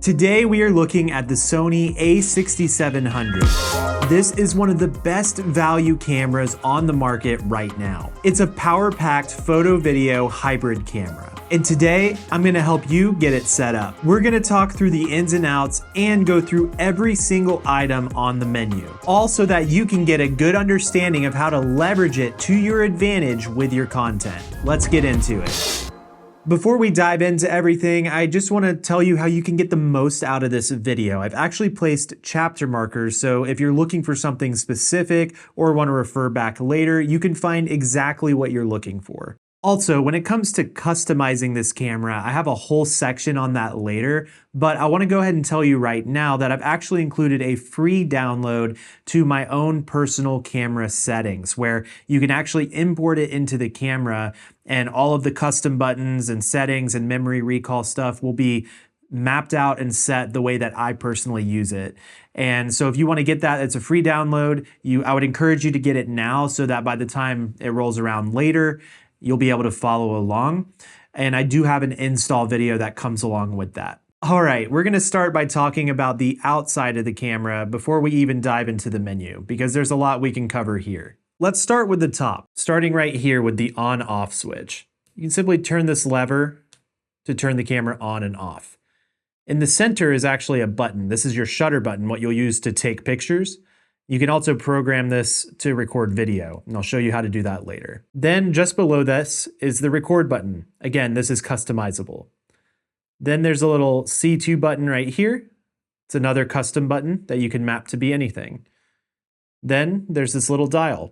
Today we are looking at the Sony A6700. This is one of the best value cameras on the market right now. It's a power-packed photo-video hybrid camera. And today, I'm gonna help you get it set up. We're gonna talk through the ins and outs and go through every single item on the menu, all so that you can get a good understanding of how to leverage it to your advantage with your content. Let's get into it. Before we dive into everything, I just want to tell you how you can get the most out of this video. I've actually placed chapter markers, so if you're looking for something specific or want to refer back later, you can find exactly what you're looking for. Also, when it comes to customizing this camera, I have a whole section on that later, but I want to go ahead and tell you right now that I've actually included a free download to my own personal camera settings, where you can actually import it into the camera and all of the custom buttons and settings and memory recall stuff will be mapped out and set the way that I personally use it. And so if you want to get that, it's a free download. I would encourage you to get it now so that by the time it rolls around later, you'll be able to follow along. And I do have an install video that comes along with that. All right, we're gonna start by talking about the outside of the camera before we even dive into the menu, because there's a lot we can cover here. Let's start with the top, starting right here with the on-off switch. You can simply turn this lever to turn the camera on and off. In the center is actually a button. This is your shutter button, what you'll use to take pictures. You can also program this to record video, and I'll show you how to do that later. Then just below this is the record button. Again, this is customizable. Then there's a little C2 button right here. It's another custom button that you can map to be anything. Then there's this little dial.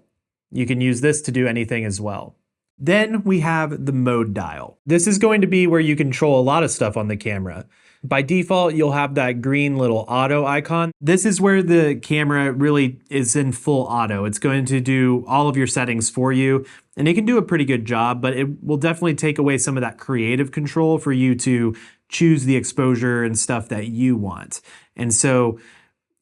You can use this to do anything as well. Then we have the mode dial. This is going to be where you control a lot of stuff on the camera. By default, you'll have that green little auto icon. This is where the camera really is in full auto. It's going to do all of your settings for you, and it can do a pretty good job, but it will definitely take away some of that creative control for you to choose the exposure and stuff that you want. And so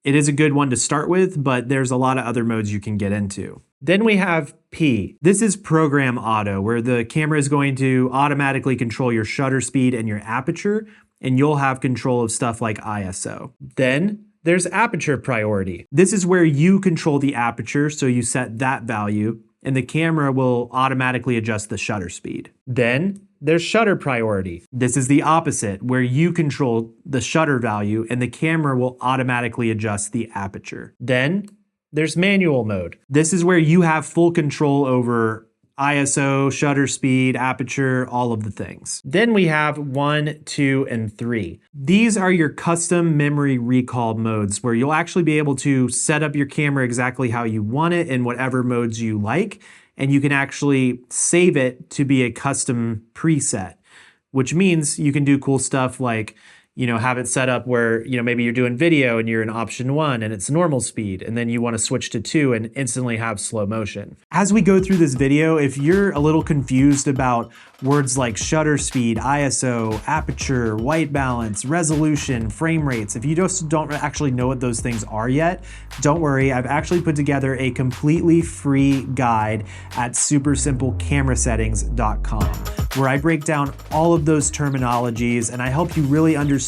it is a good one to start with, but there's a lot of other modes you can get into. Then we have P. This is program auto, where the camera is going to automatically control your shutter speed and your aperture, and you'll have control of stuff like ISO. Then there's aperture priority. This is where you control the aperture, so you set that value, and the camera will automatically adjust the shutter speed. Then there's shutter priority. This is the opposite, where you control the shutter value and the camera will automatically adjust the aperture. Then there's manual mode. This is where you have full control over ISO, shutter speed, aperture, all of the things. Then we have 1, 2, and 3. These are your custom memory recall modes, where you'll actually be able to set up your camera exactly how you want it in whatever modes you like, and you can actually save it to be a custom preset, which means you can do cool stuff like, have it set up where, maybe you're doing video and you're in option 1 and it's normal speed, and then you want to switch to 2 and instantly have slow motion. As we go through this video, if you're a little confused about words like shutter speed, ISO, aperture, white balance, resolution, frame rates, if you just don't actually know what those things are yet, don't worry. I've actually put together a completely free guide at supersimplecamerasettings.com, where I break down all of those terminologies and I help you really understand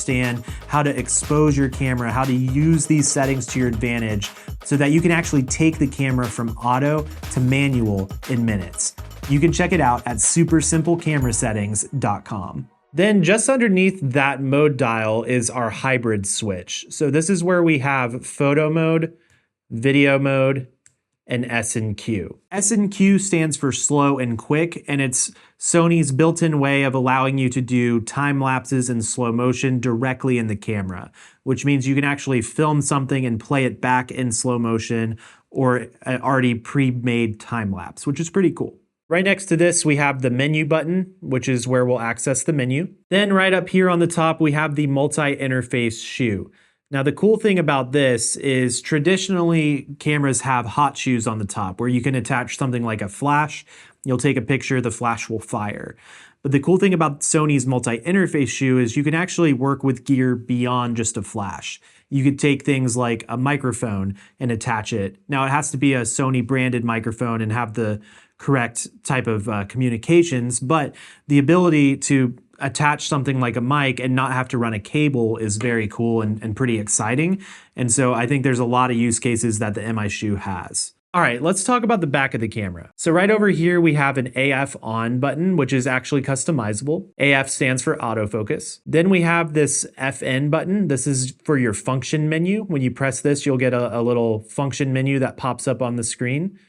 how to expose your camera, how to use these settings to your advantage so that you can actually take the camera from auto to manual in minutes. You can check it out at supersimplecamerasettings.com. Then just underneath that mode dial is our hybrid switch. So this is where we have photo mode, video mode, and S&Q. S&Q stands for slow and quick, and it's Sony's built-in way of allowing you to do time lapses and slow motion directly in the camera, which means you can actually film something and play it back in slow motion or an already pre-made time lapse, which is pretty cool. Right next to this, we have the menu button, which is where we'll access the menu. Then right up here on the top, we have the multi-interface shoe. Now, the cool thing about this is traditionally cameras have hot shoes on the top where you can attach something like a flash. You'll take a picture, the flash will fire. But the cool thing about Sony's multi-interface shoe is you can actually work with gear beyond just a flash. You could take things like a microphone and attach it. Now it has to be a Sony branded microphone and have the correct type of communications, but the ability to attach something like a mic and not have to run a cable is very cool and pretty exciting. And so I think there's a lot of use cases that the MI Shoe has. All right, let's talk about the back of the camera. So right over here, we have an AF on button, which is actually customizable. AF stands for autofocus. Then we have this FN button. This is for your function menu. When you press this, you'll get a little function menu that pops up on the screen.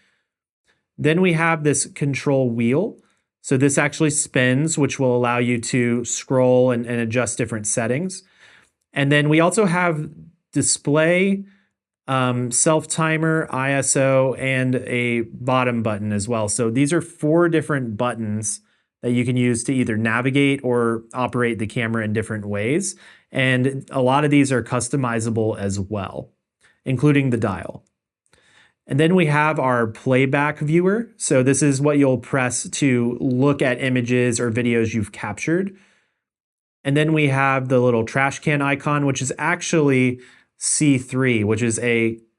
Then we have this control wheel. So this actually spins, which will allow you to scroll and adjust different settings. And then we also have display, self-timer, ISO, and a bottom button as well. So these are 4 different buttons that you can use to either navigate or operate the camera in different ways. And a lot of these are customizable as well, including the dial. And then we have our playback viewer. So this is what you'll press to look at images or videos you've captured. And then we have the little trash can icon, which is actually C3, which is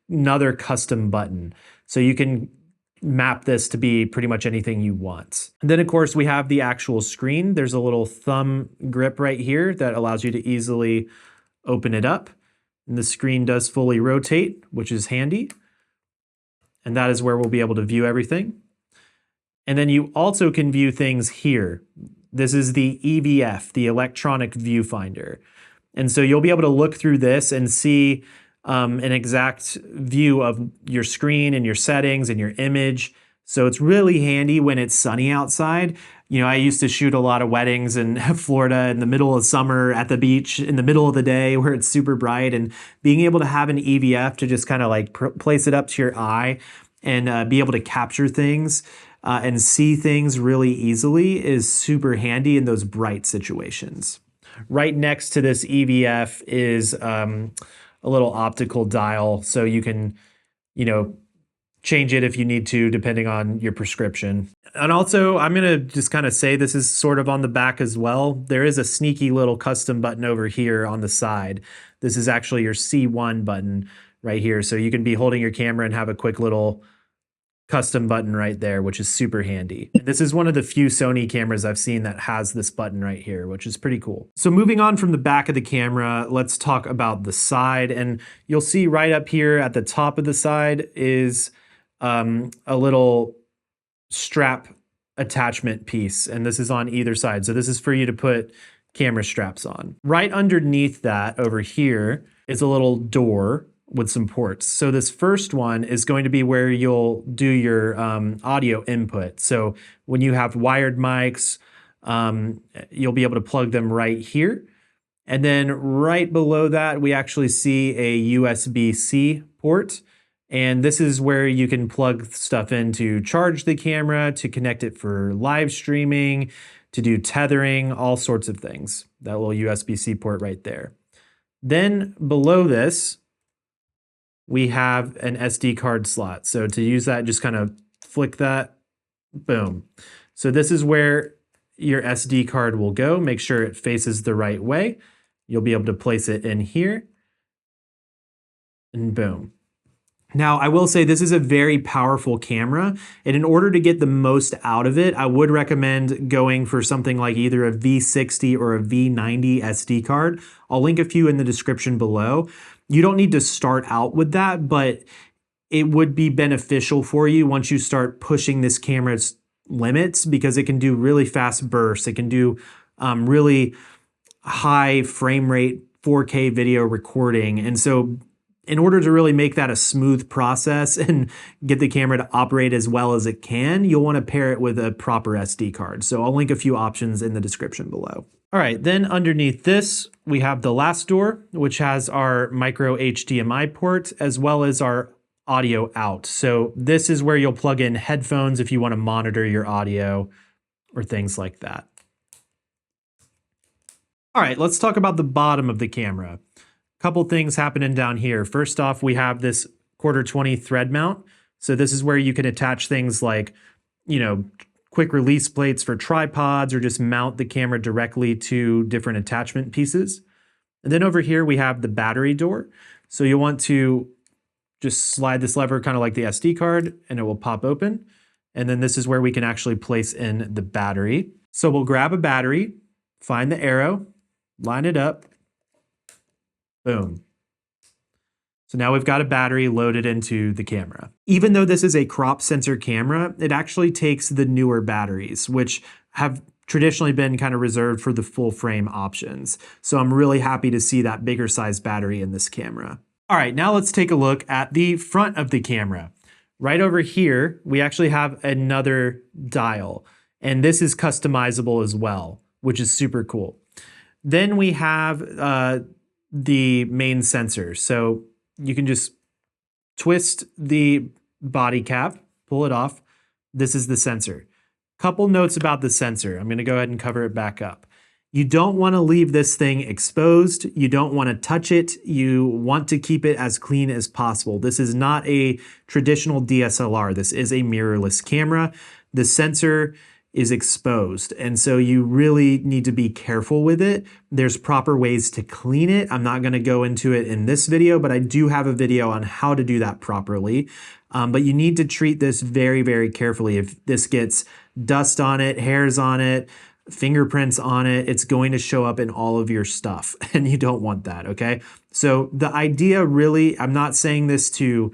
another custom button. So you can map this to be pretty much anything you want. And then of course we have the actual screen. There's a little thumb grip right here that allows you to easily open it up. And the screen does fully rotate, which is handy. And that is where we'll be able to view everything. And then you also can view things here. This is the EVF, the electronic viewfinder. And so you'll be able to look through this and see an exact view of your screen and your settings and your image. So it's really handy when it's sunny outside. You know, I used to shoot a lot of weddings in Florida in the middle of summer at the beach in the middle of the day where it's super bright, and being able to have an EVF to just kind of like place it up to your eye and be able to capture things and see things really easily is super handy in those bright situations. Right next to this EVF is a little optical dial, so you can, you know, change it if you need to, depending on your prescription. And also, I'm gonna just kind of say this is sort of on the back as well. There is a sneaky little custom button over here on the side. This is actually your C1 button right here. So you can be holding your camera and have a quick little custom button right there, which is super handy. This is one of the few Sony cameras I've seen that has this button right here, which is pretty cool. So moving on from the back of the camera, let's talk about the side. And you'll see right up here at the top of the side is a little strap attachment piece, and this is on either side. So this is for you to put camera straps on. Right underneath that over here is a little door with some ports. So this first one is going to be where you'll do your audio input. So when you have wired mics, you'll be able to plug them right here. And then right below that, we actually see a USB-C port. And this is where you can plug stuff in to charge the camera, to connect it for live streaming, to do tethering, all sorts of things. That little USB-C port right there. Then below this, we have an SD card slot. So to use that, just kind of flick that, boom. So this is where your SD card will go. Make sure it faces the right way. You'll be able to place it in here, and boom. Now, I will say this is a very powerful camera, and in order to get the most out of it, I would recommend going for something like either a V60 or a V90 SD card. I'll link a few in the description below. You don't need to start out with that, but it would be beneficial for you once you start pushing this camera's limits, because it can do really fast bursts. It can do really high frame rate 4K video recording. And so in order to really make that a smooth process and get the camera to operate as well as it can, you'll want to pair it with a proper SD card. So I'll link a few options in the description below. All right, then underneath this, we have the last door, which has our micro HDMI port, as well as our audio out. So this is where you'll plug in headphones if you want to monitor your audio or things like that. All right, let's talk about the bottom of the camera. Couple things happening down here. First off, we have this 1/4 20 thread mount. So this is where you can attach things like, you know, quick release plates for tripods or just mount the camera directly to different attachment pieces. And then over here we have the battery door. So you'll want to just slide this lever kind of like the SD card and it will pop open. And then this is where we can actually place in the battery. So we'll grab a battery, find the arrow, line it up, boom. So now we've got a battery loaded into the camera. Even though this is a crop sensor camera, it actually takes the newer batteries, which have traditionally been kind of reserved for the full frame options. So I'm really happy to see that bigger size battery in this camera. All right, now let's take a look at the front of the camera. Right over here, we actually have another dial, and this is customizable as well, which is super cool. Then we have the main sensor. So you can just twist the body cap, pull it off. This is the sensor. Couple notes about the sensor. I'm going to go ahead and cover it back up. You don't want to leave this thing exposed. You don't want to touch it. You want to keep it as clean as possible. This is not a traditional DSLR. This is a mirrorless camera. The sensor is exposed, and so you really need to be careful with it. There's proper ways to clean it. I'm not going to go into it in this video, but I do have a video on how to do that properly. But you need to treat this very, very carefully. If this gets dust on it, hairs on it, fingerprints on it, it's going to show up in all of your stuff, and you don't want that, okay? So the idea really, I'm not saying this to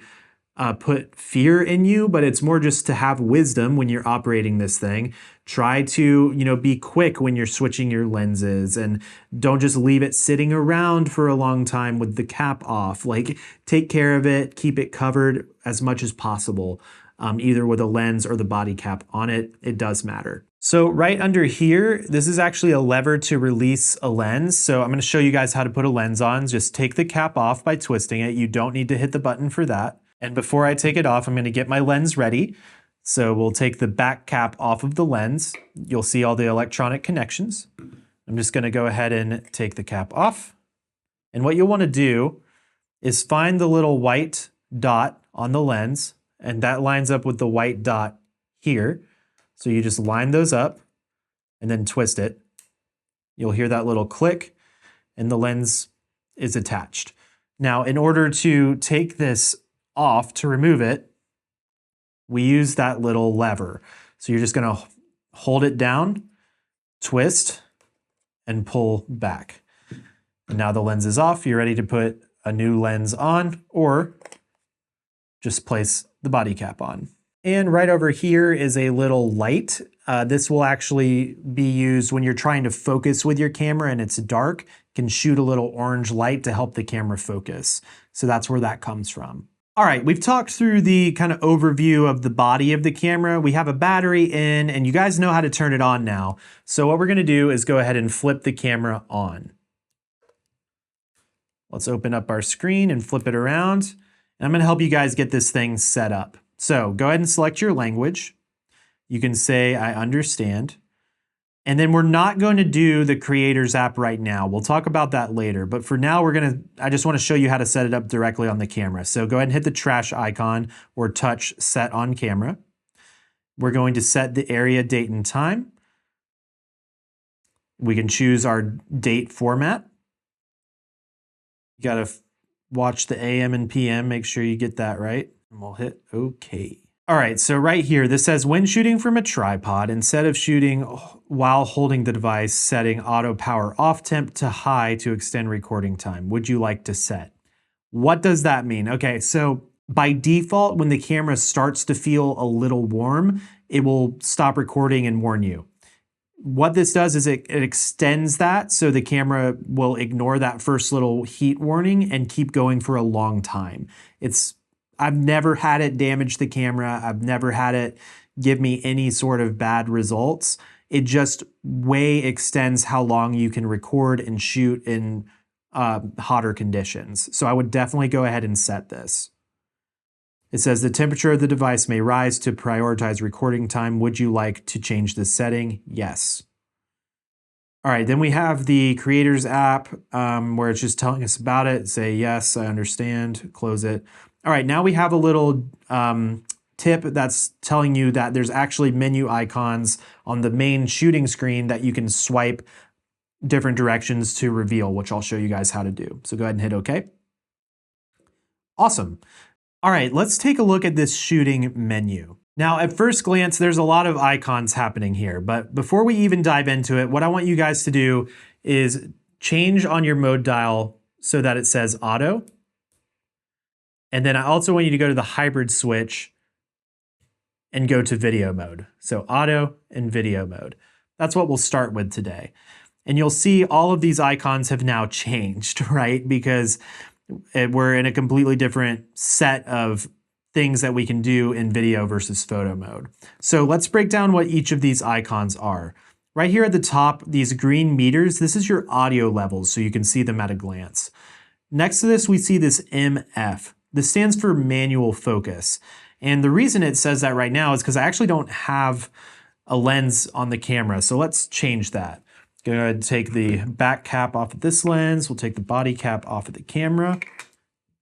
put fear in you, but it's more just to have wisdom when you're operating this thing. Try to, be quick when you're switching your lenses, and don't just leave it sitting around for a long time with the cap off. Like, take care of it, keep it covered as much as possible, either with a lens or the body cap on it. It does matter. So right under here, this is actually a lever to release a lens. So I'm going to show you guys how to put a lens on. Just take the cap off by twisting it. You don't need to hit the button for that. And before I take it off, I'm going to get my lens ready. So we'll take the back cap off of the lens. You'll see all the electronic connections. I'm just going to go ahead and take the cap off. And what you'll want to do is find the little white dot on the lens, and that lines up with the white dot here. So you just line those up and then twist it. You'll hear that little click, and the lens is attached. Now, in order to take this off, to remove it, we use that little lever. So you're just going to hold it down, twist, and pull back. And now the lens is off. You're ready to put a new lens on, or just place the body cap on. And right over here is a little light. This will actually be used when you're trying to focus with your camera and it's dark. You can shoot a little orange light to help the camera focus. So that's where that comes from. All right, we've talked through the kind of overview of the body of the camera. We have a battery in, and you guys know how to turn it on now. So what we're going to do is go ahead and flip the camera on. Let's open up our screen and flip it around. And I'm going to help you guys get this thing set up. So go ahead and select your language. You can say, I understand. And then we're not going to do the Creators app right now. We'll talk about that later. But for now, I just want to show you how to set it up directly on the camera. So go ahead and hit the trash icon or touch Set on Camera. We're going to set the area, date, and time. We can choose our date format. You got to watch the AM and PM, make sure you get that right. And we'll hit OK. All right, so right here, this says when shooting from a tripod, instead of shooting while holding the device, setting auto power off temp to high to extend recording time. Would you like to set? What does that mean? Okay, so by default, when the camera starts to feel a little warm, it will stop recording and warn you. What this does is it extends that, so the camera will ignore that first little heat warning and keep going for a long time. I've never had it damage the camera. I've never had it give me any sort of bad results. It just way extends how long you can record and shoot in hotter conditions. So I would definitely go ahead and set this. It says the temperature of the device may rise to prioritize recording time. Would you like to change this setting? Yes. All right, then we have the Creators app where it's just telling us about it. Say, yes, I understand, close it. All right, now we have a little tip that's telling you that there's actually menu icons on the main shooting screen that you can swipe different directions to reveal, which I'll show you guys how to do. So go ahead and hit OK. Awesome. All right, let's take a look at this shooting menu. Now, at first glance, there's a lot of icons happening here, but before we even dive into it, what I want you guys to do is change on your mode dial so that it says auto. And then I also want you to go to the hybrid switch and go to video mode. So auto and video mode. That's what we'll start with today. And you'll see all of these icons have now changed, right? Because we're in a completely different set of things that we can do in video versus photo mode. So let's break down what each of these icons are. Right here at the top, these green meters, this is your audio levels, so you can see them at a glance. Next to this, we see this MF. This stands for manual focus. And the reason it says that right now is because I actually don't have a lens on the camera. So let's change that. Go ahead and take the back cap off of this lens. We'll take the body cap off of the camera.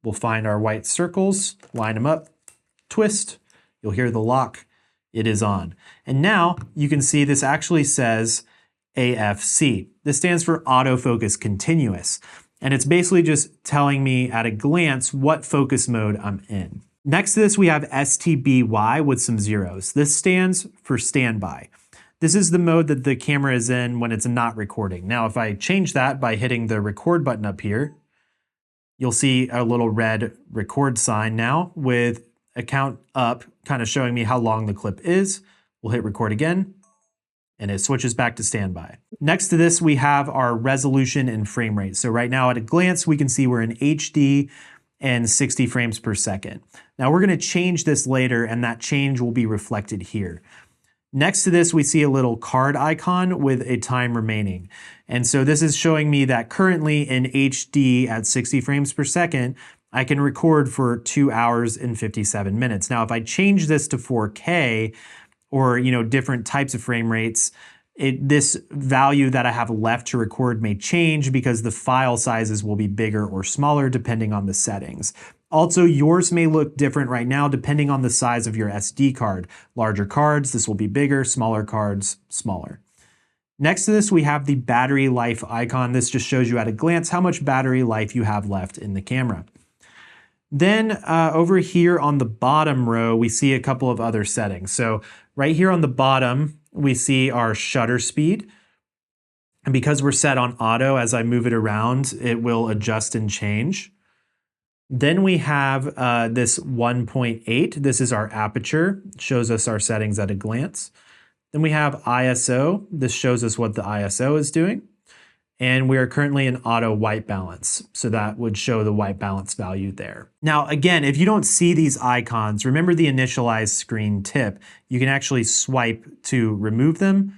We'll find our white circles, line them up, twist. You'll hear the lock. It is on. And now you can see this actually says AFC. This stands for autofocus continuous. And it's basically just telling me at a glance what focus mode I'm in. Next to this, we have STBY with some zeros. This stands for standby. This is the mode that the camera is in when it's not recording. Now, if I change that by hitting the record button up here, you'll see a little red record sign now with a count up, kind of showing me how long the clip is. We'll hit record again, and it switches back to standby. Next to this, we have our resolution and frame rate. So right now at a glance, we can see we're in HD and 60 frames per second. Now we're gonna change this later, and that change will be reflected here. Next to this, we see a little card icon with a time remaining. And so this is showing me that currently in HD at 60 frames per second, I can record for 2 hours and 57 minutes. Now, if I change this to 4K or different types of frame rates, this value that I have left to record may change because the file sizes will be bigger or smaller depending on the settings. Also, yours may look different right now depending on the size of your SD card. Larger cards, this will be bigger, smaller cards, smaller. Next to this, we have the battery life icon. This just shows you at a glance how much battery life you have left in the camera. Then over here on the bottom row, we see a couple of other settings. So right here on the bottom, we see our shutter speed. And because we're set on auto, as I move it around, it will adjust and change. Then we have this 1.8. This is our aperture. It shows us our settings at a glance. Then we have ISO. This shows us what the ISO is doing. And we are currently in auto white balance. So that would show the white balance value there. Now, again, if you don't see these icons, remember the initialize screen tip. You can actually swipe to remove them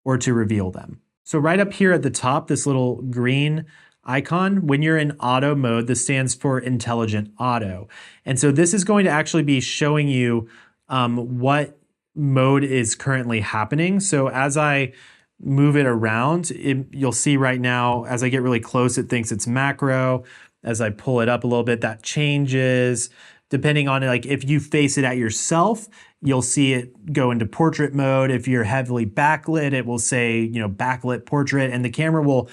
or to reveal them. So right up here at the top, this little green icon, when you're in auto mode, this stands for intelligent auto. And so this is going to actually be showing you what mode is currently happening. So as I move it around, you'll see right now, as I get really close, it thinks it's macro. As I pull it up a little bit, that changes. Depending on if you face it at yourself, you'll see it go into portrait mode. If you're heavily backlit, it will say, backlit portrait, and the camera will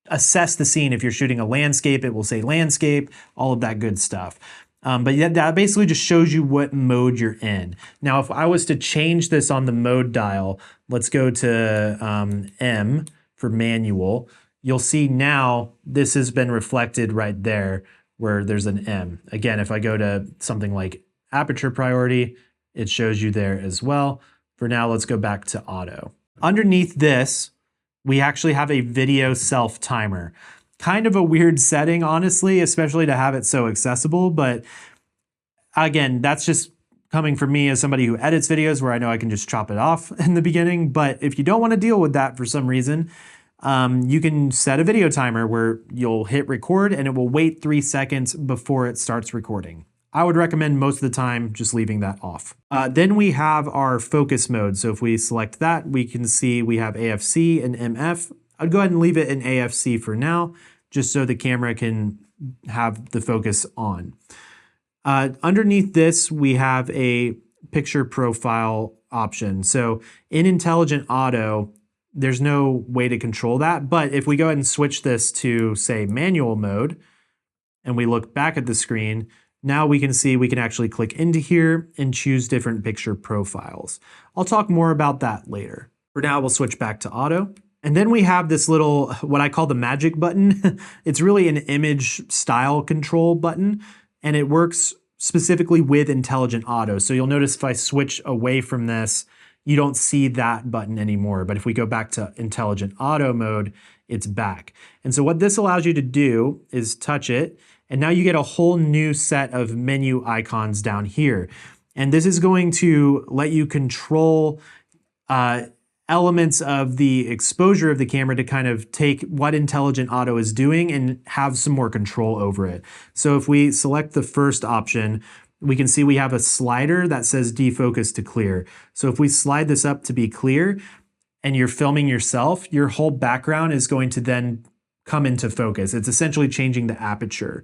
assess the scene. If you're shooting a landscape, it will say landscape, all of that good stuff. But yeah, that basically just shows you what mode you're in. Now, if I was to change this on the mode dial, let's go to M for manual. You'll see now this has been reflected right there where there's an M. Again, if I go to something like aperture priority, it shows you there as well. For now, let's go back to auto. Underneath this, we actually have a video self timer. Kind of a weird setting, honestly, especially to have it so accessible. But again, that's just coming from me as somebody who edits videos where I know I can just chop it off in the beginning. But if you don't want to deal with that for some reason, you can set a video timer where you'll hit record and it will wait 3 seconds before it starts recording. I would recommend most of the time just leaving that off. Then we have our focus mode. So if we select that, we can see we have AFC and MF. I'd go ahead and leave it in AFC for now, just so the camera can have the focus on. Underneath this, we have a picture profile option. So in Intelligent Auto, there's no way to control that. But if we go ahead and switch this to, say, manual mode, and we look back at the screen, now we can see we can actually click into here and choose different picture profiles. I'll talk more about that later. For now, we'll switch back to auto. And then we have this little, what I call the magic button. It's really an image style control button, and it works specifically with Intelligent Auto. So you'll notice if I switch away from this, you don't see that button anymore. But if we go back to Intelligent Auto mode, it's back. And so what this allows you to do is touch it, and now you get a whole new set of menu icons down here. And this is going to let you control elements of the exposure of the camera to kind of take what Intelligent Auto is doing and have some more control over it. So if we select the first option, we can see we have a slider that says defocus to clear. So if we slide this up to be clear and you're filming yourself, your whole background is going to then come into focus. It's essentially changing the aperture.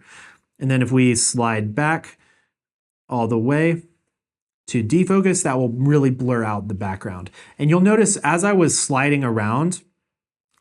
And then if we slide back all the way to defocus, that will really blur out the background. And you'll notice as I was sliding around,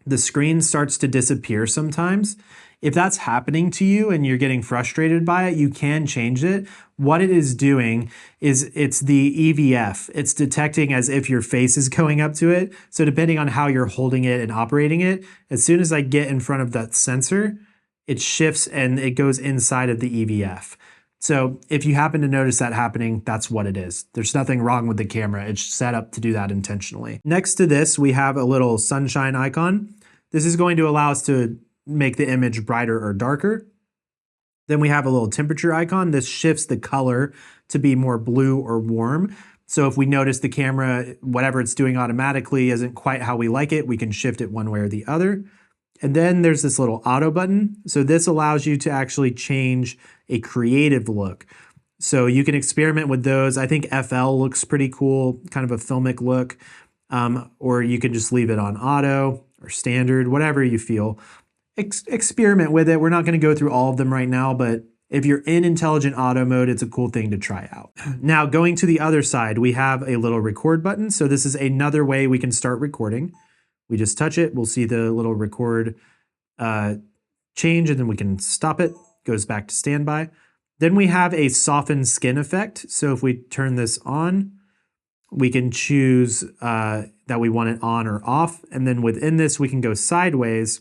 the screen starts to disappear sometimes. If that's happening to you and you're getting frustrated by it, you can change it. What it is doing is it's the EVF. It's detecting as if your face is going up to it. So depending on how you're holding it and operating it, as soon as I get in front of that sensor, it shifts and it goes inside of the EVF. So if you happen to notice that happening, that's what it is. There's nothing wrong with the camera. It's set up to do that intentionally. Next to this, we have a little sunshine icon. This is going to allow us to make the image brighter or darker. Then we have a little temperature icon. This shifts the color to be more blue or warm. So if we notice the camera, whatever it's doing automatically isn't quite how we like it, we can shift it one way or the other. And then there's this little auto button. So this allows you to actually change a creative look. So you can experiment with those. I think FL looks pretty cool, kind of a filmic look. Or you can just leave it on auto or standard, whatever you feel. Experiment with it. We're not going to go through all of them right now, but if you're in Intelligent Auto mode, it's a cool thing to try out. Now, going to the other side, we have a little record button. So this is another way we can start recording. We just touch it. We'll see the little record change, and then we can stop it. Goes back to standby. Then we have a softened skin effect. So if we turn this on, we can choose that we want it on or off. And then within this, we can go sideways,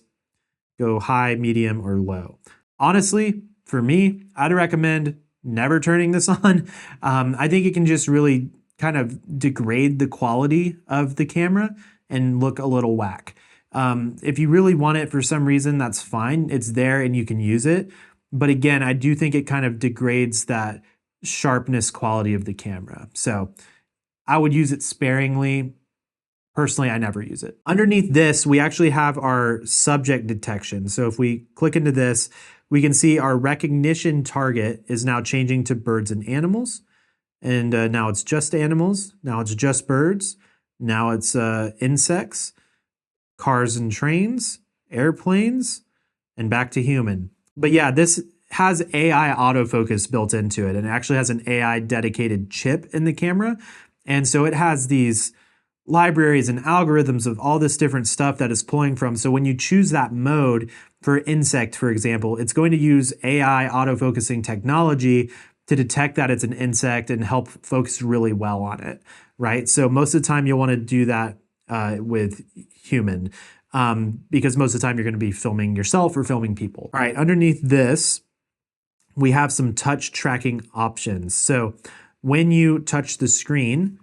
go high, medium, or low. Honestly, for me, I'd recommend never turning this on. I think it can just really kind of degrade the quality of the camera and look a little whack. If you really want it for some reason, that's fine. It's there and you can use it. But again, I do think it kind of degrades that sharpness quality of the camera. So I would use it sparingly. Personally, I never use it. Underneath this, we actually have our subject detection. So if we click into this, we can see our recognition target is now changing to birds and animals. And now it's just animals. Now it's just birds. Now it's insects, cars and trains, airplanes, and back to human. But yeah, this has AI autofocus built into it, and it actually has an AI dedicated chip in the camera. And so it has these libraries and algorithms of all this different stuff that it's pulling from. So when you choose that mode for insect, for example, it's going to use AI autofocusing technology to detect that it's an insect and help focus really well on it, right? So most of the time you'll want to do that with human because most of the time you're going to be filming yourself or filming people. All right, underneath this, we have some touch tracking options. So when you touch the screen,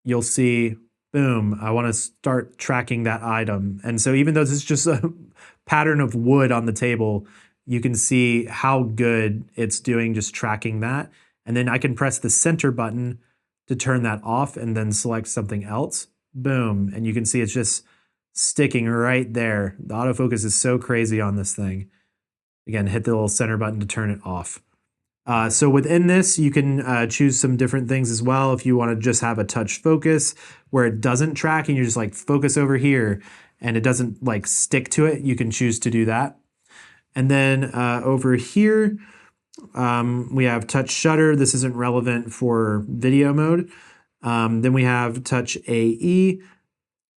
you'll see, boom, I want to start tracking that item. And so even though this is just a pattern of wood on the table, you can see how good it's doing just tracking that. And then I can press the center button to turn that off and then select something else. Boom. And you can see it's just sticking right there. The autofocus is so crazy on this thing. Again, hit the little center button to turn it off. So within this, you can choose some different things as well. If you want to just have a touch focus where it doesn't track and you're just like focus over here and it doesn't like stick to it, you can choose to do that. And then over here, We have touch shutter. This isn't relevant for video mode. Then we have touch AE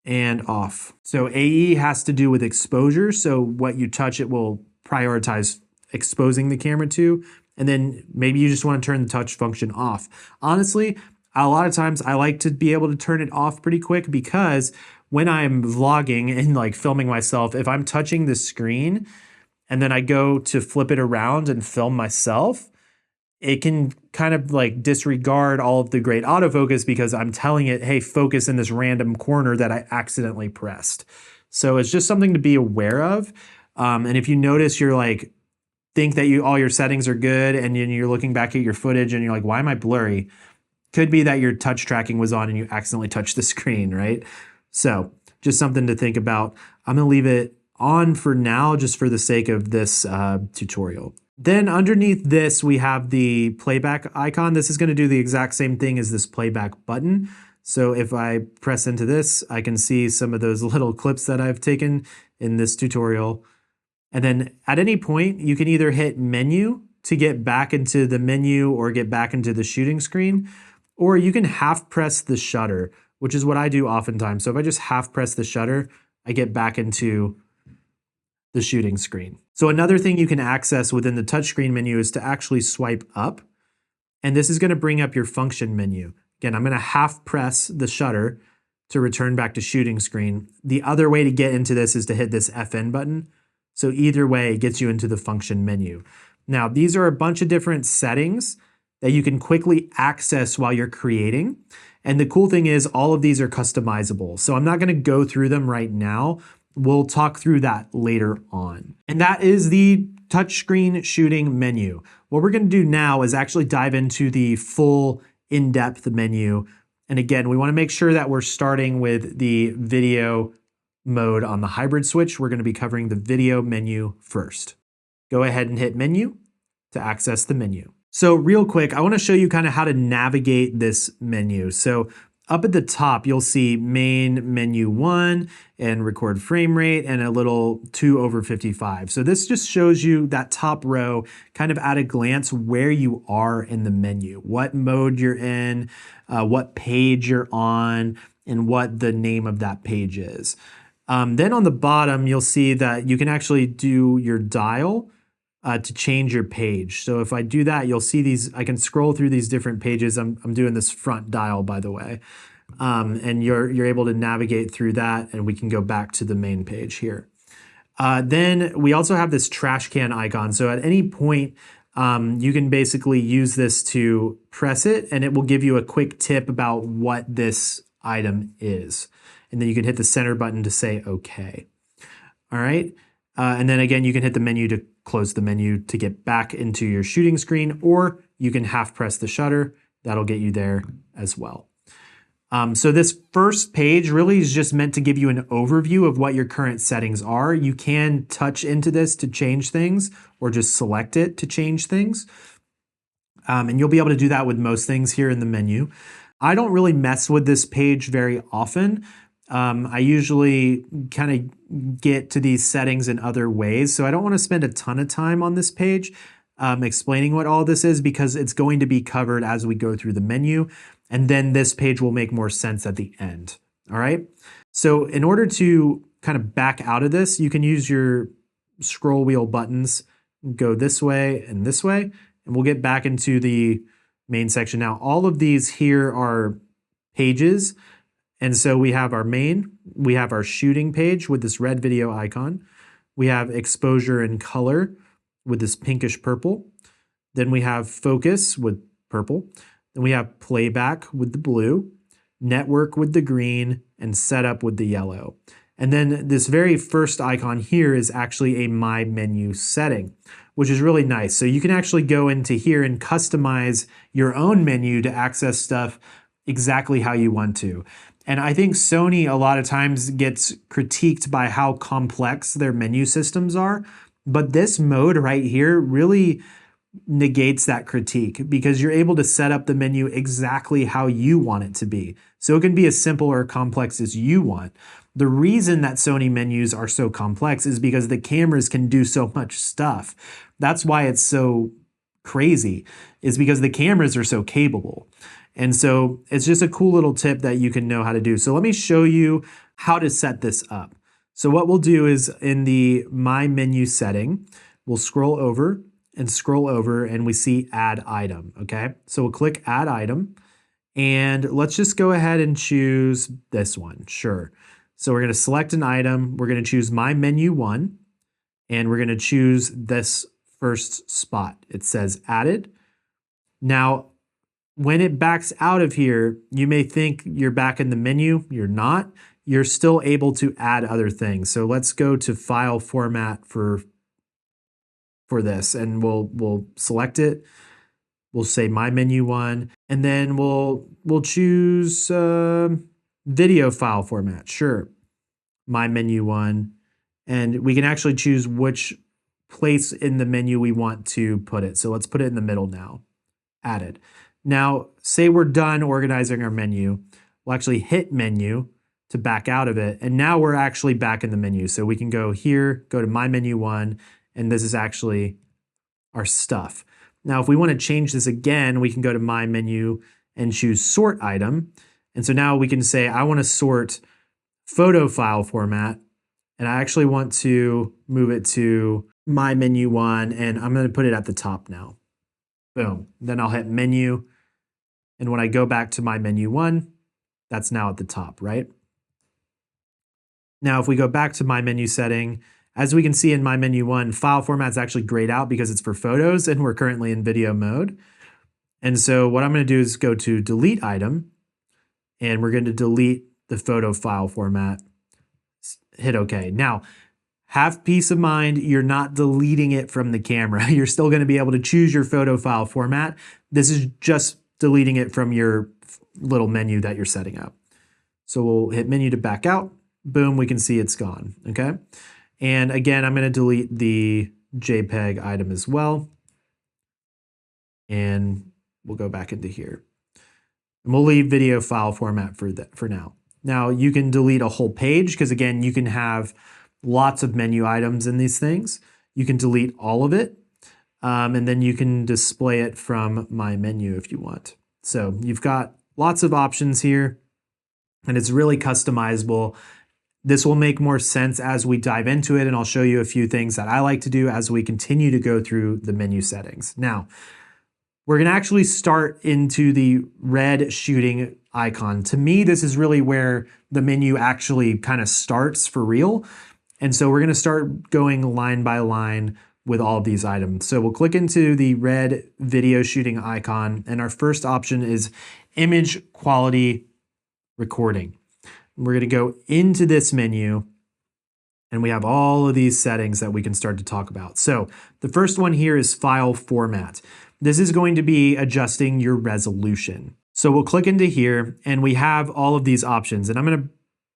and off. So AE has to do with exposure. So what you touch, it will prioritize exposing the camera to. And then maybe you just want to turn the touch function off. Honestly, a lot of times I like to be able to turn it off pretty quick, because when I'm vlogging and like filming myself, if I'm touching the screen and then I go to flip it around and film myself, it can kind of like disregard all of the great autofocus because I'm telling it, hey, focus in this random corner that I accidentally pressed. So it's just something to be aware of. And if you notice you're like, think that all your settings are good and you're looking back at your footage and you're like, why am I blurry? Could be that your touch tracking was on and you accidentally touched the screen, right? So just something to think about. I'm gonna leave it on for now just for the sake of this tutorial. Then underneath this, we have the playback icon. This is gonna do the exact same thing as this playback button. So if I press into this, I can see some of those little clips that I've taken in this tutorial. And then at any point, you can either hit menu to get back into the menu or get back into the shooting screen, or you can half press the shutter, which is what I do oftentimes. So if I just half press the shutter, I get back into the shooting screen. So another thing you can access within the touchscreen menu is to actually swipe up. And this is gonna bring up your function menu. Again, I'm gonna half press the shutter to return back to shooting screen. The other way to get into this is to hit this FN button. So either way, it gets you into the function menu. Now, these are a bunch of different settings that you can quickly access while you're creating. And the cool thing is all of these are customizable. So I'm not gonna go through them right now. We'll talk through that later on. And that is the touchscreen shooting menu. What we're gonna do now is actually dive into the full in-depth menu. And again, we wanna make sure that we're starting with the video mode on the hybrid switch. We're gonna be covering the video menu first. Go ahead and hit menu to access the menu. So real quick, I wanna show you kind of how to navigate this menu. So up at the top, you'll see main menu 1 and record frame rate and a little 2/55. So this just shows you that top row kind of at a glance where you are in the menu, what mode you're in, what page you're on, and what the name of that page is. Then on the bottom, you'll see that you can actually do your dial to change your page. So if I do that, you'll see these, I can scroll through these different pages. I'm doing this front dial, by the way. And you're able to navigate through that, and we can go back to the main page here. Then we also have this trash can icon. So at any point, you can basically use this to press it, and it will give you a quick tip about what this item is. And then you can hit the center button to say okay. All right. And then again, you can hit the menu to close the menu to get back into your shooting screen, or you can half press the shutter. That'll get you there as well. So this first page really is just meant to give you an overview of what your current settings are. You can touch into this to change things, or just select it to change things. And you'll be able to do that with most things here in the menu. I don't really mess with this page very often. I usually kind of get to these settings in other ways, so I don't want to spend a ton of time on this page explaining what all this is, because it's going to be covered as we go through the menu, and then this page will make more sense at the end. All right. So in order to kind of back out of this, you can use your scroll wheel buttons, go this way, and we'll get back into the main section. Now, all of these here are pages. And so we have our main, we have our shooting page with this red video icon. We have exposure and color with this pinkish purple. Then we have focus with purple. Then we have playback with the blue, network with the green, and setup with the yellow. And then this very first icon here is actually a My Menu setting, which is really nice. So you can actually go into here and customize your own menu to access stuff exactly how you want to. And I think Sony a lot of times gets critiqued by how complex their menu systems are, but this mode right here really negates that critique, because you're able to set up the menu exactly how you want it to be. So it can be as simple or complex as you want. The reason that Sony menus are so complex is because the cameras can do so much stuff. That's why it's so crazy is because the cameras are so capable. And so it's just a cool little tip that you can know how to do. So let me show you how to set this up. So what we'll do is in the My Menu setting, we'll scroll over and we see Add Item, okay? So we'll click Add Item and let's just go ahead and choose this one, sure. So we're gonna select an item, we're gonna choose My Menu 1, and we're gonna choose this first spot. It says Added. Now, when it backs out of here, you may think you're back in the menu, you're not. You're still able to add other things. So let's go to File Format for this, and we'll select it. We'll say My Menu 1, and then we'll choose video file format. Sure, My Menu 1, and we can actually choose which place in the menu we want to put it. So let's put it in the middle now. Added. Now, say we're done organizing our menu. We'll actually hit Menu to back out of it, and now we're actually back in the menu. So we can go here, go to My Menu 1, and this is actually our stuff. Now, if we want to change this again, we can go to My Menu and choose Sort Item. And so now we can say, I want to sort photo file format, and I actually want to move it to My Menu 1, and I'm going to put it at the top now. Boom. Then I'll hit Menu, and when I go back to My Menu 1, that's now at the top, right? Now, if we go back to My Menu setting, as we can see in My Menu 1, file format's actually grayed out because it's for photos and we're currently in video mode. And so what I'm going to do is go to Delete Item, and we're going to delete the photo file format. Hit OK. Now, have peace of mind, you're not deleting it from the camera. You're still going to be able to choose your photo file format. This is just deleting it from your little menu that you're setting up. So we'll hit Menu to back out. Boom, we can see it's gone, okay? And again, I'm gonna delete the JPEG item as well. And we'll go back into here. And we'll leave video file format for now. Now, you can delete a whole page because again, you can have lots of menu items in these things. You can delete all of it. And then you can display it from My Menu if you want. So you've got lots of options here, and it's really customizable. This will make more sense as we dive into it, and I'll show you a few things that I like to do as we continue to go through the menu settings. Now, we're gonna actually start into the red shooting icon. To me, this is really where the menu actually kind of starts for real. And so we're gonna start going line by line with all of these items. So we'll click into the red video shooting icon, and our first option is image quality recording. We're gonna go into this menu, and we have all of these settings that we can start to talk about. So the first one here is file format. This is going to be adjusting your resolution. So we'll click into here, and we have all of these options, and I'm gonna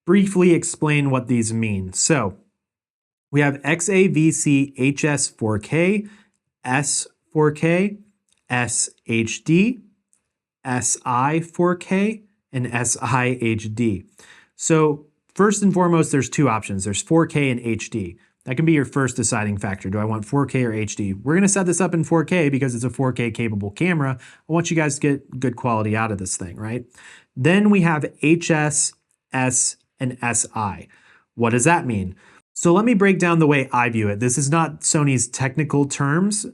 briefly explain what these mean. So we have XAVC HS 4K, S 4K, SHD, SI 4K, and SI HD. So first and foremost, there's two options. There's 4K and HD. That can be your first deciding factor. Do I want 4K or HD? We're gonna set this up in 4K because it's a 4K capable camera. I want you guys to get good quality out of this thing, right? Then we have HS, S, and SI. What does that mean? So let me break down the way I view it. This is not Sony's technical terms,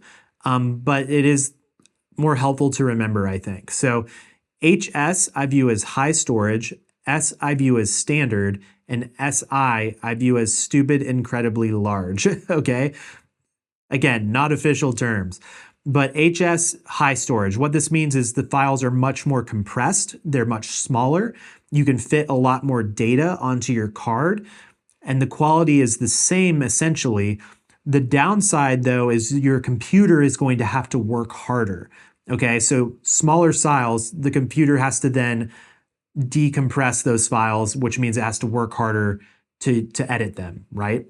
but it is more helpful to remember, I think. So HS I view as high storage, S I view as standard, and SI I view as stupid incredibly large, okay? Again, not official terms, but HS high storage. What this means is the files are much more compressed, they're much smaller, you can fit a lot more data onto your card, and the quality is the same essentially. The downside though is your computer is going to have to work harder, okay? So smaller files, the computer has to then decompress those files, which means it has to work harder to edit them, right?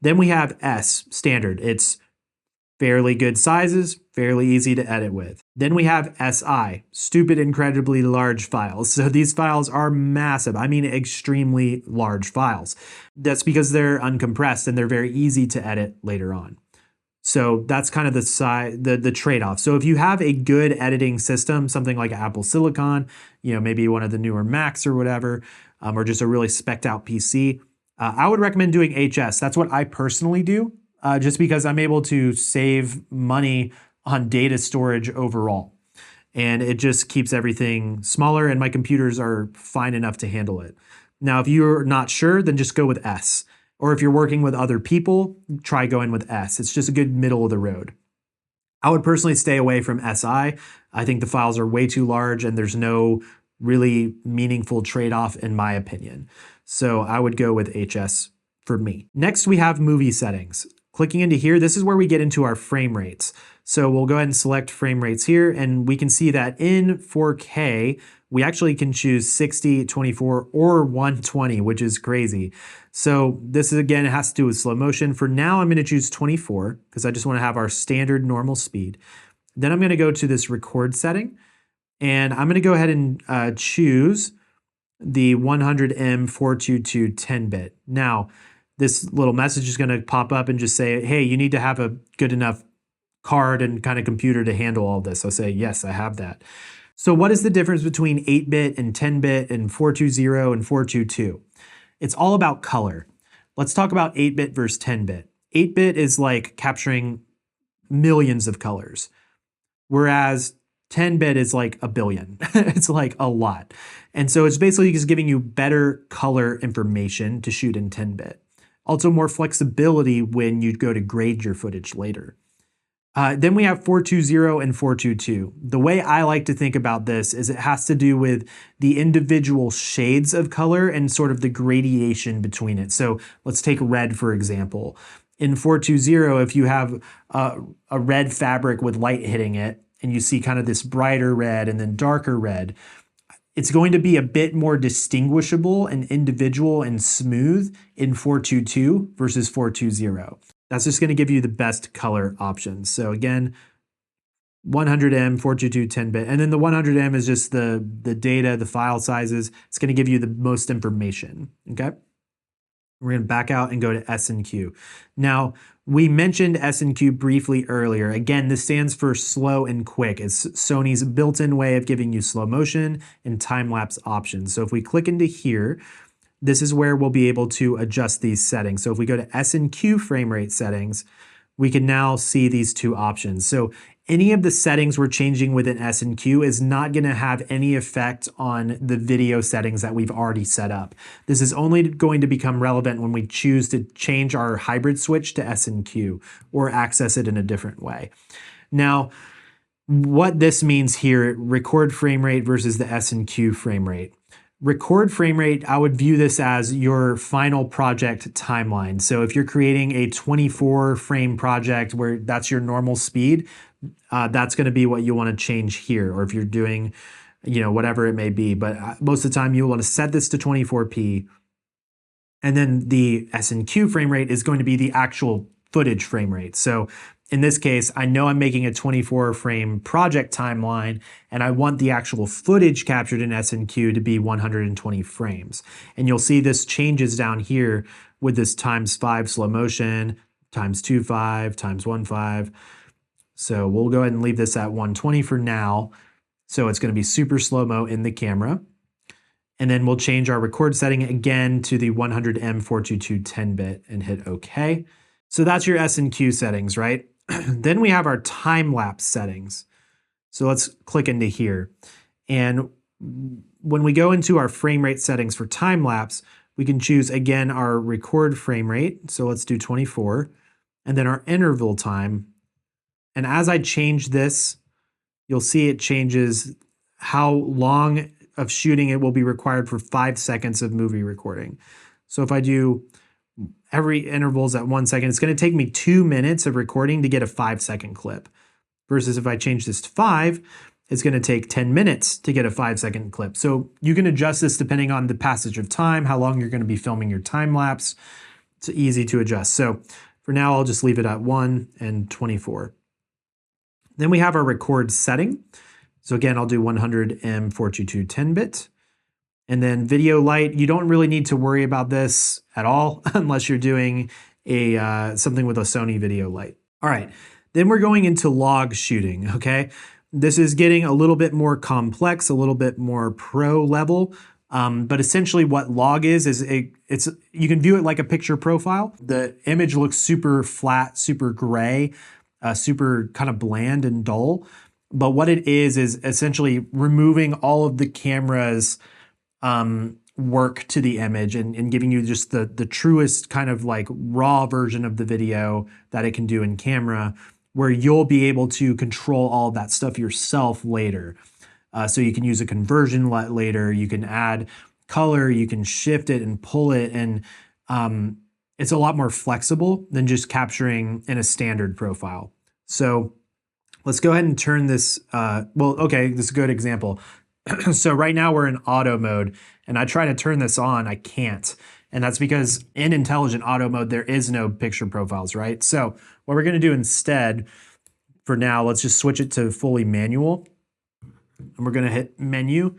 Then we have S, standard. It's fairly good sizes, fairly easy to edit with. Then we have SI, stupid incredibly large files. So these files are massive. I mean, extremely large files. That's because they're uncompressed and they're very easy to edit later on. So that's kind of the trade-off. So if you have a good editing system, something like Apple Silicon, maybe one of the newer Macs or whatever, or just a really spec'd out PC, I would recommend doing HS. That's what I personally do, just because I'm able to save money on data storage overall. And it just keeps everything smaller, and my computers are fine enough to handle it. Now, if you're not sure, then just go with S. Or if you're working with other people, try going with S. It's just a good middle of the road. I would personally stay away from SI. I think the files are way too large and there's no really meaningful trade-off in my opinion. So I would go with HS for me. Next, we have movie settings. Clicking into here, this is where we get into our frame rates. So we'll go ahead and select frame rates here, and we can see that in 4K, we actually can choose 60, 24, or 120, which is crazy. So this is, again, it has to do with slow motion. For now, I'm going to choose 24 because I just want to have our standard normal speed. Then I'm going to go to this record setting, and I'm going to go ahead and choose the 100M 422 10-bit. Now, this little message is going to pop up and just say, hey, you need to have a good enough card and kind of computer to handle all this. I'll say, yes, I have that. So what is the difference between 8-bit and 10-bit and 420 and 422? It's all about color. Let's talk about 8-bit versus 10-bit. 8-bit is like capturing millions of colors, whereas 10-bit is like a billion. It's like a lot. And so it's basically just giving you better color information to shoot in 10-bit. Also more flexibility when you go to grade your footage later. Then we have 420 and 422. The way I like to think about this is it has to do with the individual shades of color and sort of the gradation between it. So let's take red, for example. In 420, if you have a red fabric with light hitting it, and you see kind of this brighter red and then darker red, it's going to be a bit more distinguishable and individual and smooth in 422 versus 420. That's just going to give you the best color options. So again, 100M, 422, 10-bit. And then the 100M is just the data, the file sizes. It's going to give you the most information, okay? We're going to back out and go to S&Q. Now, we mentioned S&Q briefly earlier. Again, this stands for slow and quick. It's Sony's built-in way of giving you slow motion and time-lapse options. So if we click into here, this is where we'll be able to adjust these settings. So if we go to S&Q frame rate settings, we can now see these two options. So any of the settings we're changing within S&Q is not going to have any effect on the video settings that we've already set up. This is only going to become relevant when we choose to change our hybrid switch to S&Q or access it in a different way. Now, what this means here, record frame rate versus the S&Q frame rate. Record frame rate, I would view this as your final project timeline. So if you're creating a 24 frame project where that's your normal speed, that's going to be what you want to change here. Or if you're doing, whatever it may be. But most of the time you want to set this to 24p. And then the S&Q frame rate is going to be the actual footage frame rate. So in this case, I know I'm making a 24 frame project timeline and I want the actual footage captured in S&Q to be 120 frames. And you'll see this changes down here with this ×5 slow motion, ×2.5, ×1.5. So we'll go ahead and leave this at 120 for now. So it's going to be super slow-mo in the camera. And then we'll change our record setting again to the 100M 422 10-bit and hit OK. So that's your S&Q settings, right? Then we have our time-lapse settings. So let's click into here. And when we go into our frame rate settings for time-lapse, we can choose, again, our record frame rate. So let's do 24. And then our interval time. And as I change this, you'll see it changes how long of shooting it will be required for 5 seconds of movie recording. So if I do every interval's at 1 second, it's going to take me 2 minutes of recording to get a 5-second clip. Versus if I change this to 5, it's going to take 10 minutes to get a 5-second clip. So you can adjust this depending on the passage of time, how long you're going to be filming your time lapse. It's easy to adjust. So for now, I'll just leave it at 1 and 24. Then we have our record setting. So again, I'll do 100M 422 10-bit. And then video light, you don't really need to worry about this at all unless you're doing something with a Sony video light. All right, then we're going into log shooting, okay? This is getting a little bit more complex, a little bit more pro level, but essentially what log is it's you can view it like a picture profile. The image looks super flat, super gray, super kind of bland and dull. But what it is essentially removing all of the camera's work to the image and giving you just the truest kind of like raw version of the video that it can do in camera, where you'll be able to control all of that stuff yourself later. So you can use a conversion LUT later, you can add color, you can shift it and pull it, and it's a lot more flexible than just capturing in a standard profile. So let's go ahead and turn this, okay, this is a good example. So right now we're in auto mode, and I try to turn this on, I can't. And that's because in intelligent auto mode, there is no picture profiles, right? So what we're gonna do instead, for now, let's just switch it to fully manual. And we're gonna hit menu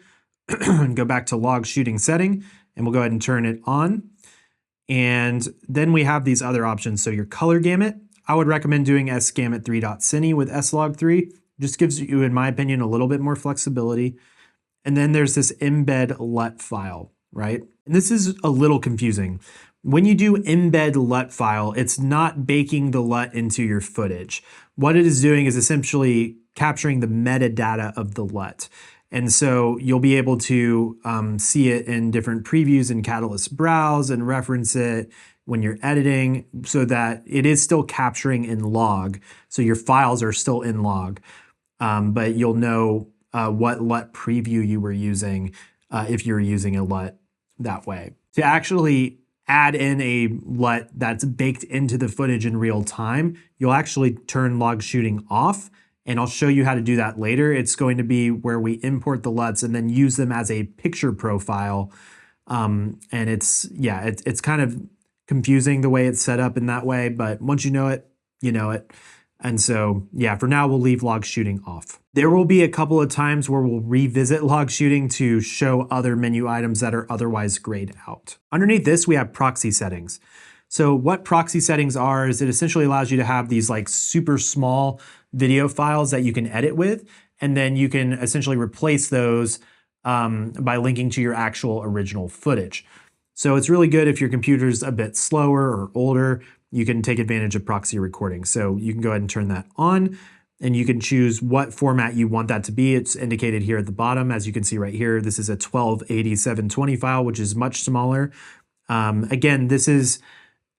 and go back to log shooting setting, and we'll go ahead and turn it on. And then we have these other options. So your color gamut, I would recommend doing S-Gamut 3.Cine with S-Log3. Just gives you, in my opinion, a little bit more flexibility. And then there's this embed LUT file, right? And this is a little confusing. When you do embed LUT file, it's not baking the LUT into your footage. What it is doing is essentially capturing the metadata of the LUT. And so you'll be able to see it in different previews in Catalyst Browse and reference it when you're editing, so that it is still capturing in log. So your files are still in log, but you'll know what LUT preview you were using if you're using a LUT that way. To actually add in a LUT that's baked into the footage in real time, you'll actually turn log shooting off, and I'll show you how to do that later. It's going to be where we import the LUTs and then use them as a picture profile. And it's kind of confusing the way it's set up in that way, but once you know it, you know it. And so, yeah, for now, we'll leave log shooting off. There will be a couple of times where we'll revisit log shooting to show other menu items that are otherwise grayed out. Underneath this, we have proxy settings. So what proxy settings are is it essentially allows you to have these like super small video files that you can edit with, and then you can essentially replace those by linking to your actual original footage. So it's really good if your computer's a bit slower or older. You can take advantage of proxy recording. So you can go ahead and turn that on, and you can choose what format you want that to be. It's indicated here at the bottom. As you can see right here, this is a 1280-720 file, which is much smaller. Again, this is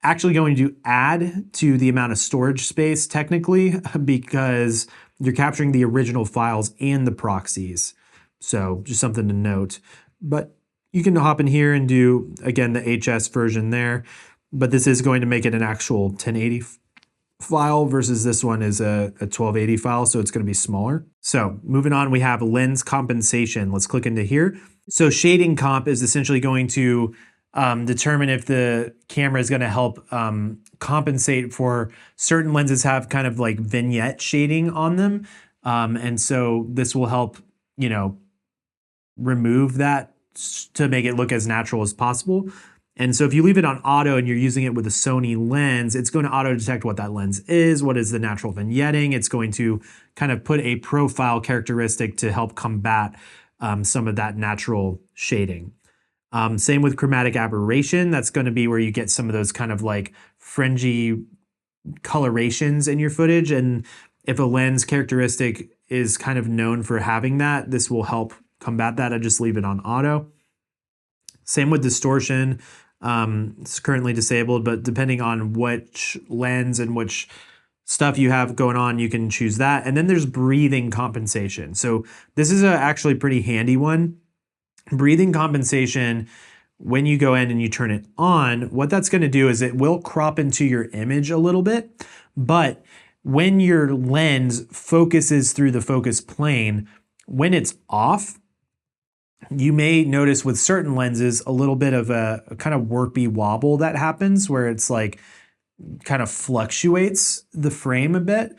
actually going to add to the amount of storage space technically, because you're capturing the original files and the proxies. So just something to note. But you can hop in here and do, again, the HS version there. But this is going to make it an actual 1080 file versus this one is a 1280 file, so it's going to be smaller. So moving on, we have lens compensation. Let's click into here. So shading comp is essentially going to determine if the camera is going to help compensate for certain lenses have kind of like vignette shading on them. And so this will help, you know, remove that to make it look as natural as possible. And so if you leave it on auto and you're using it with a Sony lens, it's going to auto detect what that lens is, what is the natural vignetting. It's going to kind of put a profile characteristic to help combat some of that natural shading. Same with chromatic aberration. That's going to be where you get some of those kind of like fringy colorations in your footage. And if a lens characteristic is kind of known for having that, this will help combat that. I just leave it on auto. Same with distortion. It's currently disabled, but depending on which lens and which stuff you have going on, you can choose that. And then there's breathing compensation. So this is actually a pretty handy one. Breathing compensation, when you go in and you turn it on, what that's going to do is it will crop into your image a little bit, but when your lens focuses through the focus plane, when it's off, you may notice with certain lenses a little bit of a kind of warpy wobble that happens where it's like kind of fluctuates the frame a bit.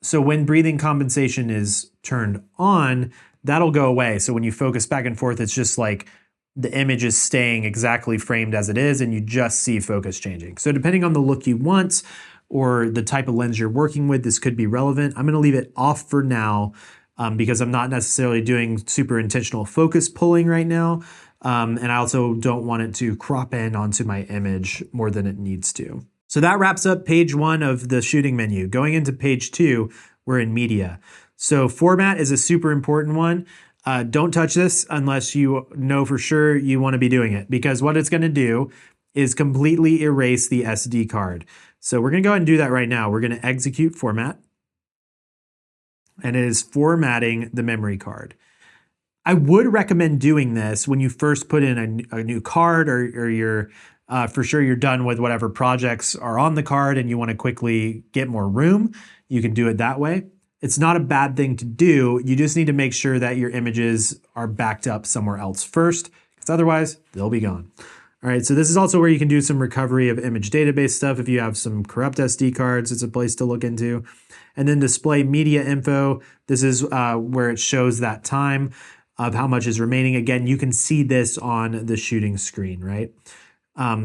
So when breathing compensation is turned on, that'll go away. So when you focus back and forth, it's just like the image is staying exactly framed as it is, and you just see focus changing. So depending on the look you want, or the type of lens you're working with, this could be relevant. I'm gonna leave it off for now because I'm not necessarily doing super intentional focus pulling right now. And I also don't want it to crop in onto my image more than it needs to. So that wraps up page 1 of the shooting menu. Going into page 2, we're in media. So format is a super important one. Don't touch this unless you know for sure you want to be doing it, because what it's going to do is completely erase the SD card. So we're going to go ahead and do that right now. We're going to execute format, and it is formatting the memory card. I would recommend doing this when you first put in a new card, or you're for sure you're done with whatever projects are on the card and you want to quickly get more room. You can do it that way. It's not a bad thing to do. You just need to make sure that your images are backed up somewhere else first, because otherwise they'll be gone. All right, so this is also where you can do some recovery of image database stuff. If you have some corrupt SD cards, it's a place to look into. And then display media info. This is where it shows that time of how much is remaining. Again, you can see this on the shooting screen, right?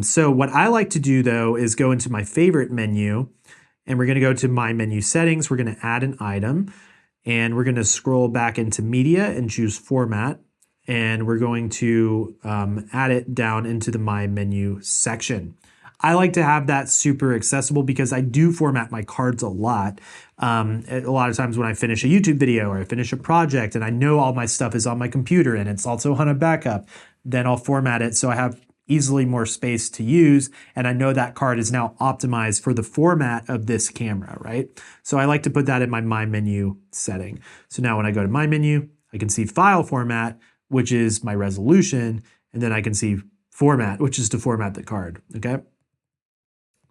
So what I like to do though is go into my favorite menu, and we're gonna go to my menu settings. We're gonna add an item, and we're gonna scroll back into media and choose format. And we're going to add it down into the my menu section. I like to have that super accessible because I do format my cards a lot. A lot of times when I finish a YouTube video or I finish a project and I know all my stuff is on my computer and it's also on a backup, then I'll format it so I have easily more space to use, and I know that card is now optimized for the format of this camera, right? So I like to put that in my menu setting. So now when I go to my menu, I can see file format, which is my resolution, and then I can see format, which is to format the card, okay?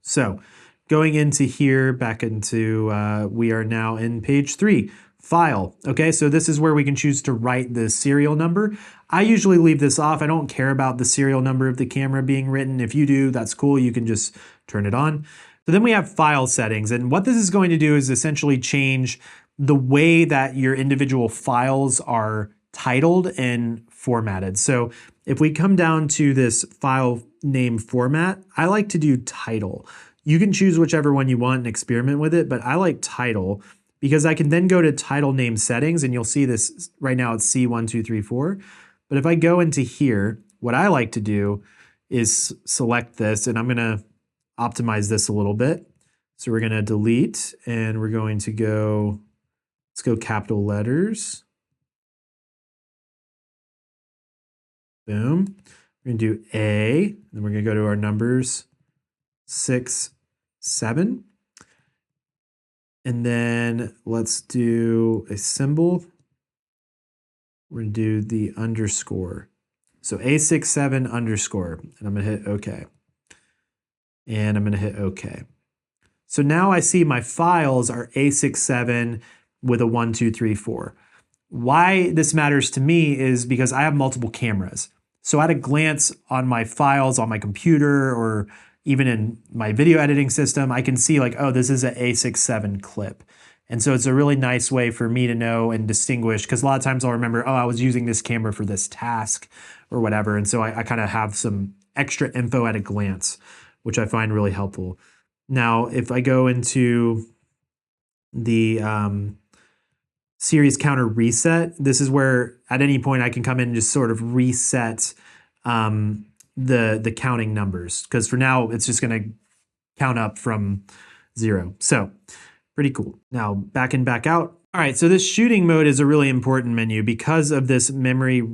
So going into here, back into, we are now in page 3, file. Okay, so this is where we can choose to write the serial number. I usually leave this off. I don't care about the serial number of the camera being written. If you do, that's cool. You can just turn it on. So then we have file settings. And what this is going to do is essentially change the way that your individual files are titled and formatted. So if we come down to this file name format, I like to do title. You can choose whichever one you want and experiment with it, but I like title because I can then go to title name settings, and you'll see this right now it's C1234. But if I go into here, what I like to do is select this, and I'm gonna optimize this a little bit. So we're gonna delete, and we're going to go, let's go capital letters. Boom. We're gonna do A, then we're gonna go to our numbers 6, 7. And then let's do a symbol. We're gonna do the underscore. So A67 underscore, and I'm gonna hit OK. And I'm gonna hit OK. So now I see my files are A67 with a 1, 2, 3, 4. Why this matters to me is because I have multiple cameras. So at a glance on my files on my computer, or even in my video editing system, I can see like, oh, this is an A67 clip. And so it's a really nice way for me to know and distinguish, because a lot of times I'll remember, oh, I was using this camera for this task or whatever. And so I kind of have some extra info at a glance, which I find really helpful. Now, if I go into the series counter reset, this is where at any point I can come in and just sort of reset the counting numbers, because for now it's just going to count up from 0. So pretty cool. Now back in, back out. All right, so this shooting mode is a really important menu because of this memory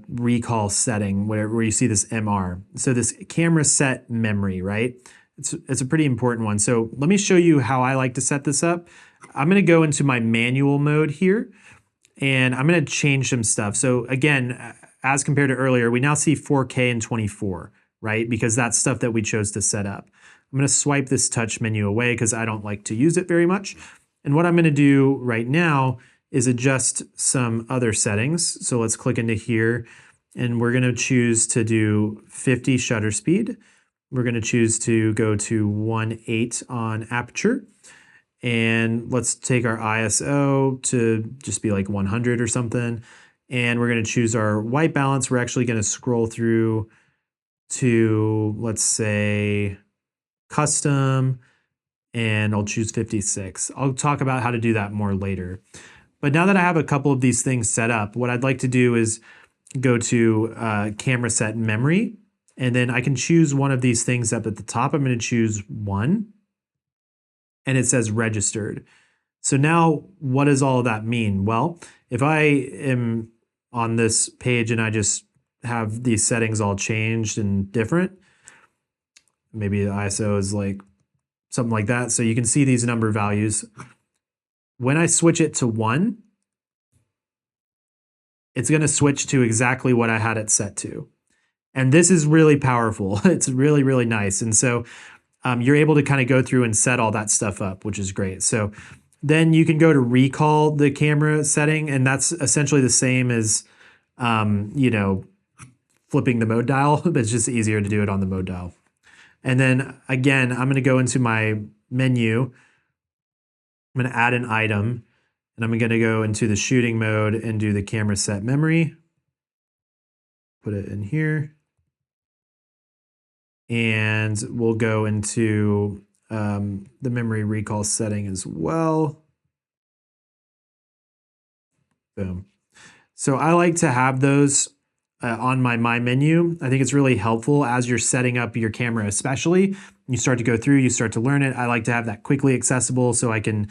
recall setting where you see this MR. So this camera set memory, right? It's a pretty important one. So let me show you how I like to set this up. I'm going to go into my manual mode here, and I'm going to change some stuff. So again, as compared to earlier, we now see 4K and 24, right? Because that's stuff that we chose to set up. I'm going to swipe this touch menu away because I don't like to use it very much. And what I'm going to do right now is adjust some other settings. So let's click into here, and we're going to choose to do 50 shutter speed. We're going to choose to go to 1.8 on aperture. And let's take our ISO to just be like 100 or something. And we're going to choose our white balance. We're actually going to scroll through to, let's say, custom. and I'll choose 56. I'll talk about how to do that more later. But now that I have a couple of these things set up, what I'd like to do is go to camera set memory, and then I can choose one of these things up at the top. I'm going to choose 1, and it says registered. So now what does all of that mean? Well, if I am on this page and I just have these settings all changed and different, maybe the ISO is like something like that. So you can see these number values. When I switch it to 1, it's going to switch to exactly what I had it set to. And this is really powerful. It's really, really nice. And so you're able to kind of go through and set all that stuff up, which is great. So then you can go to recall the camera setting, and that's essentially the same as, you know, flipping the mode dial, but it's just easier to do it on the mode dial. And then again, I'm going to go into my menu. I'm going to add an item, and I'm going to go into the shooting mode and do the camera set memory. Put it in here. And we'll go into the memory recall setting as well. Boom. So I like to have those on my menu. I think it's really helpful as you're setting up your camera, especially. You start to go through, you start to learn it. I like to have that quickly accessible so I can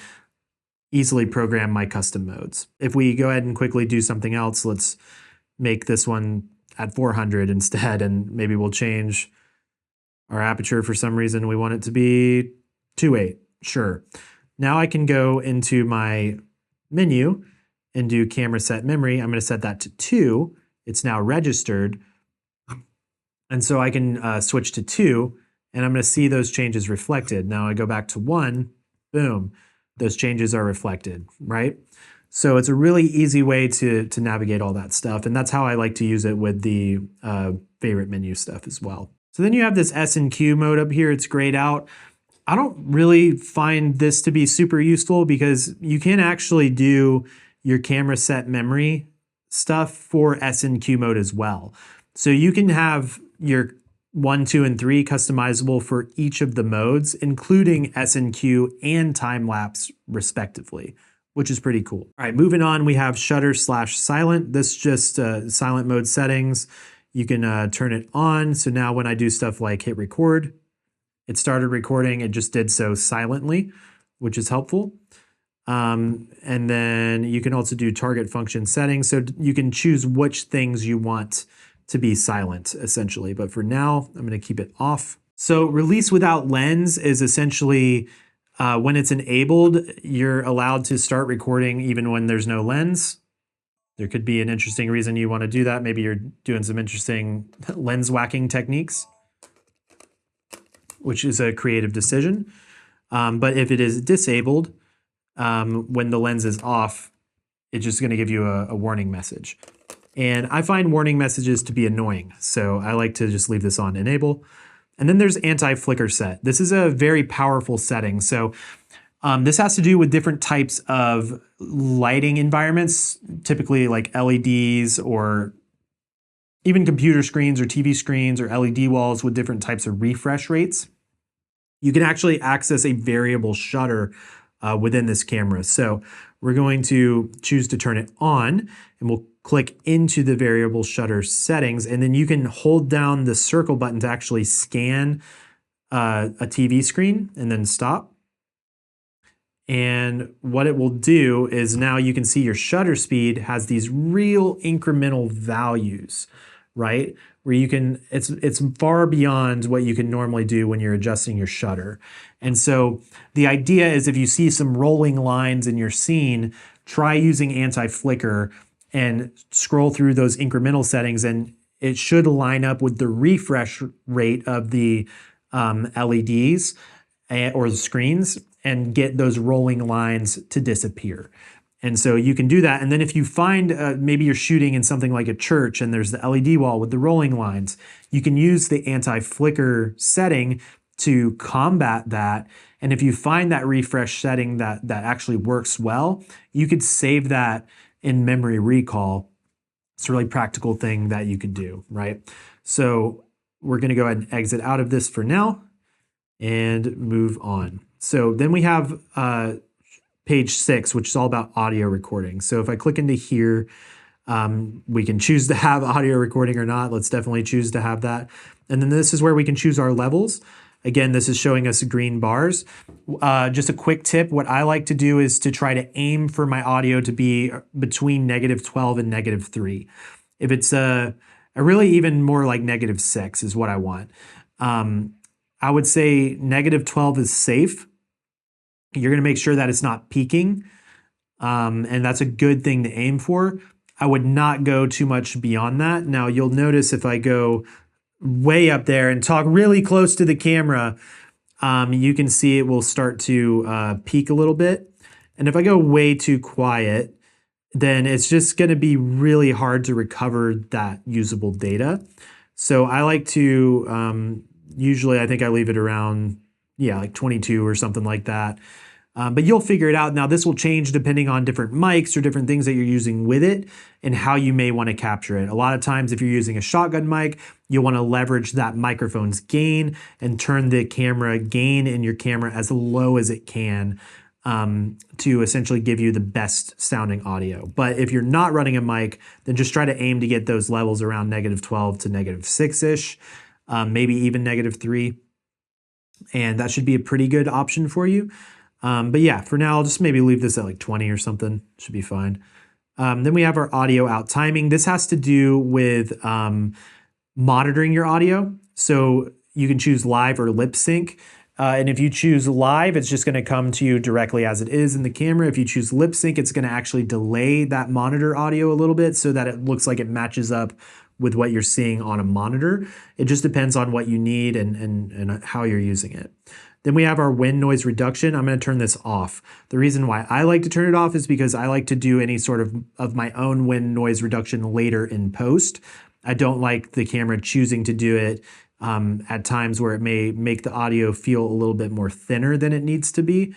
easily program my custom modes. If we go ahead and quickly do something else, let's make this one at 400 instead, and maybe we'll change our aperture for some reason. We want it to be 2.8. Sure. Now I can go into my menu and do camera set memory. I'm going to set that to 2. It's now registered. And so I can switch to 2, and I'm going to see those changes reflected. Now I go back to 1, boom, those changes are reflected, right? So it's a really easy way to navigate all that stuff. And that's how I like to use it with the favorite menu stuff as well. So then you have this S&Q mode up here. It's grayed out. I don't really find this to be super useful because you can actually do your camera set memory stuff for S&Q mode as well. So you can have your 1, 2, and 3 customizable for each of the modes, including S&Q and time-lapse respectively, which is pretty cool. All right, moving on, we have shutter/silent. This just silent mode settings. You can turn it on. So now when I do stuff like hit record, it started recording. It just did so silently, which is helpful. And then you can also do target function settings. So you can choose which things you want to be silent, essentially. But for now, I'm going to keep it off. So release without lens is essentially when it's enabled, you're allowed to start recording even when there's no lens. There could be an interesting reason you want to do that. Maybe you're doing some interesting lens whacking techniques, which is a creative decision. But if it is disabled, when the lens is off, it's just going to give you a warning message. And I find warning messages to be annoying, so I like to just leave this on enable. And then there's anti-flicker set. This is a very powerful setting. So this has to do with different types of lighting environments, typically like LEDs or even computer screens or TV screens or LED walls with different types of refresh rates. You can actually access a variable shutter within this camera. So we're going to choose to turn it on, and we'll click into the variable shutter settings, and then you can hold down the circle button to actually scan a TV screen and then stop. And what it will do is now you can see your shutter speed has these real incremental values, right? Where you can, it's far beyond what you can normally do when you're adjusting your shutter. And so the idea is if you see some rolling lines in your scene, try using anti-flicker and scroll through those incremental settings, and it should line up with the refresh rate of the LEDs or the screens and get those rolling lines to disappear. And so you can do that. And then if you find maybe you're shooting in something like a church and there's the LED wall with the rolling lines, you can use the anti-flicker setting to combat that. And if you find that refresh setting that actually works well, you could save that in memory recall. It's a really practical thing that you could do, right? So we're going to go ahead and exit out of this for now and move on. So then we have page 6, which is all about audio recording. So if I click into here, we can choose to have audio recording or not. Let's definitely choose to have that. And then this is where we can choose our levels. Again, this is showing us green bars. Just a quick tip, what I like to do is to try to aim for my audio to be between -12 and -3. If it's a really even more like -6 is what I want. I would say -12 is safe. You're gonna make sure that it's not peaking, and that's a good thing to aim for. I would not go too much beyond that. Now you'll notice if I go way up there and talk really close to the camera, you can see it will start to peak a little bit. And if I go way too quiet, then it's just gonna be really hard to recover that usable data. So I like to, usually I think I leave it around, yeah, like 22 or something like that. But you'll figure it out. Now this will change depending on different mics or different things that you're using with it and how you may want to capture it. A lot of times if you're using a shotgun mic, you'll want to leverage that microphone's gain and turn the camera gain in your camera as low as it can to essentially give you the best sounding audio. But if you're not running a mic, then just try to aim to get those levels around -12 to -6-ish, maybe even -3. And that should be a pretty good option for you. But yeah, for now, I'll just maybe leave this at like 20 or something. Should be fine. Then we have our audio out timing. This has to do with monitoring your audio. So you can choose live or lip sync. And if you choose live, it's just going to come to you directly as it is in the camera. If you choose lip sync, it's going to actually delay that monitor audio a little bit so that it looks like it matches up with what you're seeing on a monitor. It just depends on what you need and how you're using it. Then we have our wind noise reduction. I'm going to turn this off. The reason why I like to turn it off is because I like to do any sort of my own wind noise reduction later in post. I don't like the camera choosing to do it at times where it may make the audio feel a little bit more thinner than it needs to be.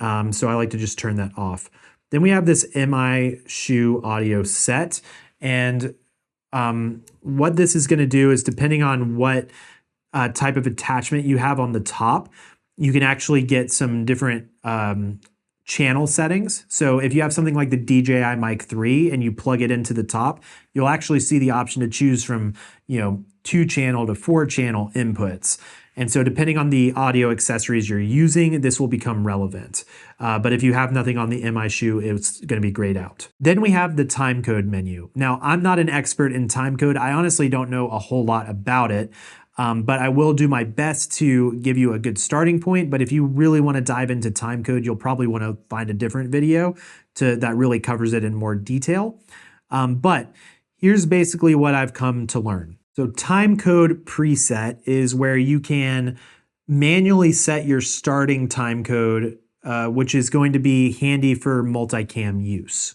So I like to just turn that off. Then we have this MI shoe audio set. And what this is going to do is depending on what type of attachment you have on the top, you can actually get some different channel settings. So if you have something like the DJI Mic 3 and you plug it into the top, you'll actually see the option to choose from, 2-channel to 4-channel inputs. And so depending on the audio accessories you're using, this will become relevant. But if you have nothing on the MI shoe, it's going to be grayed out. Then we have the timecode menu. Now, I'm not an expert in timecode. I honestly don't know a whole lot about it. But I will do my best to give you a good starting point. But if you really want to dive into timecode, you'll probably want to find a different video that really covers it in more detail. But here's basically what I've come to learn. So timecode preset is where you can manually set your starting timecode, which is going to be handy for multicam use.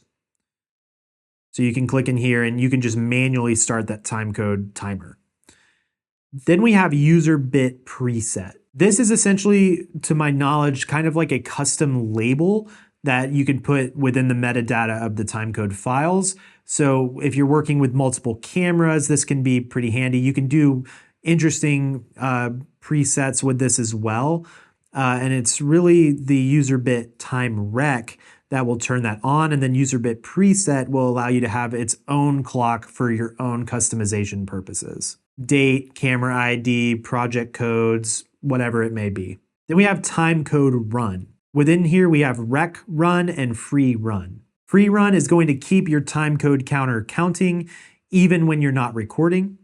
So you can click in here and you can just manually start that timecode timer. Then we have user bit preset. This is essentially, to my knowledge, kind of like a custom label that you can put within the metadata of the timecode files. So if you're working with multiple cameras, this can be pretty handy. You can do interesting presets with this as well. And it's really the user bit time rec that will turn that on. And then user bit preset will allow you to have its own clock for your own customization purposes. Date, camera ID, project codes, whatever it may be. Then we have timecode run. Within here, we have rec run and free run. Free run is going to keep your timecode counter counting even when you're not recording.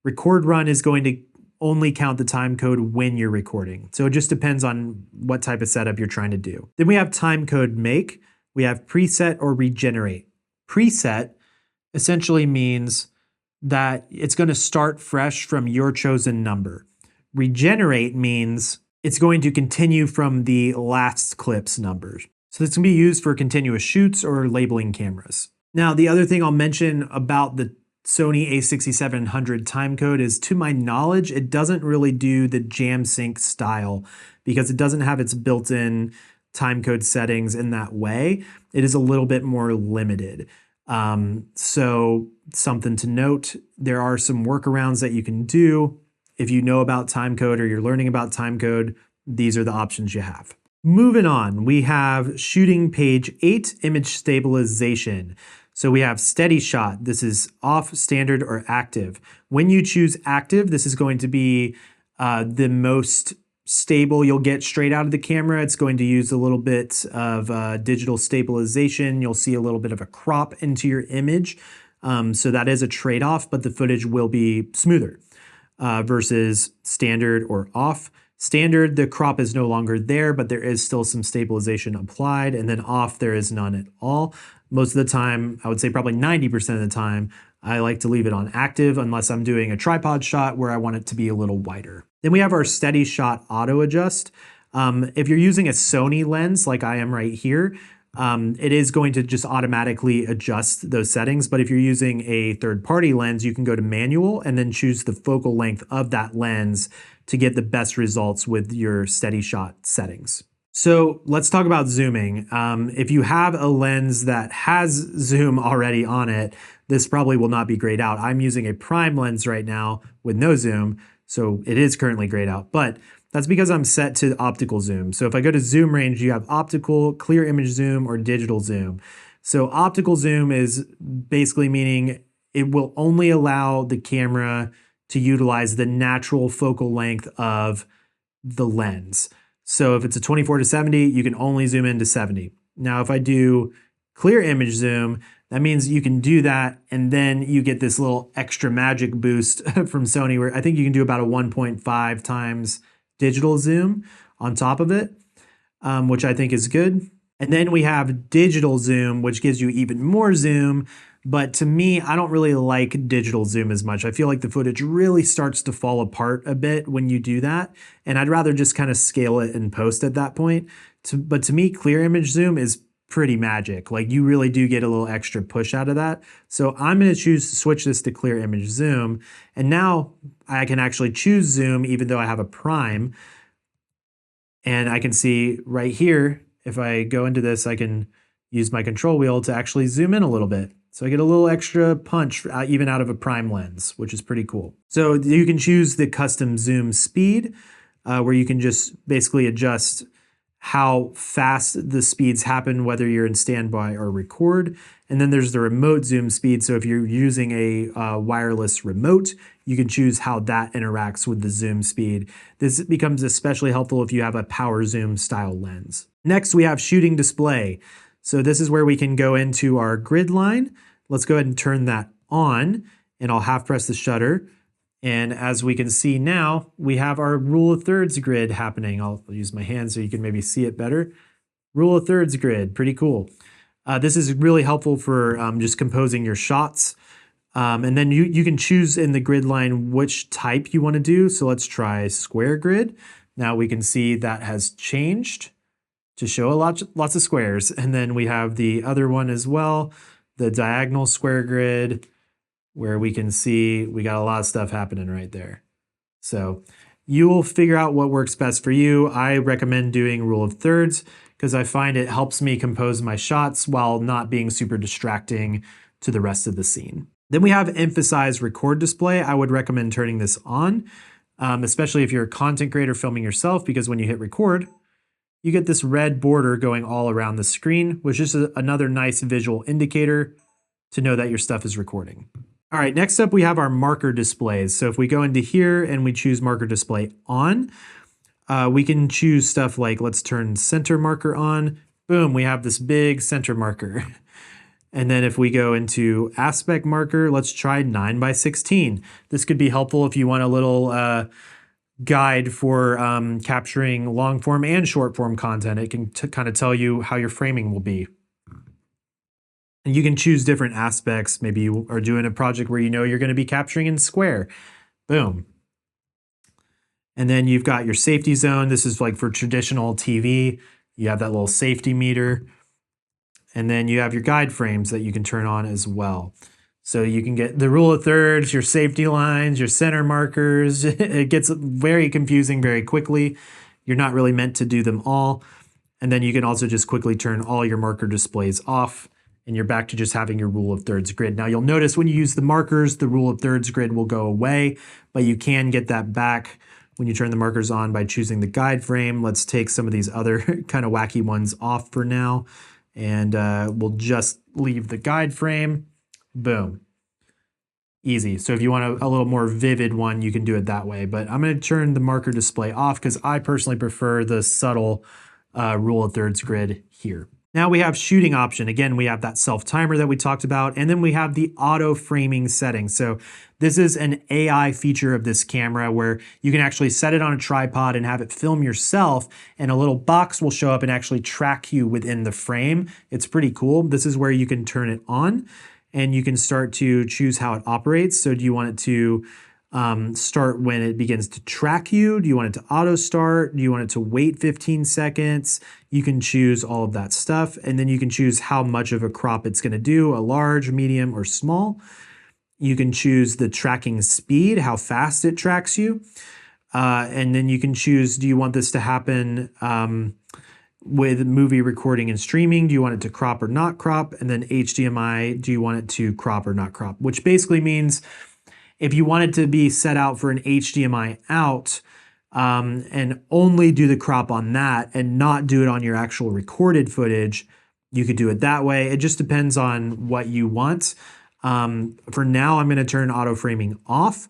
Record run is going to only count the timecode when you're recording. So it just depends on what type of setup you're trying to do. Then we have timecode make. We have preset or regenerate. Preset essentially means that it's going to start fresh from your chosen number. Regenerate means it's going to continue from the last clip's numbers. So this can be used for continuous shoots or labeling cameras. Now, the other thing I'll mention about the Sony A6700 timecode is, to my knowledge, it doesn't really do the jam sync style because it doesn't have its built-in timecode settings in that way. It is a little bit more limited. So something to note, there are some workarounds that you can do. If you know about timecode or you're learning about timecode, these are the options you have. Moving on, we have shooting page 8, image stabilization. So we have Steadyshot. This is off, standard, or active. When you choose active, this is going to be the most stable you'll get straight out of the camera. It's going to use a little bit of digital stabilization. You'll see a little bit of a crop into your image. So that is a trade-off, but the footage will be smoother versus standard or off. Standard, the crop is no longer there, but there is still some stabilization applied, and then off, there is none at all. Most of the time, I would say probably 90% of the time, I like to leave it on active unless I'm doing a tripod shot where I want it to be a little wider. Then we have our Steadyshot auto adjust. If you're using a Sony lens like I am right here, it is going to just automatically adjust those settings. But if you're using a third-party lens, you can go to manual and then choose the focal length of that lens to get the best results with your Steadyshot settings. So let's talk about zooming. If you have a lens that has zoom already on it, this probably will not be grayed out. I'm using a prime lens right now with no zoom, so it is currently grayed out, but that's because I'm set to optical zoom. So if I go to zoom range, you have optical, clear image zoom, or digital zoom. So optical zoom is basically meaning it will only allow the camera to utilize the natural focal length of the lens. So if it's a 24-70, you can only zoom in to 70. Now, if I do clear image zoom, that means you can do that, and then you get this little extra magic boost from Sony where I think you can do about a 1.5 times digital zoom on top of it, which I think is good. And then we have digital zoom, which gives you even more zoom. But to me, I don't really like digital zoom as much. I feel like the footage really starts to fall apart a bit when you do that. And I'd rather just kind of scale it in post at that point. But to me, clear image zoom is pretty magic. Like you really do get a little extra push out of that. So I'm going to choose to switch this to clear image zoom. And now I can actually choose zoom even though I have a prime. And I can see right here, if I go into this, I can use my control wheel to actually zoom in a little bit. So I get a little extra punch even out of a prime lens, which is pretty cool. So you can choose the custom zoom speed, where you can just basically adjust how fast the speeds happen, whether you're in standby or record. And then there's the remote zoom speed. So if you're using a wireless remote, you can choose how that interacts with the zoom speed. This becomes especially helpful if you have a power zoom style lens. Next, we have shooting display. So this is where we can go into our grid line. Let's go ahead and turn that on, and I'll half press the shutter. And as we can see now, we have our rule of thirds grid happening. I'll use my hand so you can maybe see it better. Rule of thirds grid, pretty cool. This is really helpful for just composing your shots. And then you can choose in the grid line which type you want to do. So let's try square grid. Now we can see that has changed to show lots of squares. And then we have the other one as well, the diagonal square grid, where we can see we got a lot of stuff happening right there. So you will figure out what works best for you. I recommend doing rule of thirds because I find it helps me compose my shots while not being super distracting to the rest of the scene. Then we have emphasize record display. I would recommend turning this on, especially if you're a content creator filming yourself, because when you hit record, you get this red border going all around the screen, which is another nice visual indicator to know that your stuff is recording. All right, next up we have our marker displays. So if we go into here and we choose marker display on, we can choose stuff like, let's turn center marker on. Boom, we have this big center marker. And then if we go into aspect marker, let's try 9:16. This could be helpful if you want a little guide for capturing long form and short form content. It can kind of tell you how your framing will be. And you can choose different aspects. Maybe you are doing a project where you know you're going to be capturing in square. Boom. And then you've got your safety zone. This is like for traditional TV. You have that little safety meter. And then you have your guide frames that you can turn on as well. So you can get the rule of thirds, your safety lines, your center markers. It gets very confusing very quickly. You're not really meant to do them all. And then you can also just quickly turn all your marker displays off, and you're back to just having your rule of thirds grid. Now you'll notice when you use the markers, the rule of thirds grid will go away, but you can get that back when you turn the markers on by choosing the guide frame. Let's take some of these other kind of wacky ones off for now, and we'll just leave the guide frame. Boom. Easy. So if you want a little more vivid one, you can do it that way. But I'm going to turn the marker display off because I personally prefer the subtle rule of thirds grid here. Now we have shooting option. Again, we have that self timer that we talked about, and then we have the auto framing setting. So this is an AI feature of this camera where you can actually set it on a tripod and have it film yourself, and a little box will show up and actually track you within the frame. It's pretty cool. This is where you can turn it on and you can start to choose how it operates. So do you want it to start when it begins to track you? Do you want it to auto start? Do you want it to wait 15 seconds? You can choose all of that stuff. And then you can choose how much of a crop it's going to do, a large, medium, or small. You can choose the tracking speed, how fast it tracks you. And then you can choose, do you want this to happen with movie recording and streaming? Do you want it to crop or not crop? And then HDMI, do you want it to crop or not crop? Which basically means if you want it to be set out for an HDMI out and only do the crop on that and not do it on your actual recorded footage, you could do it that way. It just depends on what you want. For now, I'm going to turn auto framing off.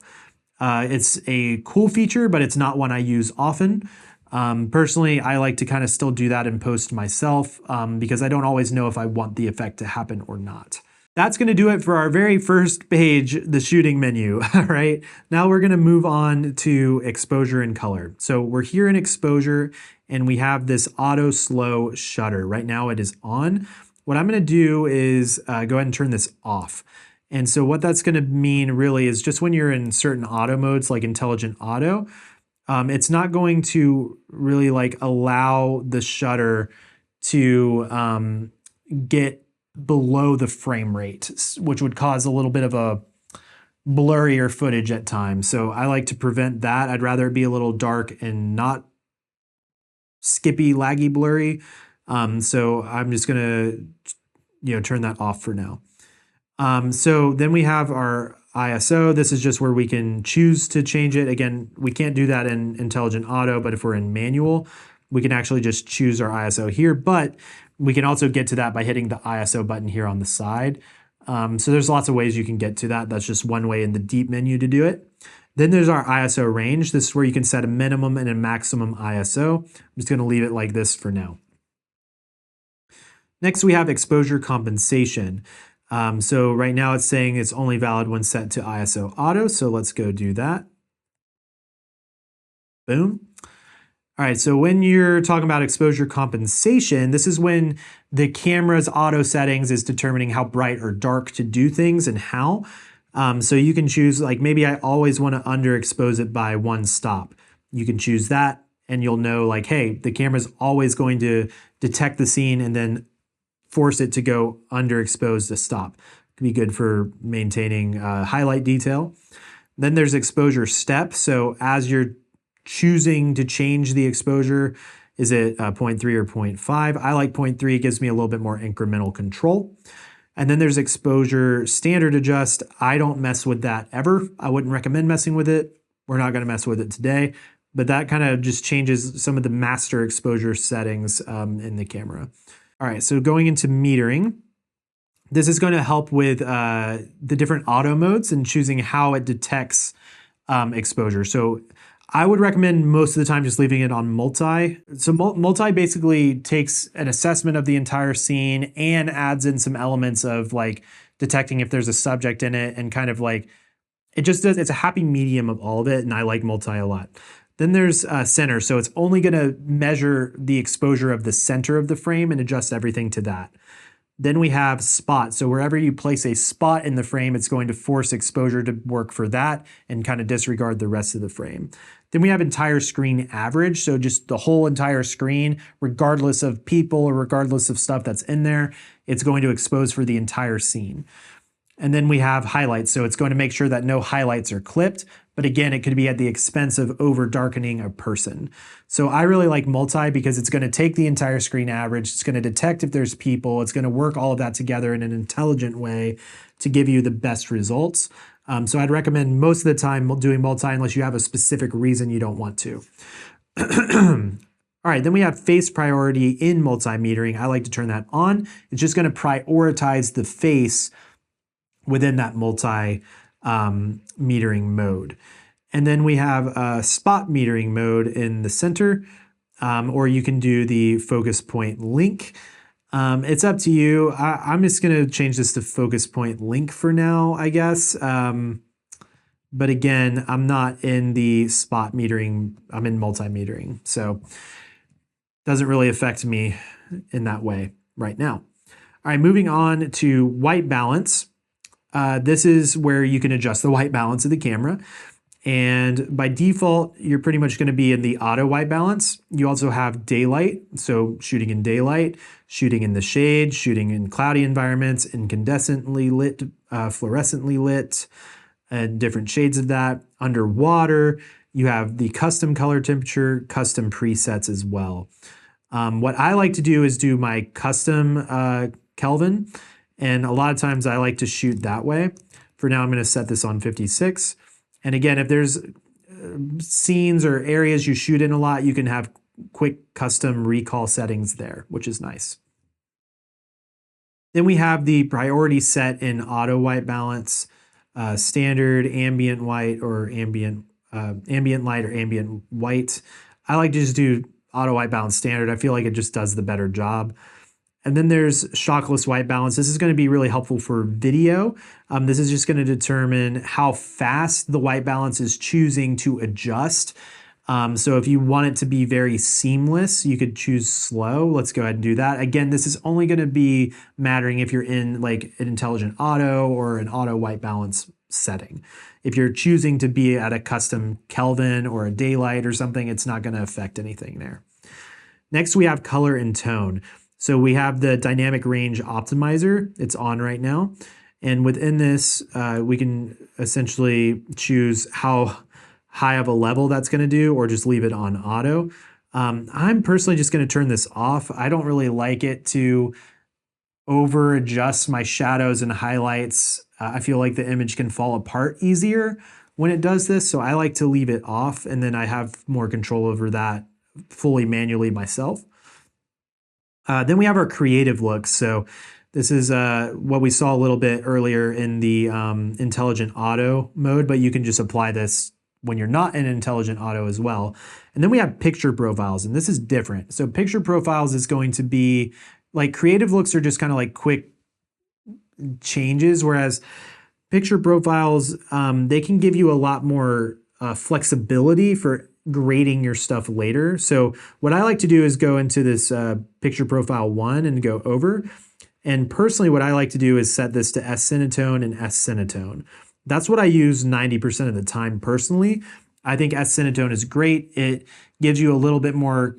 It's a cool feature, but it's not one I use often. Personally, I like to kind of still do that in post myself because I don't always know if I want the effect to happen or not. That's going to do it for our very first page, the shooting menu. All right. Now we're going to move on to exposure and color. So we're here in exposure and we have this auto slow shutter. Right now it is on. What I'm going to do is go ahead and turn this off. And so what that's going to mean really is just when you're in certain auto modes like intelligent auto, it's not going to really like allow the shutter to get below the frame rate, which would cause a little bit of a blurrier footage at times. So I like to prevent that. I'd rather it be a little dark and not skippy, laggy, blurry. So I'm just gonna, turn that off for now. So then we have our ISO. This is just where we can choose to change it. Again, we can't do that in intelligent auto, but if we're in manual, we can actually just choose our ISO here, but we can also get to that by hitting the ISO button here on the side. So there's lots of ways you can get to that. That's just one way in the deep menu to do it. Then there's our ISO range. This is where you can set a minimum and a maximum ISO. I'm just going to leave it like this for now. Next, we have exposure compensation. So right now it's saying it's only valid when set to ISO auto. So let's go do that. Boom. All right, so when you're talking about exposure compensation, this is when the camera's auto settings is determining how bright or dark to do things and how. So you can choose, like maybe I always want to underexpose it by one stop. You can choose that and you'll know like, hey, the camera's always going to detect the scene and then force it to go underexposed to stop. Could be good for maintaining highlight detail. Then there's exposure step. So as you're choosing to change the exposure, is it 0.3 or 0.5? I like 0.3, it gives me a little bit more incremental control. And then there's exposure standard adjust. I don't mess with that ever. I wouldn't recommend messing with it. We're not going to mess with it today, but that kind of just changes some of the master exposure settings in the camera. All right, so going into metering, this is going to help with the different auto modes and choosing how it detects exposure. So I would recommend most of the time just leaving it on multi. So multi basically takes an assessment of the entire scene and adds in some elements of like detecting if there's a subject in it and kind of like, it's a happy medium of all of it. And I like multi a lot. Then there's center. So it's only going to measure the exposure of the center of the frame and adjust everything to that. Then we have spot. So wherever you place a spot in the frame, it's going to force exposure to work for that and kind of disregard the rest of the frame. Then we have entire screen average. So just the whole entire screen, regardless of people or regardless of stuff that's in there, it's going to expose for the entire scene. And then we have highlights. So it's going to make sure that no highlights are clipped. But again, it could be at the expense of over darkening a person. So I really like multi because it's going to take the entire screen average. It's going to detect if there's people. It's going to work all of that together in an intelligent way to give you the best results. So I'd recommend most of the time doing multi unless you have a specific reason you don't want to. All right, then we have face priority in multimetering. I like to turn that on. It's just going to prioritize the face within that metering mode. And then we have a spot metering mode in the center, or you can do the focus point link. It's up to you. I'm just going to change this to focus point link for now, I guess. But again, I'm not in the spot metering. I'm in multimetering. So doesn't really affect me in that way right now. All right, moving on to white balance. This is where you can adjust the white balance of the camera. And by default, you're pretty much going to be in the auto white balance. You also have daylight, so shooting in daylight, shooting in the shade, shooting in cloudy environments, incandescently lit, fluorescently lit, and different shades of that. Underwater, you have the custom color temperature, custom presets as well. What I like to do is do my custom Kelvin, and a lot of times I like to shoot that way. For now, I'm going to set this on 56. And again, if there's scenes or areas you shoot in a lot, you can have quick custom recall settings there, which is nice. Then we have the priority set in auto white balance, standard, ambient white, or ambient light or ambient white. I like to just do auto white balance standard. I feel like it just does the better job. And then there's shockless white balance. This is going to be really helpful for video. This is just going to determine how fast the white balance is choosing to adjust. So if you want it to be very seamless, you could choose slow. Let's go ahead and do that. Again, this is only going to be mattering if you're in like an intelligent auto or an auto white balance setting. If you're choosing to be at a custom Kelvin or a daylight or something, it's not going to affect anything there. Next, we have color and tone. So we have the dynamic range optimizer. It's on right now. And within this, we can essentially choose how high of a level that's going to do or just leave it on auto. I'm personally just going to turn this off. I don't really like it to over adjust my shadows and highlights. I feel like the image can fall apart easier when it does this. So I like to leave it off, and then I have more control over that fully manually myself. Then we have our creative looks. So this is what we saw a little bit earlier in the intelligent auto mode, but you can just apply this when you're not in intelligent auto as well. And then we have picture profiles, and this is different. So picture profiles is going to be like creative looks are just kind of like quick changes, whereas picture profiles, they can give you a lot more flexibility for grading your stuff later. So what I like to do is go into this picture profile 1 and go over. And personally, what I like to do is set this to S Cinetone and S Cinetone. That's what I use 90% of the time personally. I think S Cinetone is great. It gives you a little bit more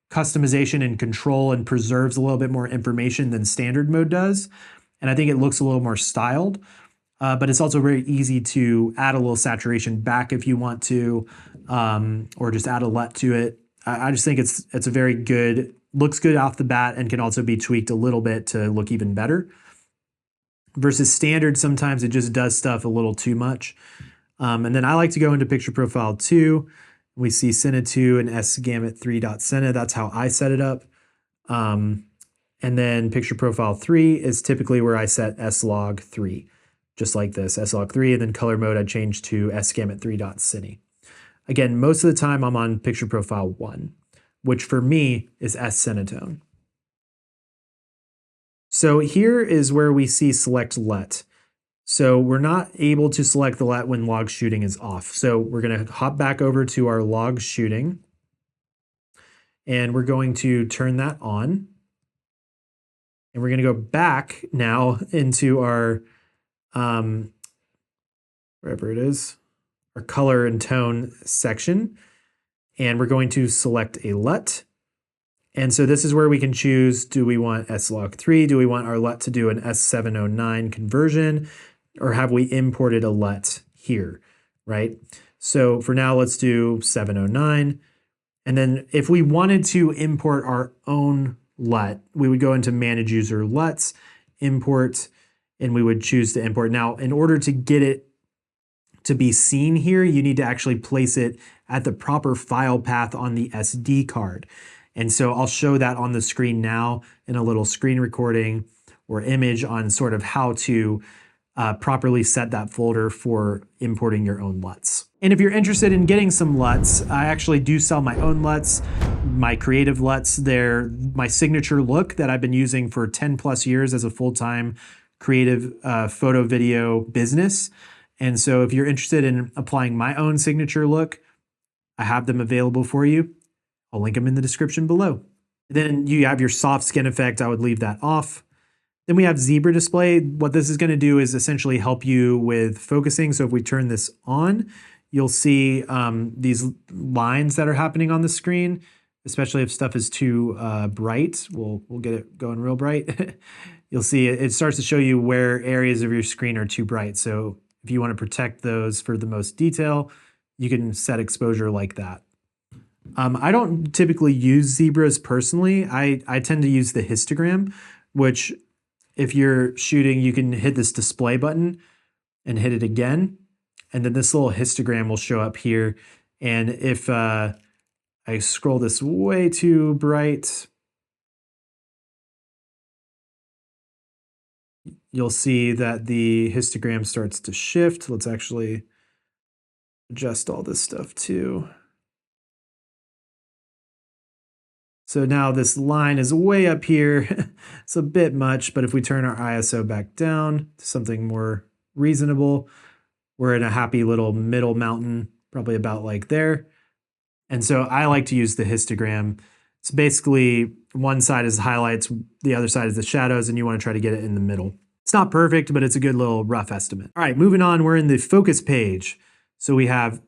customization and control and preserves a little bit more information than standard mode does. And I think it looks a little more styled. But it's also very easy to add a little saturation back if you want to, or just add a LUT to it. I just think it's a very good, looks good off the bat and can also be tweaked a little bit to look even better. Versus standard, sometimes it just does stuff a little too much. And then I like to go into picture profile 2. We see Cine 2 and S Gamut 3.Cine. That's how I set it up. And then picture profile 3 is typically where I set S log 3. Just like this, S log 3, and then color mode I changed to S Gamut 3.Cine. Again, most of the time I'm on picture profile 1, which for me is S Cinetone. So here is where we see select LUT. So we're not able to select the LUT when log shooting is off. So we're going to hop back over to our log shooting, and we're going to turn that on. And we're going to go back now into our wherever it is, our color and tone section, and we're going to select a LUT. And so this is where we can choose, do we want S log 3? Do we want our LUT to do an S709 conversion, or have we imported a LUT here, right? So for now, let's do 709. And then if we wanted to import our own LUT, we would go into manage user LUTs, import, and we would choose to import. Now, in order to get it to be seen here, you need to actually place it at the proper file path on the SD card. And so I'll show that on the screen now in a little screen recording or image on sort of how to properly set that folder for importing your own LUTs. And if you're interested in getting some LUTs, I actually do sell my own LUTs, my creative LUTs. They're my signature look that I've been using for 10 plus years as a full-time creative photo video business. And so if you're interested in applying my own signature look, I have them available for you. I'll link them in the description below. Then you have your soft skin effect. I would leave that off. Then we have zebra display. What this is going to do is essentially help you with focusing. So if we turn this on, you'll see these lines that are happening on the screen, especially if stuff is too bright. We'll get it going real bright. You'll see it starts to show you where areas of your screen are too bright. So if you want to protect those for the most detail, you can set exposure like that. I don't typically use zebras personally. I tend to use the histogram, which if you're shooting, you can hit this display button and hit it again. And then this little histogram will show up here. And if I scroll this way too bright, you'll see that the histogram starts to shift. Let's actually adjust all this stuff too. So now this line is way up here. It's a bit much, but if we turn our ISO back down to something more reasonable, we're in a happy little middle mountain, probably about like there. And so I like to use the histogram. It's basically one side is highlights, the other side is the shadows, and you want to try to get it in the middle. It's not perfect, but it's a good little rough estimate. All right, moving on, we're in the focus page. So we have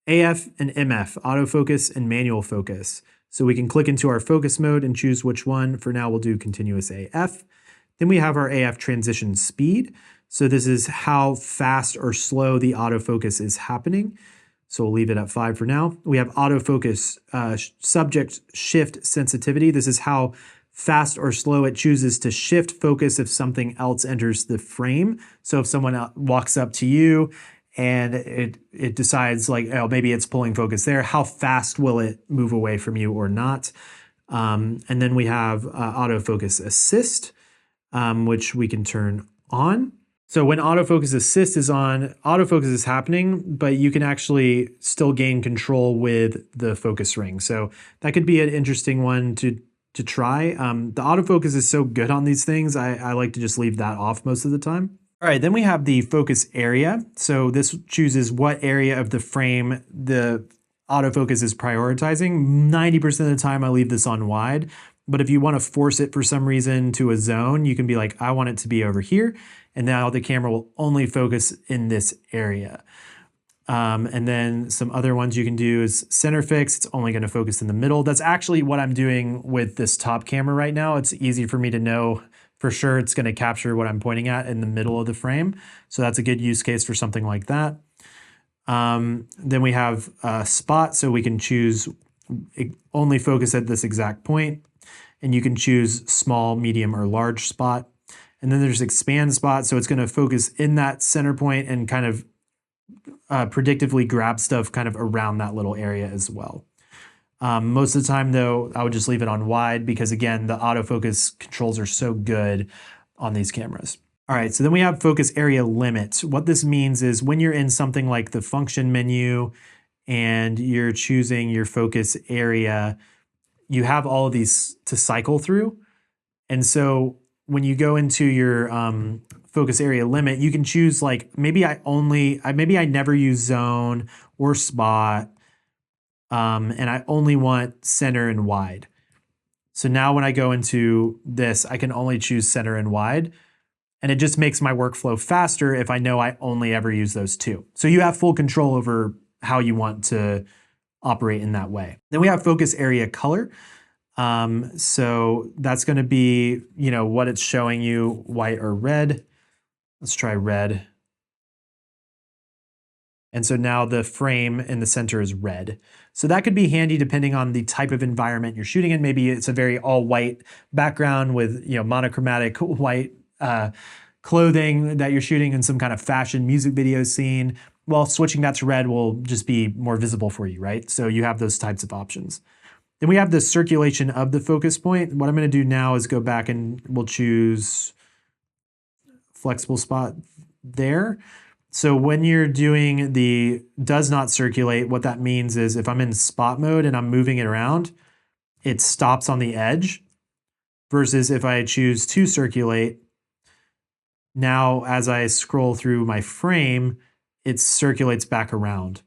AF and MF, autofocus and manual focus. So we can click into our focus mode and choose which one. For now, we'll do continuous AF. Then we have our AF transition speed. So this is how fast or slow the autofocus is happening. So we'll leave it at 5 for now. We have autofocus subject shift sensitivity. This is how fast or slow it chooses to shift focus if something else enters the frame. So if someone walks up to you and it decides like, oh, maybe it's pulling focus there, how fast will it move away from you or not? And then we have autofocus assist, which we can turn on. So when autofocus assist is on, autofocus is happening, but you can actually still gain control with the focus ring. So that could be an interesting one to try. The autofocus is so good on these things, I like to just leave that off most of the time. All right, then we have the focus area. So this chooses what area of the frame the autofocus is prioritizing. 90% of the time I leave this on wide, but if you want to force it for some reason to a zone, you can be like, I want it to be over here. And now the camera will only focus in this area. And then some other ones you can do is center fix. It's only going to focus in the middle. That's actually what I'm doing with this top camera right now. It's easy for me to know for sure it's going to capture what I'm pointing at in the middle of the frame. So that's a good use case for something like that. Then we have spot. So we can choose only focus at this exact point. And you can choose small, medium, or large spot. And then there's expand spot. So it's going to focus in that center point and kind of predictively grab stuff kind of around that little area as well. Most of the time though, I would just leave it on wide because again, the autofocus controls are so good on these cameras. All right, so then we have focus area limit. What this means is when you're in something like the function menu and you're choosing your focus area, you have all of these to cycle through. And so when you go into your focus area limit, you can choose like, maybe I never use zone or spot, and I only want center and wide. So now when I go into this, I can only choose center and wide, and it just makes my workflow faster if I know I only ever use those two. So you have full control over how you want to operate in that way. Then we have focus area color. So that's going to be, what it's showing you, white or red. Let's try red. And so now the frame in the center is red. So that could be handy depending on the type of environment you're shooting in. Maybe it's a very all white background with, monochromatic white clothing that you're shooting in some kind of fashion music video scene. well, switching that to red will just be more visible for you, right? So you have those types of options. Then we have the circulation of the focus point. What I'm going to do now is go back and we'll choose flexible spot there. So when you're doing the does not circulate, what that means is if I'm in spot mode and I'm moving it around, it stops on the edge, versus if I choose to circulate, now as I scroll through my frame, it circulates back around.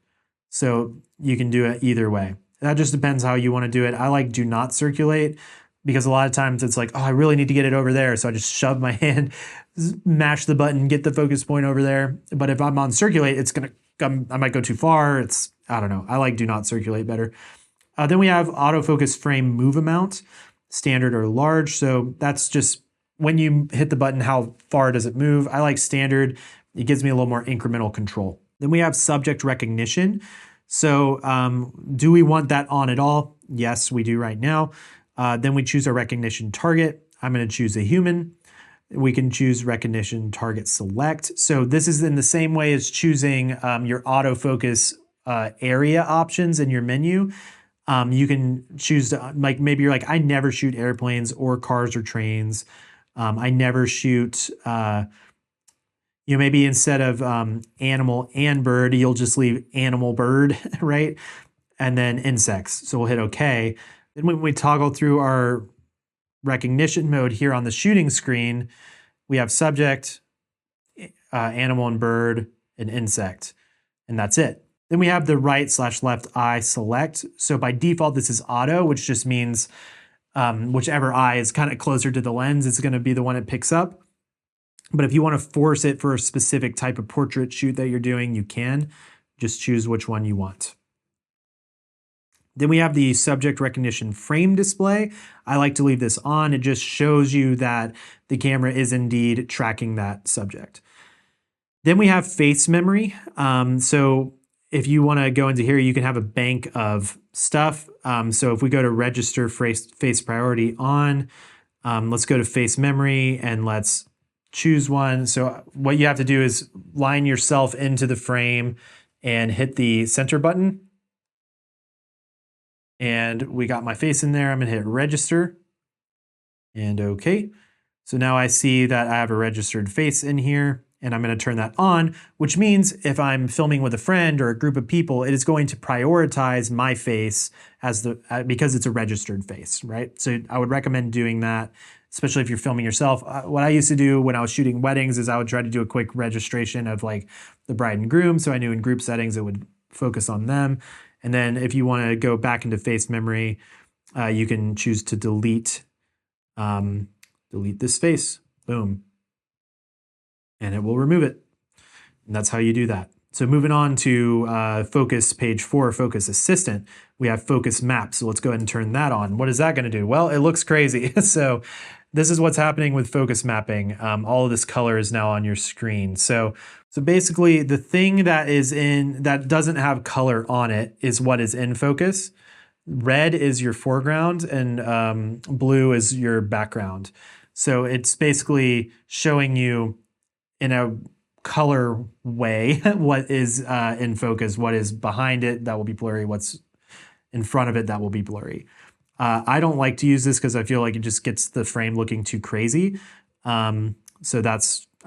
So you can do it either way. That just depends how you want to do it. I like do not circulate because a lot of times it's like, oh, I really need to get it over there. So I just shove my hand, mash the button, get the focus point over there. But if I'm on circulate, it's going to, I might go too far. I don't know. I like do not circulate better. Then we have autofocus frame move amount, standard or large. So that's just when you hit the button, how far does it move? I like standard. It gives me a little more incremental control. Then we have subject recognition. So do we want that on at all? Yes, we do right now. Then we choose a recognition target. I'm going to choose a human. We can choose recognition target select. So this is in the same way as choosing your autofocus area options in your menu. You can choose to, like, maybe you're like, I never shoot airplanes or cars or trains. I never shoot, maybe instead of animal and bird, you'll just leave animal bird, right? And then insects. So we'll hit OK. Then when we toggle through our recognition mode here on the shooting screen, we have subject, animal and bird, and insect, and that's it. Then we have the right/left eye select. So by default, this is auto, which just means whichever eye is kind of closer to the lens is going to be the one it picks up. But if you want to force it for a specific type of portrait shoot that you're doing, you can. Just choose which one you want. Then we have the subject recognition frame display. I like to leave this on. It just shows you that the camera is indeed tracking that subject. Then we have face memory. So if you want to go into here, you can have a bank of stuff. So if we go to register face priority on, let's go to face memory and let's choose one. So what you have to do is line yourself into the frame and hit the center button. And we got my face in there. I'm going to hit register and OK. So now I see that I have a registered face in here, and I'm going to turn that on, which means if I'm filming with a friend or a group of people, it is going to prioritize my face as because it's a registered face, right? So I would recommend doing that, especially if you're filming yourself. What I used to do when I was shooting weddings is I would try to do a quick registration of like the bride and groom. So I knew in group settings, it would focus on them. And then if you want to go back into face memory, you can choose to delete this face. Boom. And it will remove it. And that's how you do that. So moving on to focus page 4, focus assistant, we have focus map. So let's go ahead and turn that on. What is that going to do? Well, it looks crazy. So this is what's happening with focus mapping. All of this color is now on your screen. So basically the thing that doesn't have color on it is what is in focus. Red is your foreground and blue is your background. So it's basically showing you in a color way what is in focus, what is behind it that will be blurry, what's in front of it that will be blurry. I don't like to use this because I feel like it just gets the frame looking too crazy. So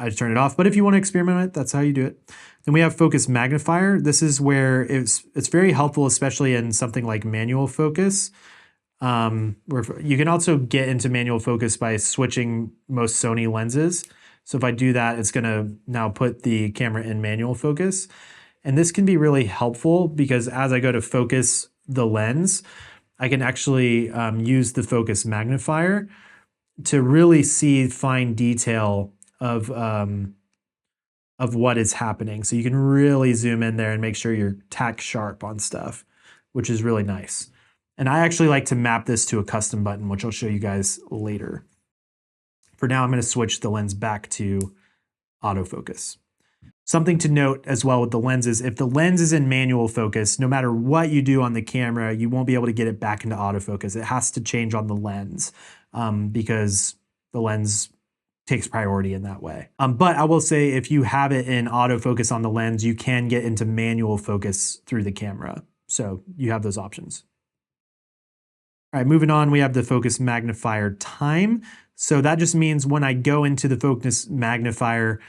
I turn it off. But if you want to experiment with it, that's how you do it. Then we have focus magnifier. This is where it's very helpful, especially in something like manual focus. Where you can also get into manual focus by switching most Sony lenses. So if I do that, it's going to now put the camera in manual focus. And this can be really helpful because as I go to focus the lens, I can actually use the focus magnifier to really see fine detail of what is happening. So you can really zoom in there and make sure you're tack sharp on stuff, which is really nice. And I actually like to map this to a custom button, which I'll show you guys later. For now, I'm going to switch the lens back to autofocus. Something to note as well with the lenses, if the lens is in manual focus, no matter what you do on the camera, you won't be able to get it back into autofocus. It has to change on the lens because the lens takes priority in that way. But I will say if you have it in autofocus on the lens, you can get into manual focus through the camera. So you have those options. All right, moving on, we have the focus magnifier time. So that just means when I go into the focus magnifier,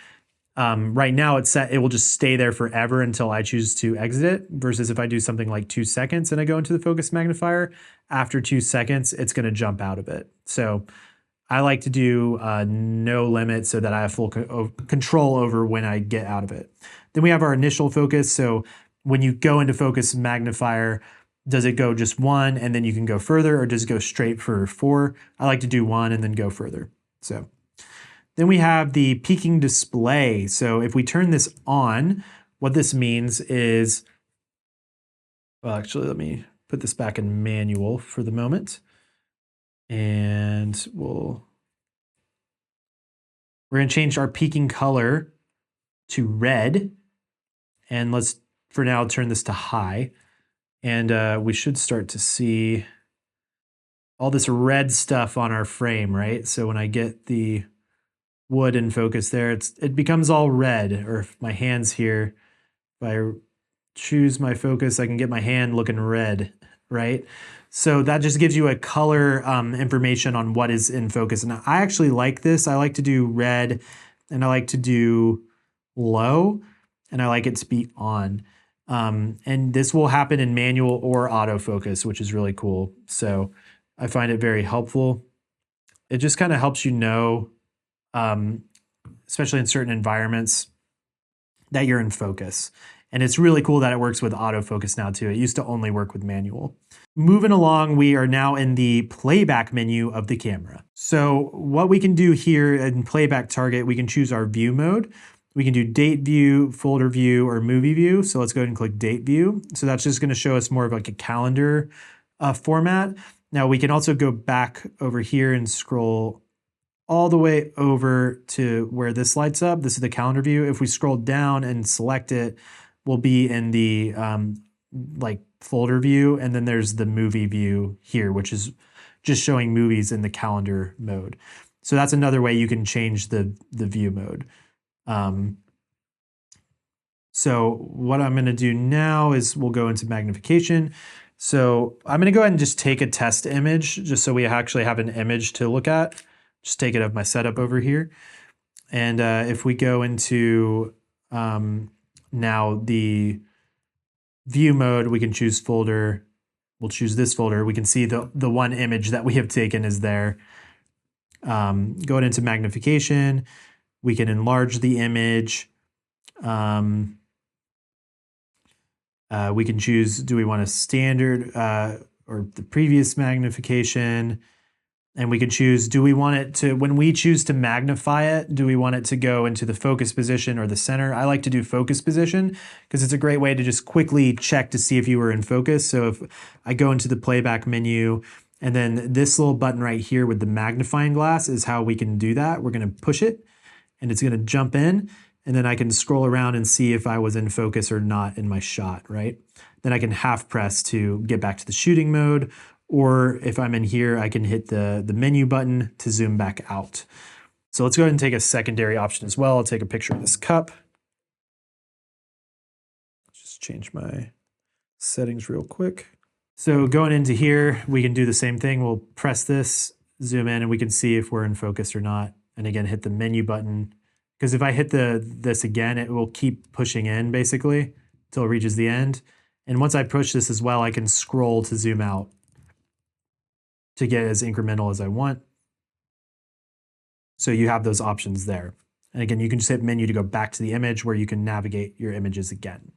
right now it's set, it will just stay there forever until I choose to exit it, versus if I do something like 2 seconds and I go into the focus magnifier, after 2 seconds, it's gonna jump out of it. So I like to do no limit so that I have full control over when I get out of it. Then we have our initial focus. So when you go into focus magnifier, does it go just 1 and then you can go further, or does it go straight for 4? I like to do 1 and then go further. So then we have the peaking display. So if we turn this on, what this means is, well, actually, let me put this back in manual for the moment. And we're going to change our peaking color to red. And let's, for now, turn this to high. And we should start to see all this red stuff on our frame, right? So when I get the wood in focus there, it becomes all red. Or if my hand's here, if I choose my focus, I can get my hand looking red, right? So that just gives you a color information on what is in focus. And I actually like this. I like to do red, and I like to do low, and I like it to be on. And this will happen in manual or autofocus, which is really cool. So I find it very helpful. It just kind of helps you know, especially in certain environments, that you're in focus. And it's really cool that it works with autofocus now too. It used to only work with manual. Moving along, we are now in the playback menu of the camera. So what we can do here in playback target, we can choose our view mode. We can do date view, folder view, or movie view. So let's go ahead and click date view. So that's just going to show us more of like a calendar format. Now we can also go back over here and scroll all the way over to where this lights up. This is the calendar view. If we scroll down and select it, we'll be in the like folder view, and then there's the movie view here, which is just showing movies in the calendar mode. So that's another way you can change the view mode. So what I'm going to do now is we'll go into magnification. So I'm going to go ahead and just take a test image just so we actually have an image to look at. Just take it of my setup over here. And if we go into now the view mode, we can choose folder. We'll choose this folder. We can see the one image that we have taken is there. Going into magnification, we can enlarge the image. We can choose, do we want a standard or the previous magnification? And we can choose, do we want it to, when we choose to magnify it, do we want it to go into the focus position or the center? I like to do focus position because it's a great way to just quickly check to see if you were in focus. So if I go into the playback menu, and then this little button right here with the magnifying glass is how we can do that. We're going to push it, and it's going to jump in, and then I can scroll around and see if I was in focus or not in my shot, right? Then I can half press to get back to the shooting mode, or if I'm in here, I can hit the menu button to zoom back out. So let's go ahead and take a secondary option as well. I'll take a picture of this cup. Just change my settings real quick. So going into here, we can do the same thing. We'll press this, zoom in, and we can see if we're in focus or not. And again, hit the menu button. Because if I hit this again, it will keep pushing in basically until it reaches the end. And once I push this as well, I can scroll to zoom out to get as incremental as I want. So you have those options there. And again, you can just hit menu to go back to the image where you can navigate your images again,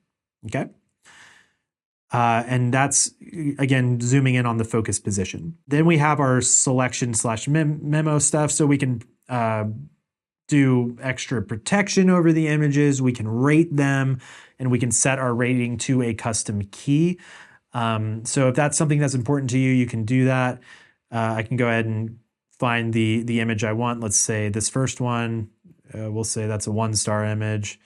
okay? And that's, again, zooming in on the focus position. Then we have our selection / memo stuff. So we can do extra protection over the images. We can rate them, and we can set our rating to a custom key. So if that's something that's important to you, you can do that. I can go ahead and find the image I want. Let's say this first one, we'll say that's a 1-star image.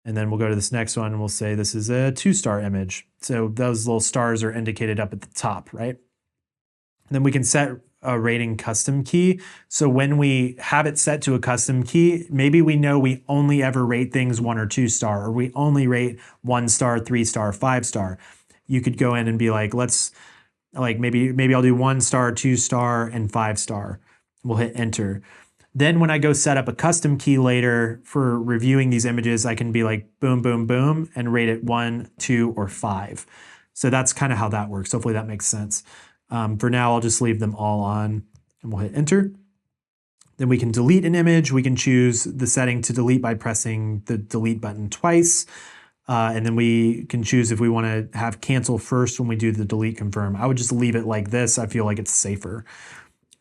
And then we'll go to this next one and we'll say this is a 2-star image. So those little stars are indicated up at the top, right? And then we can set a rating custom key. So when we have it set to a custom key, maybe we know we only ever rate things 1 or 2 star, or we only rate 1 star, 3 star, 5 star. You could go in and be like, maybe I'll do 1 star, 2 star, and 5 star. We'll hit enter. Then when I go set up a custom key later for reviewing these images, I can be like boom, boom, boom, and rate it 1, 2, or 5. So that's kind of how that works. Hopefully that makes sense. For now, I'll just leave them all on and we'll hit enter. Then we can delete an image. We can choose the setting to delete by pressing the delete button twice. And then we can choose if we want to have cancel first when we do the delete confirm. I would just leave it like this. I feel like it's safer.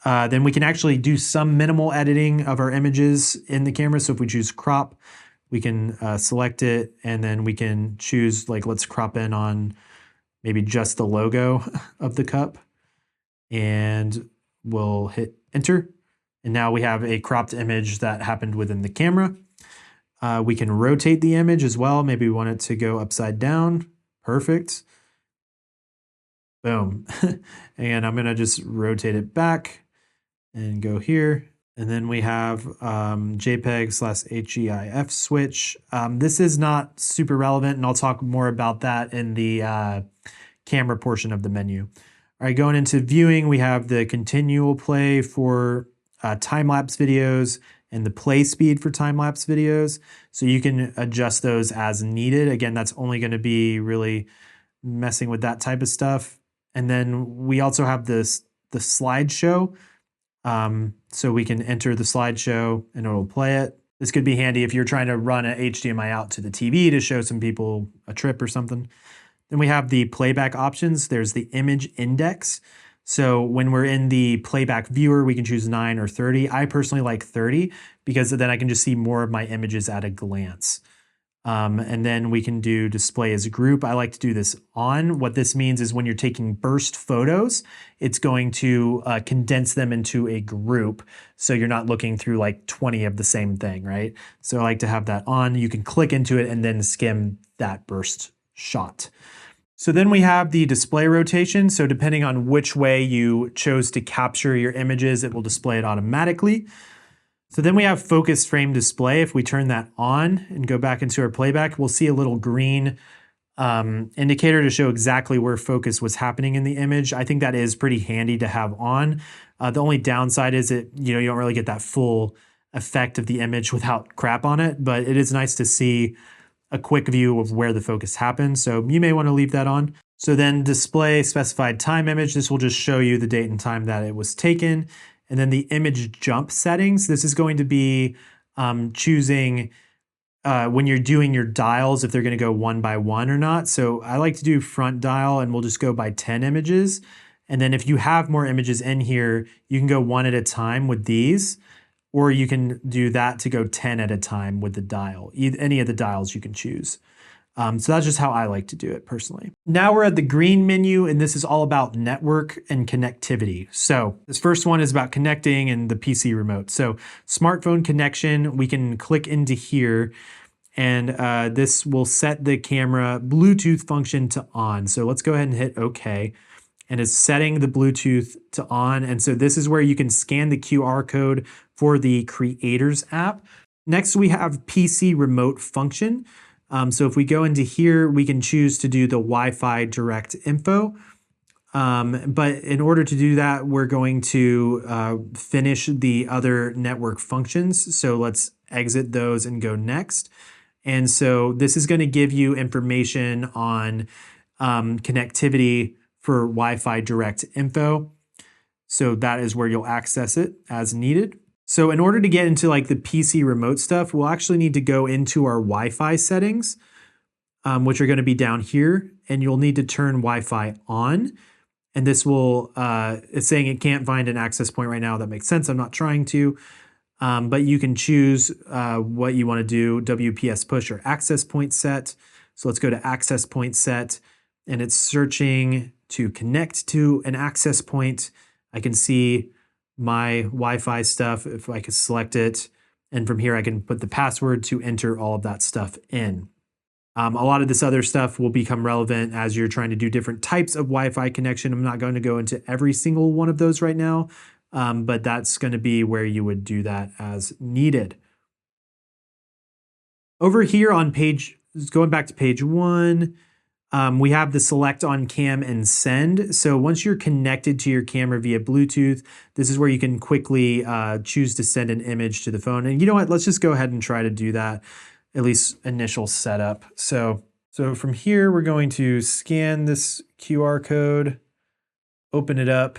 Then we can actually do some minimal editing of our images in the camera. So if we choose crop, we can select it, and then we can choose, like, let's crop in on maybe just the logo of the cup. And we'll hit enter. And now we have a cropped image that happened within the camera. We can rotate the image as well. Maybe we want it to go upside down. Perfect. Boom. And I'm gonna just rotate it back and go here. And then we have Jpeg/HEIF switch. This is not super relevant, and I'll talk more about that in the camera portion of the menu. All right, going into viewing, we have the continual play for time-lapse videos and the play speed for time-lapse videos. So you can adjust those as needed. Again, that's only going to be really messing with that type of stuff. And then we also have the slideshow. So we can enter the slideshow and it'll play it. This could be handy if you're trying to run an HDMI out to the TV to show some people a trip or something. Then we have the playback options. There's the image index. So when we're in the playback viewer, we can choose 9 or 30. I personally like 30 because then I can just see more of my images at a glance. And then we can do display as a group. I like to do this on. What this means is when you're taking burst photos, it's going to condense them into a group. So you're not looking through like 20 of the same thing, right? So I like to have that on. You can click into it and then skim that burst shot. So then we have the display rotation. So depending on which way you chose to capture your images, it will display it automatically. So then we have focus frame display. If we turn that on and go back into our playback, we'll see a little green indicator to show exactly where focus was happening in the image. I think that is pretty handy to have on. The only downside is you don't really get that full effect of the image without crap on it, but it is nice to see a quick view of where the focus happened. So you may want to leave that on. So then display specified time image. This will just show you the date and time that it was taken. And then the image jump settings. This is going to be choosing when you're doing your dials, if they're going to go 1 by 1 or not. So I like to do front dial and we'll just go by 10 images. And then if you have more images in here, you can go 1 at a time with these. Or you can do that to go 10 at a time with the dial. Any of the dials you can choose. So that's just how I like to do it personally. Now we're at the green menu, and this is all about network and connectivity. So this first one is about connecting and the PC remote. So smartphone connection, we can click into here, and this will set the camera Bluetooth function to on. So let's go ahead and hit OK. And it's setting the Bluetooth to on. And so this is where you can scan the QR code for the Creators app. Next, we have PC remote function. So if we go into here, we can choose to do the Wi-Fi direct info. But in order to do that, we're going to finish the other network functions. So let's exit those and go next. And so this is going to give you information on connectivity for Wi-Fi direct info. So that is where you'll access it as needed. So in order to get into like the PC remote stuff, we'll actually need to go into our Wi-Fi settings, which are going to be down here, and you'll need to turn Wi-Fi on. And this will, it's saying it can't find an access point right now. That makes sense. I'm not trying to, but you can choose what you want to do, WPS push or access point set. So let's go to access point set, and it's searching to connect to an access point. I can see my Wi-Fi stuff if I could select it. And from here, I can put the password to enter all of that stuff in. A lot of this other stuff will become relevant as you're trying to do different types of Wi-Fi connection. I'm not going to go into every single one of those right now, but that's going to be where you would do that as needed. Over here on page, going back to page 1, we have the select on cam and send. So once you're connected to your camera via Bluetooth, this is where you can quickly choose to send an image to the phone. And you know what? Let's just go ahead and try to do that, at least initial setup. So from here, we're going to scan this QR code, open it up.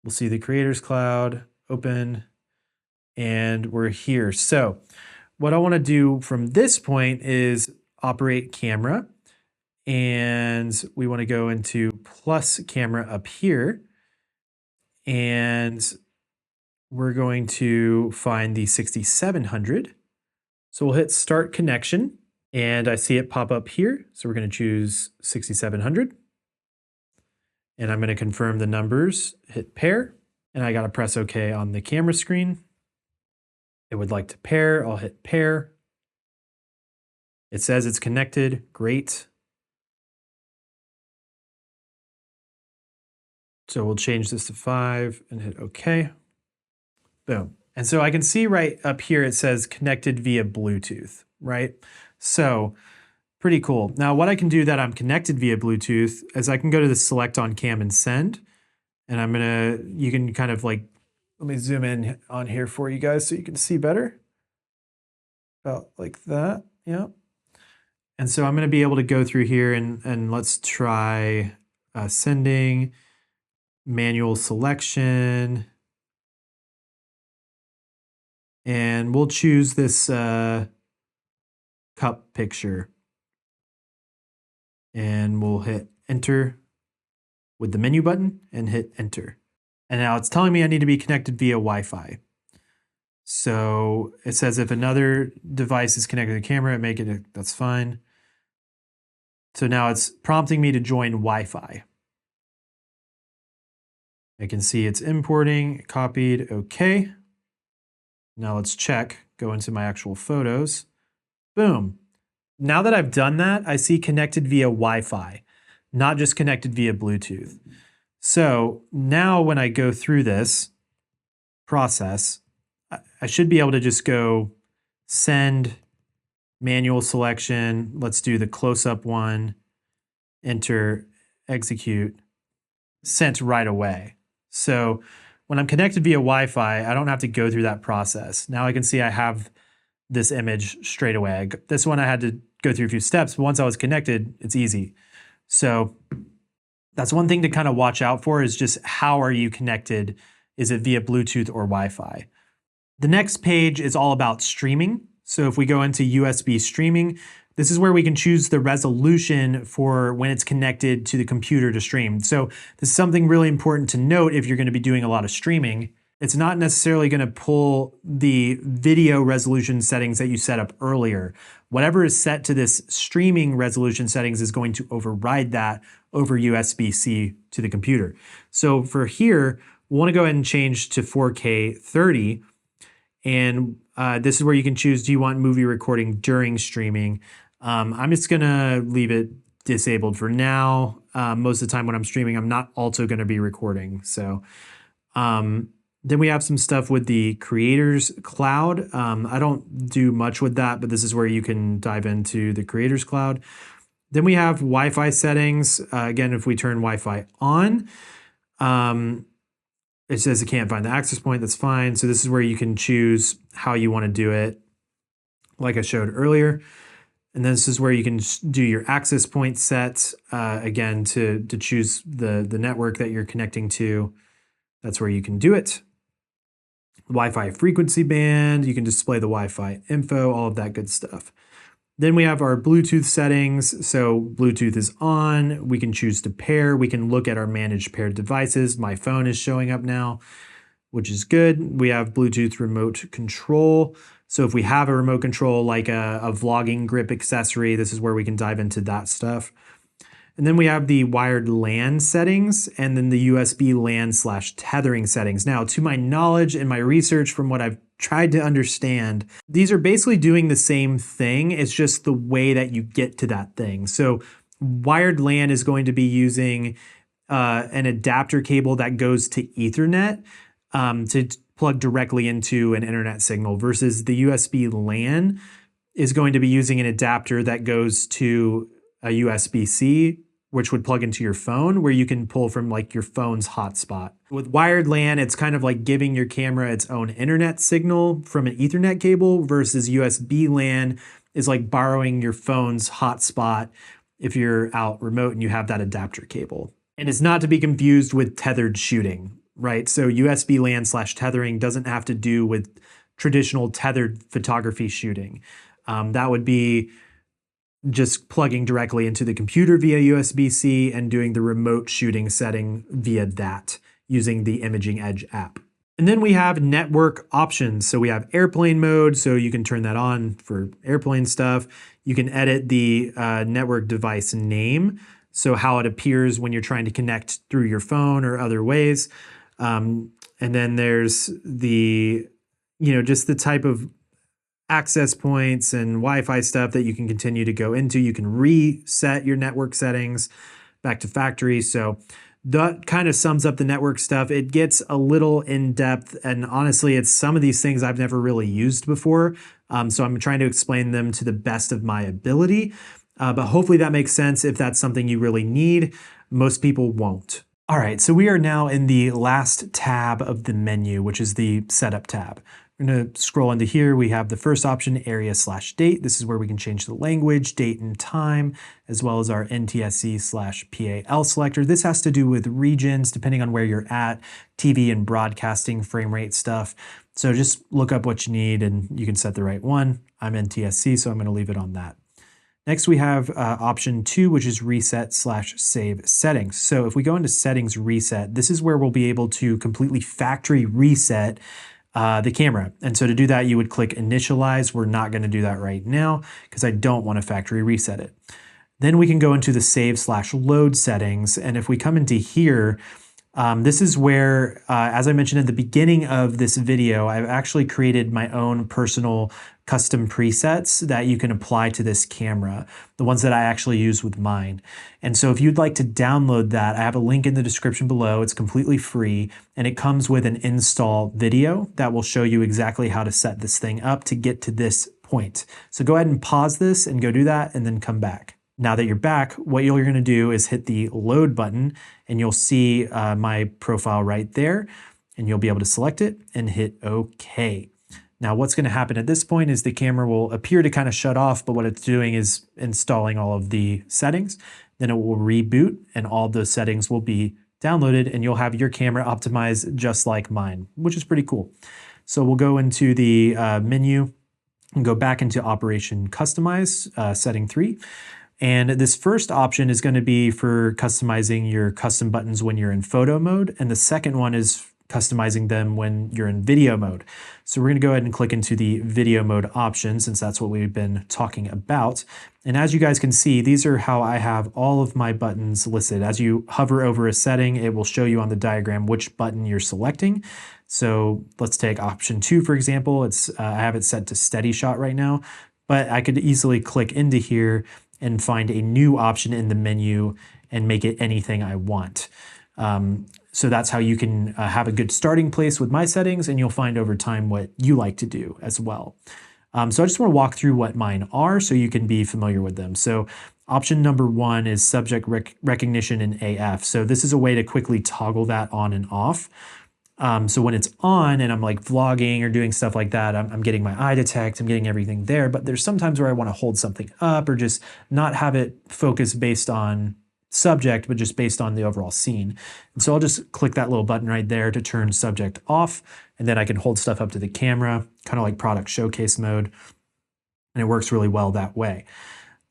We'll see the Creators Cloud, open, and we're here. So what I want to do from this point is operate camera, and we want to go into plus camera up here, and we're going to find the 6700. So we'll hit start connection, and I see it pop up here. So we're going to choose 6700, and I'm going to confirm the numbers, hit pair, and I got to press OK on the camera screen. It would like to pair, I'll hit pair. It says it's connected, great. So we'll change this to 5 and hit OK. Boom. And so I can see right up here it says connected via Bluetooth, right? So pretty cool. Now what I can do that I'm connected via Bluetooth is I can go to the select on cam and send, and I'm gonna, you can kind of like, let me zoom in on here for you guys so you can see better. About like that, yeah. And so I'm gonna be able to go through here and let's try sending, manual selection, and we'll choose this cup picture. And we'll hit enter with the menu button and hit enter. And now it's telling me I need to be connected via Wi-Fi. So it says if another device is connected to the camera, make it, that's fine. So now it's prompting me to join Wi-Fi. I can see it's importing, copied, okay. Now let's check, go into my actual photos. Boom. Now that I've done that, I see connected via Wi-Fi, not just connected via Bluetooth. So now when I go through this process, I should be able to just go send, manual selection. Let's do the close-up one, enter, execute, sent right away. So when I'm connected via Wi-Fi, I don't have to go through that process. Now I can see I have this image straight away. This one I had to go through a few steps, but once I was connected, it's easy. So that's one thing to kind of watch out for, is just how are you connected? Is it via Bluetooth or Wi-Fi? The next page is all about streaming. So if we go into USB streaming, this is where we can choose the resolution for when it's connected to the computer to stream. So this is something really important to note if you're going to be doing a lot of streaming. It's not necessarily going to pull the video resolution settings that you set up earlier. Whatever is set to this streaming resolution settings is going to override that over USB-C to the computer. So for here, we want to go ahead and change to 4K 30. And this is where you can choose, do you want movie recording during streaming? I'm just going to leave it disabled for now. Most of the time when I'm streaming, I'm not also going to be recording. So then we have some stuff with the Creators Cloud. I don't do much with that, but this is where you can dive into the Creators Cloud. Then we have Wi-Fi settings. Again, if we turn Wi-Fi on, it says it can't find the access point. That's fine. So this is where you can choose how you want to do it, like I showed earlier. And then this is where you can do your access point set, again, to choose the network that you're connecting to. That's where you can do it. Wi-Fi frequency band, you can display the Wi-Fi info, all of that good stuff. Then we have our Bluetooth settings. So Bluetooth is on, we can choose to pair, we can look at our managed paired devices. My phone is showing up now, which is good. We have Bluetooth remote control. So if we have a remote control like a vlogging grip accessory, this is where we can dive into that stuff. And then we have the wired LAN settings and then the USB LAN/tethering settings. Now, to my knowledge and my research from what I've tried to understand, these are basically doing the same thing. It's just the way that you get to that thing. So wired LAN is going to be using an adapter cable that goes to Ethernet to plug directly into an internet signal, versus the USB LAN is going to be using an adapter that goes to a USB-C, which would plug into your phone, where you can pull from like your phone's hotspot. With wired LAN, it's kind of like giving your camera its own internet signal from an Ethernet cable, versus USB LAN is like borrowing your phone's hotspot if you're out remote and you have that adapter cable. And it's not to be confused with tethered shooting, right? So USB LAN/tethering doesn't have to do with traditional tethered photography shooting. That would be just plugging directly into the computer via USB-C and doing the remote shooting setting via that using the Imaging Edge app. And then we have network options. So we have airplane mode, so you can turn that on for airplane stuff. You can edit the network device name, so how it appears when you're trying to connect through your phone or other ways. And then there's the, just the type of access points and Wi-Fi stuff that you can continue to go into. You can reset your network settings back to factory. So that kind of sums up the network stuff. It gets a little in depth, and honestly, it's some of these things I've never really used before. So I'm trying to explain them to the best of my ability. But hopefully that makes sense if that's something you really need. Most people won't. All right, so we are now in the last tab of the menu, which is the setup tab. We're going to scroll into here. We have the first option, area/date. This is where we can change the language, date, and time, as well as our NTSC/PAL selector. This has to do with regions, depending on where you're at, TV and broadcasting frame rate stuff. So just look up what you need and you can set the right one. I'm NTSC, so I'm going to leave it on that. Next, we have option 2, which is reset/save settings. So if we go into settings reset, this is where we'll be able to completely factory reset the camera. And so to do that, you would click initialize. We're not going to do that right now because I don't want to factory reset it. Then we can go into the save/load settings. And if we come into here, this is where, as I mentioned at the beginning of this video, I've actually created my own personal custom presets that you can apply to this camera, the ones that I actually use with mine. And so if you'd like to download that, I have a link in the description below. It's completely free, and it comes with an install video that will show you exactly how to set this thing up to get to this point. So go ahead and pause this and go do that, and then come back. Now that you're back, what you're going to do is hit the load button, and you'll see my profile right there, and you'll be able to select it and hit OK. Now what's going to happen at this point is the camera will appear to kind of shut off, but what it's doing is installing all of the settings. Then it will reboot, and all of those settings will be downloaded, and you'll have your camera optimized just like mine, which is pretty cool. So we'll go into the menu and go back into Operation Customize, setting 3. And this first option is going to be for customizing your custom buttons when you're in photo mode. And the second one is customizing them when you're in video mode. So we're going to go ahead and click into the video mode option, since that's what we've been talking about. And as you guys can see, these are how I have all of my buttons listed. As you hover over a setting, it will show you on the diagram which button you're selecting. So let's take option 2, for example. I have it set to Steadyshot right now, but I could easily click into here and find a new option in the menu and make it anything I want. So that's how you can have a good starting place with my settings, and you'll find over time what you like to do as well. So I just want to walk through what mine are so you can be familiar with them. So option number 1 is subject recognition in AF. So this is a way to quickly toggle that on and off. So when it's on and I'm like vlogging or doing stuff like that, I'm getting my eye detect, I'm getting everything there, but there's sometimes where I want to hold something up or just not have it focus based on subject, but just based on the overall scene. And so I'll just click that little button right there to turn subject off, and then I can hold stuff up to the camera, kind of like product showcase mode, and it works really well that way.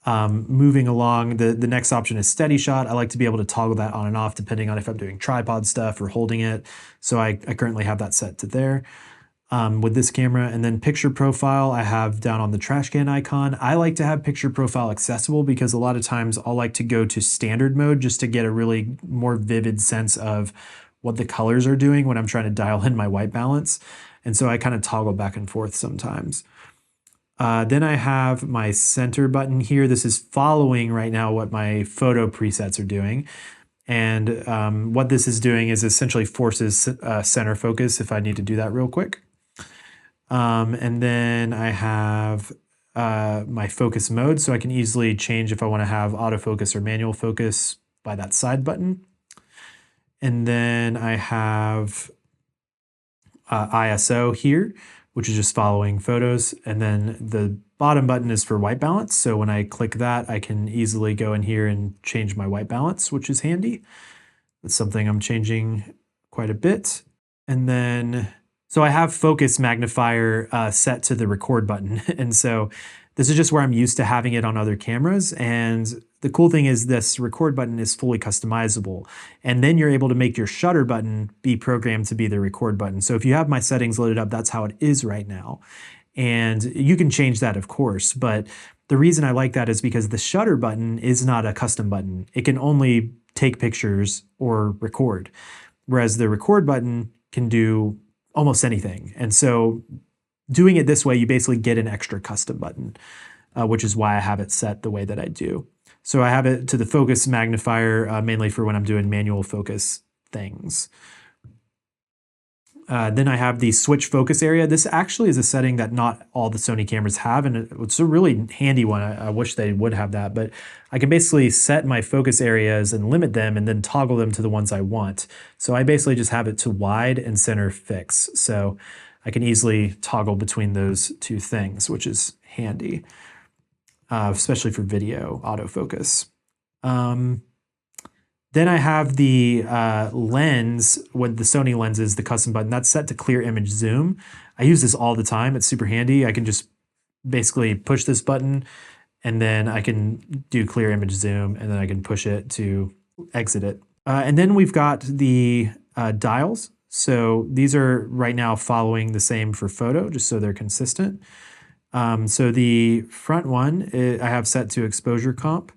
Moving along, the next option is Steadyshot. I like to be able to toggle that on and off depending on if I'm doing tripod stuff or holding it. So I currently have that set to there. with this camera. And then picture profile I have down on the trash can icon. I like to have picture profile accessible because a lot of times I'll like to go to standard mode just to get a really more vivid sense of what the colors are doing when I'm trying to dial in my white balance. And so I kind of toggle back and forth sometimes. Then I have my center button here. This is following right now what my photo presets are doing. And what this is doing is essentially forces center focus if I need to do that real quick. And then I have my focus mode, so I can easily change if I want to have autofocus or manual focus by that side button. And then I have ISO here, which is just following photos. And then the bottom button is for white balance. So when I click that, I can easily go in here and change my white balance, which is handy. That's something I'm changing quite a bit. And then, so I have focus magnifier set to the record button. And so this is just where I'm used to having it on other cameras. And the cool thing is this record button is fully customizable. And then you're able to make your shutter button be programmed to be the record button. So if you have my settings loaded up, that's how it is right now. And you can change that, of course. But the reason I like that is because the shutter button is not a custom button. It can only take pictures or record. Whereas the record button can do almost anything. And so doing it this way, you basically get an extra custom button, which is why I have it set the way that I do. So I have it to the focus magnifier mainly for when I'm doing manual focus things. Then I have the switch focus area. This actually is a setting that not all the Sony cameras have, and it's a really handy one. I wish they would have that, but I can basically set my focus areas and limit them and then toggle them to the ones I want. So I basically just have it to wide and center fix. So I can easily toggle between those two things, which is handy, especially for video autofocus. Then I have the lens with the Sony lenses, the custom button, that's set to clear image zoom. I use this all the time. It's super handy. I can just basically push this button and then I can do clear image zoom and then I can push it to exit it. And then we've got the dials. So these are right now following the same for photo, just so they're consistent. So the front one I have set to exposure comp.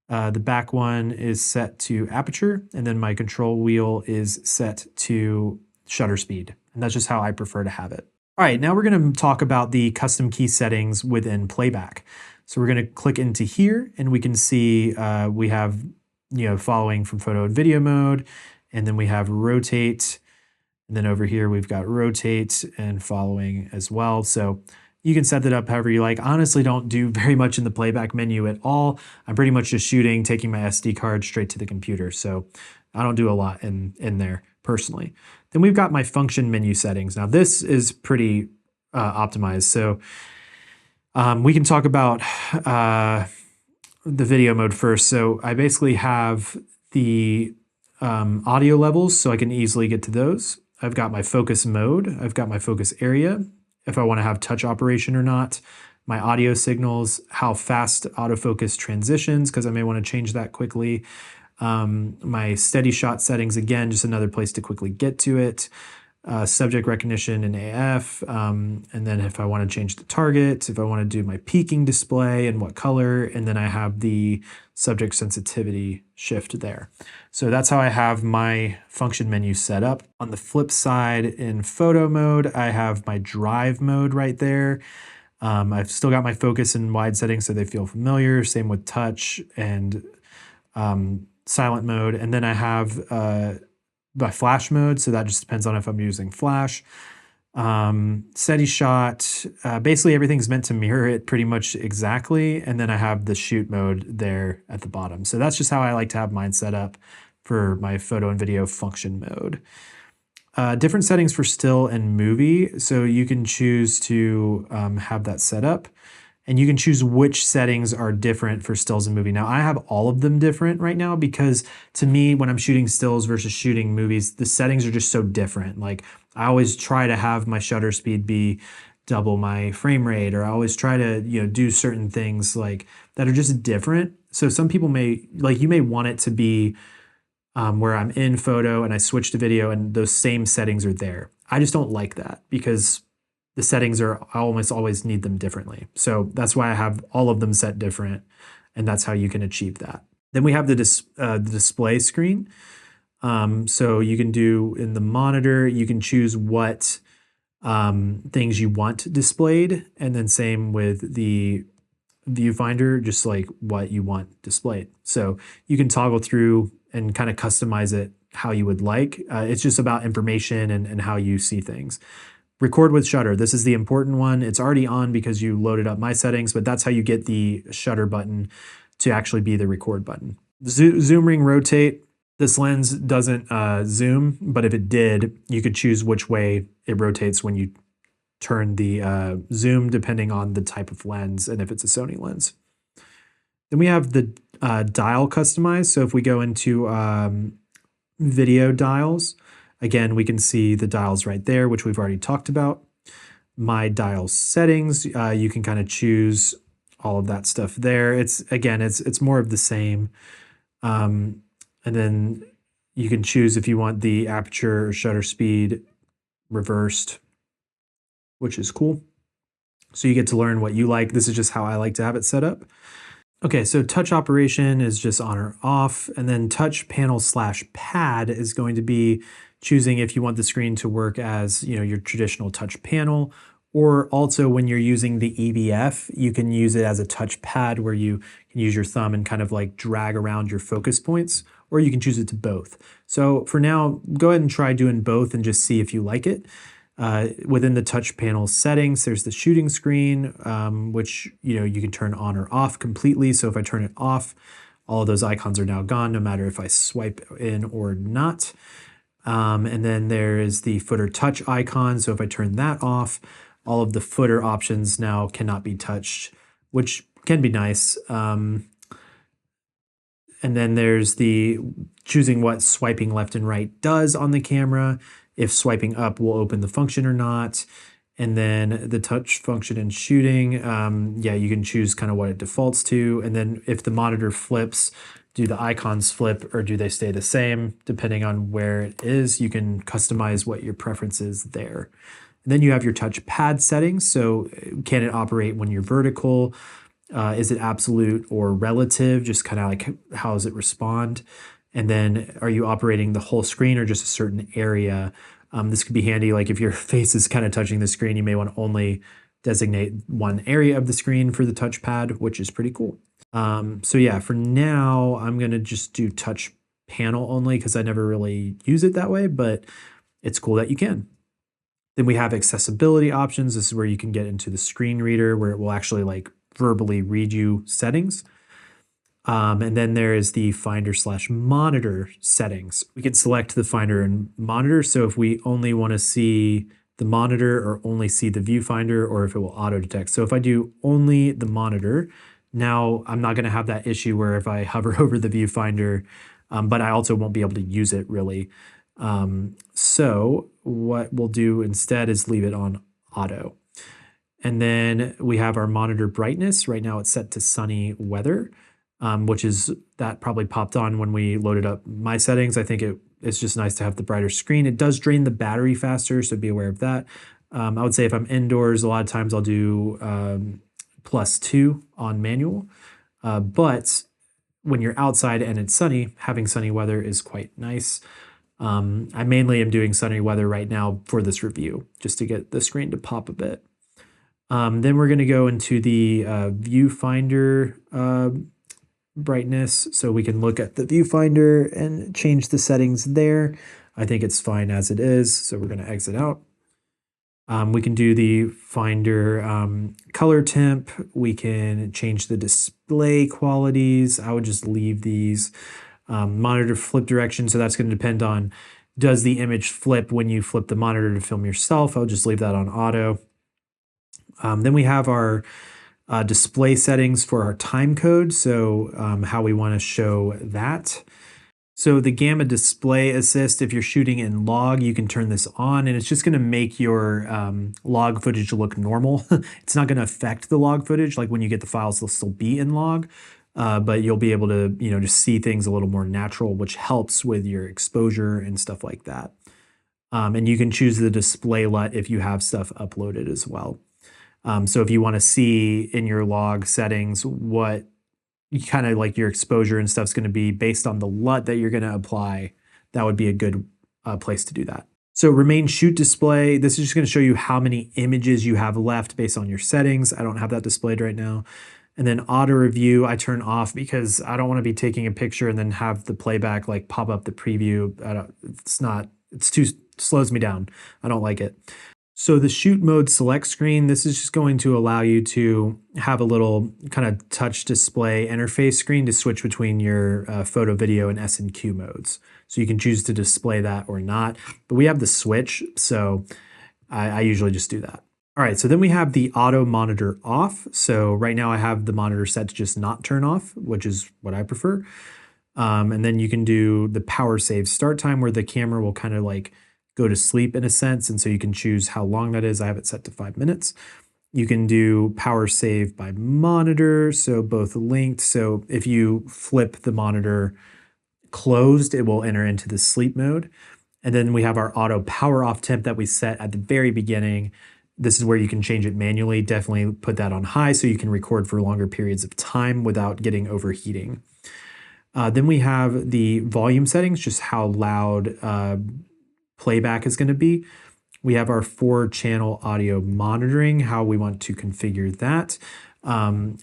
The back one is set to aperture, and then my control wheel is set to shutter speed. And that's just how I prefer to have it. All right, now we're gonna talk about the custom key settings within Playback. So we're gonna click into here and we can see we have, following from photo and video mode, and then we have rotate, and then over here we've got rotate and following as well. So you can set that up however you like. Honestly, don't do very much in the playback menu at all. I'm pretty much just shooting, taking my SD card straight to the computer. So I don't do a lot in there personally. Then we've got my function menu settings. Now this is pretty optimized. So we can talk about the video mode first. So I basically have the audio levels, so I can easily get to those. I've got my focus mode. I've got my focus area, if I want to have touch operation or not, my audio signals, how fast autofocus transitions, because I may want to change that quickly. My Steadyshot settings, again, just another place to quickly get to it. Subject recognition in AF, and then if I want to change the target, if I want to do my peaking display and what color, and then I have the subject sensitivity shift there. So that's how I have my function menu set up. On the flip side, in photo mode, I have my drive mode right there. I've still got my focus and wide settings so they feel familiar. Same with touch and silent mode. And then I have by flash mode, so that just depends on if I'm using flash. Steadyshot, basically everything's meant to mirror it pretty much exactly, and then I have the shoot mode there at the bottom. So that's just how I like to have mine set up for my photo and video function mode. Different settings for still and movie, so you can choose to have that set up. And you can choose which settings are different for stills and movie. Now, I have all of them different right now because to me, when I'm shooting stills versus shooting movies, the settings are just so different. Like I always try to have my shutter speed be double my frame rate, or I always try to, do certain things like that are just different. So some people you may want it to be where I'm in photo and I switch to video and those same settings are there. I just don't like that because the settings I almost always need them differently. So that's why I have all of them set different, and that's how you can achieve that. Then we have the display screen. So you can do in the monitor, you can choose what things you want displayed, and then same with the viewfinder, just like what you want displayed. So you can toggle through and kind of customize it how you would like. It's just about information and how you see things. Record with shutter. This is the important one. It's already on because you loaded up my settings, but that's how you get the shutter button to actually be the record button. Zoom ring rotate. This lens doesn't zoom, but if it did, you could choose which way it rotates when you turn the zoom, depending on the type of lens and if it's a Sony lens. Then we have the dial customize. So if we go into video dials, again, we can see the dials right there, which we've already talked about. My dial settings, you can kind of choose all of that stuff there. It's more of the same. And then you can choose if you want the aperture or shutter speed reversed, which is cool. So you get to learn what you like. This is just how I like to have it set up. Okay, so touch operation is just on or off, and then touch panel / pad is going to be choosing if you want the screen to work as, you know, your traditional touch panel, or also when you're using the EVF, you can use it as a touch pad where you can use your thumb and kind of like drag around your focus points, or you can choose it to both. So for now, go ahead and try doing both and just see if you like it. Within the touch panel settings, there's the shooting screen, which you can turn on or off completely. So if I turn it off, all of those icons are now gone, no matter if I swipe in or not. And then there is the footer touch icon. So if I turn that off, all of the footer options now cannot be touched, which can be nice. And then there's the choosing what swiping left and right does on the camera, if swiping up will open the function or not. And then the touch function in shooting, you can choose kind of what it defaults to. And then if the monitor flips, do the icons flip or do they stay the same? Depending on where it is, you can customize what your preference is there. And then you have your touch pad settings. So can it operate when you're vertical? Is it absolute or relative? Just kind of like how does it respond? And then are you operating the whole screen or just a certain area? This could be handy, like if your face is kind of touching the screen, you may want to only designate one area of the screen for the touchpad, which is pretty cool. So yeah, for now, I'm going to just do touch panel only because I never really use it that way, but it's cool that you can. Then we have accessibility options. This is where you can get into the screen reader where it will actually like verbally read you settings. And then there is the Finder / monitor settings. We can select the Finder and monitor. So if we only want to see the monitor or only see the viewfinder, or if it will auto detect. So if I do only the monitor, now I'm not going to have that issue where if I hover over the viewfinder, but I also won't be able to use it really. So what we'll do instead is leave it on auto. And then we have our monitor brightness. Right now it's set to sunny weather. Which is that probably popped on when we loaded up my settings. I think it's just nice to have the brighter screen. It does drain the battery faster, so be aware of that. I would say if I'm indoors, a lot of times I'll do +2 on manual. But when you're outside and it's sunny, having sunny weather is quite nice. I mainly am doing sunny weather right now for this review, just to get the screen to pop a bit. Then we're going to go into the viewfinder brightness, so we can look at the viewfinder and change the settings there. I think it's fine as it is, so we're going to exit out. We can do the Finder color temp. We can change the display qualities. I would just leave these. Monitor flip direction, so that's going to depend on, does the image flip when you flip the monitor to film yourself? I'll just leave that on auto. Then we have our display settings for our time code, so how we want to show that. So the Gamma Display Assist, if you're shooting in log, you can turn this on and it's just going to make your log footage look normal. It's not going to affect the log footage. Like when you get the files, they'll still be in log, but you'll be able to, just see things a little more natural, which helps with your exposure and stuff like that. And you can choose the display LUT if you have stuff uploaded as well. So if you want to see in your log settings what kind of like your exposure and stuff's going to be based on the LUT that you're going to apply, that would be a good place to do that. So remain shoot display, this is just going to show you how many images you have left based on your settings. I don't have that displayed right now. And then auto review, I turn off because I don't want to be taking a picture and then have the playback like pop up the preview. It's too slows me down. I don't like it. So the shoot mode select screen, this is just going to allow you to have a little kind of touch display interface screen to switch between your photo, video, and S&Q modes. So you can choose to display that or not, but we have the switch, so I usually just do that. All right, so then we have the auto monitor off. So right now I have the monitor set to just not turn off, which is what I prefer. And then you can do the power save start time where the camera will kind of like go to sleep in a sense. And so you can choose how long that is. I have it set to 5 minutes. You can do power save by monitor, so both linked. So if you flip the monitor closed, it will enter into the sleep mode. And then we have our auto power off temp that we set at the very beginning. This is where you can change it manually. Definitely put that on high so you can record for longer periods of time without getting overheating. Then we have the volume settings, just how loud playback is going to be. We have our 4-channel audio monitoring, how we want to configure that.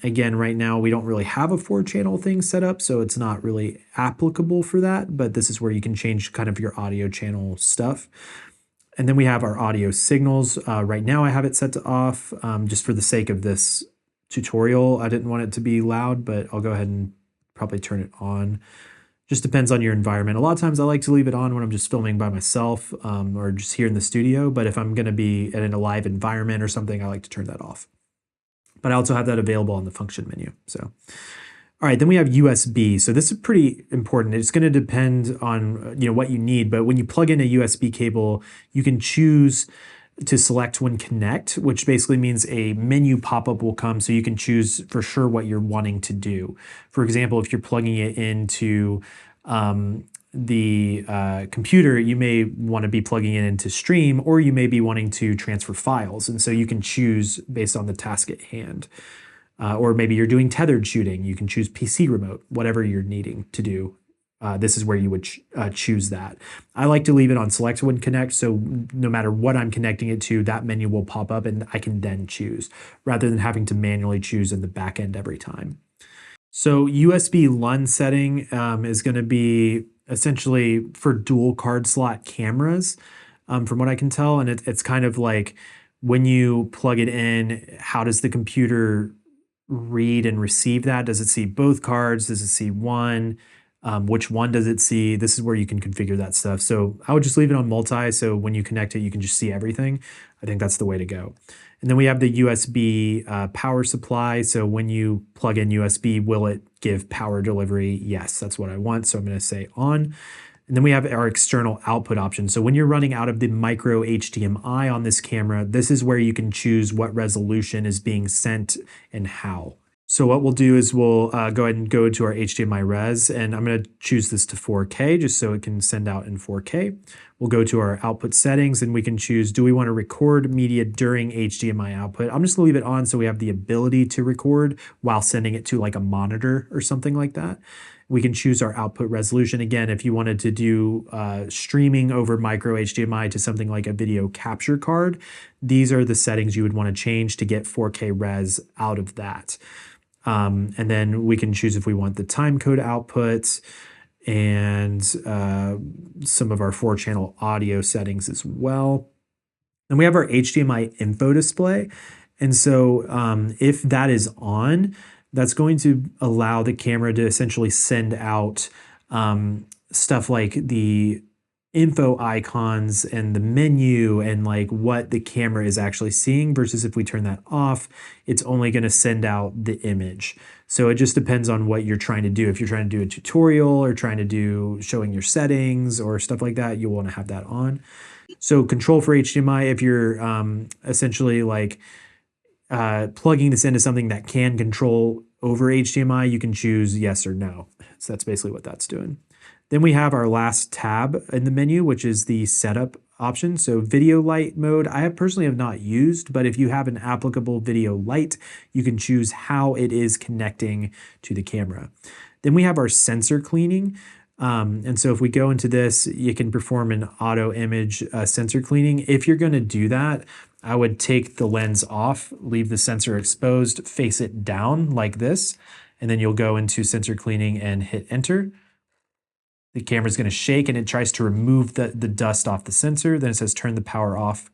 Again, right now we don't really have a 4-channel thing set up, so it's not really applicable for that, but this is where you can change kind of your audio channel stuff. And then we have our audio signals. Right now I have it set to off just for the sake of this tutorial. I didn't want it to be loud, but I'll go ahead and probably turn it on. Just depends on your environment. A lot of times I like to leave it on when I'm just filming by myself or just here in the studio. But if I'm going to be in a live environment or something, I like to turn that off. But I also have that available on the function menu. So, all right, then we have USB. So this is pretty important. It's going to depend on what you need. But when you plug in a USB cable, you can choose to select when connect, which basically means a menu pop-up will come so you can choose for sure what you're wanting to do. For example, if you're plugging it into the computer, you may want to be plugging it into stream, or you may be wanting to transfer files. And so you can choose based on the task at hand. Or maybe you're doing tethered shooting. You can choose PC remote, whatever you're needing to do. This is where you would choose that. I like to leave it on select when connect, so no matter what I'm connecting it to, that menu will pop up and I can then choose, rather than having to manually choose in the back end every time. So USB LUN setting is going to be essentially for dual card slot cameras, from what I can tell, and it's kind of like when you plug it in, how does the computer read and receive that? Does it see both cards? Does it see one? Which one does it see? This is where you can configure that stuff. So I would just leave it on multi, so when you connect it, you can just see everything. I think that's the way to go. And then we have the USB power supply. So when you plug in USB, will it give power delivery? Yes, that's what I want. So I'm going to say on. And then we have our external output option. So when you're running out of the micro HDMI on this camera, this is where you can choose what resolution is being sent and how. So what we'll do is we'll go ahead and go to our HDMI res, and I'm going to choose this to 4K just so it can send out in 4K. We'll go to our output settings and we can choose, do we want to record media during HDMI output? I'm just going to leave it on so we have the ability to record while sending it to like a monitor or something like that. We can choose our output resolution. Again, if you wanted to do streaming over micro HDMI to something like a video capture card, these are the settings you would want to change to get 4K res out of that. And then we can choose if we want the time code output and some of our 4-channel audio settings as well. And we have our HDMI info display. And so if that is on, that's going to allow the camera to essentially send out stuff like the info icons and the menu and like what the camera is actually seeing, versus if we turn that off, it's only going to send out the image. So it just depends on what you're trying to do. If you're trying to do a tutorial or trying to do showing your settings or stuff like that, you'll want to have that on. So control for HDMI, if you're essentially like plugging this into something that can control over HDMI, you can choose yes or no. So that's basically what that's doing. Then we have our last tab in the menu, which is the setup option. So video light mode, I have personally have not used, but if you have an applicable video light, you can choose how it is connecting to the camera. Then we have our sensor cleaning. And so if we go into this, you can perform an auto image sensor cleaning. If you're going to do that, I would take the lens off, leave the sensor exposed, face it down like this, and then you'll go into sensor cleaning and hit enter. The camera's going to shake and it tries to remove the dust off the sensor. Then it says turn the power off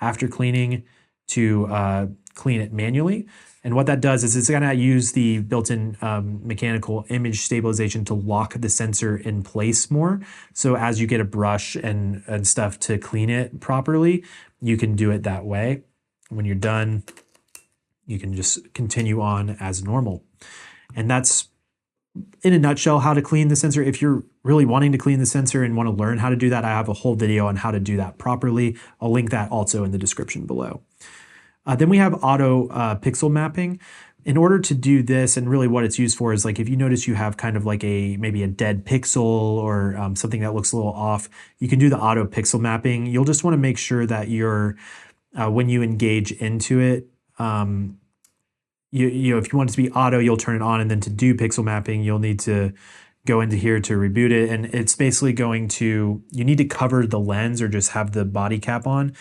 after cleaning to clean it manually. And what that does is it's going to use the built-in mechanical image stabilization to lock the sensor in place more. So as you get a brush and stuff to clean it properly, you can do it that way. When you're done, you can just continue on as normal. And that's, in a nutshell, how to clean the sensor. If you're really wanting to clean the sensor and want to learn how to do that, I have a whole video on how to do that properly. I'll link that also in the description below. Then we have auto pixel mapping. In order to do this, and really what it's used for is like if you notice you have kind of like maybe a dead pixel or something that looks a little off, you can do the auto pixel mapping. You'll just want to make sure that you're, when you engage into it, you know, if you want it to be auto, you'll turn it on, and then to do pixel mapping, you'll need to go into here to reboot it. And it's basically going to, you need to cover the lens or just have the body cap on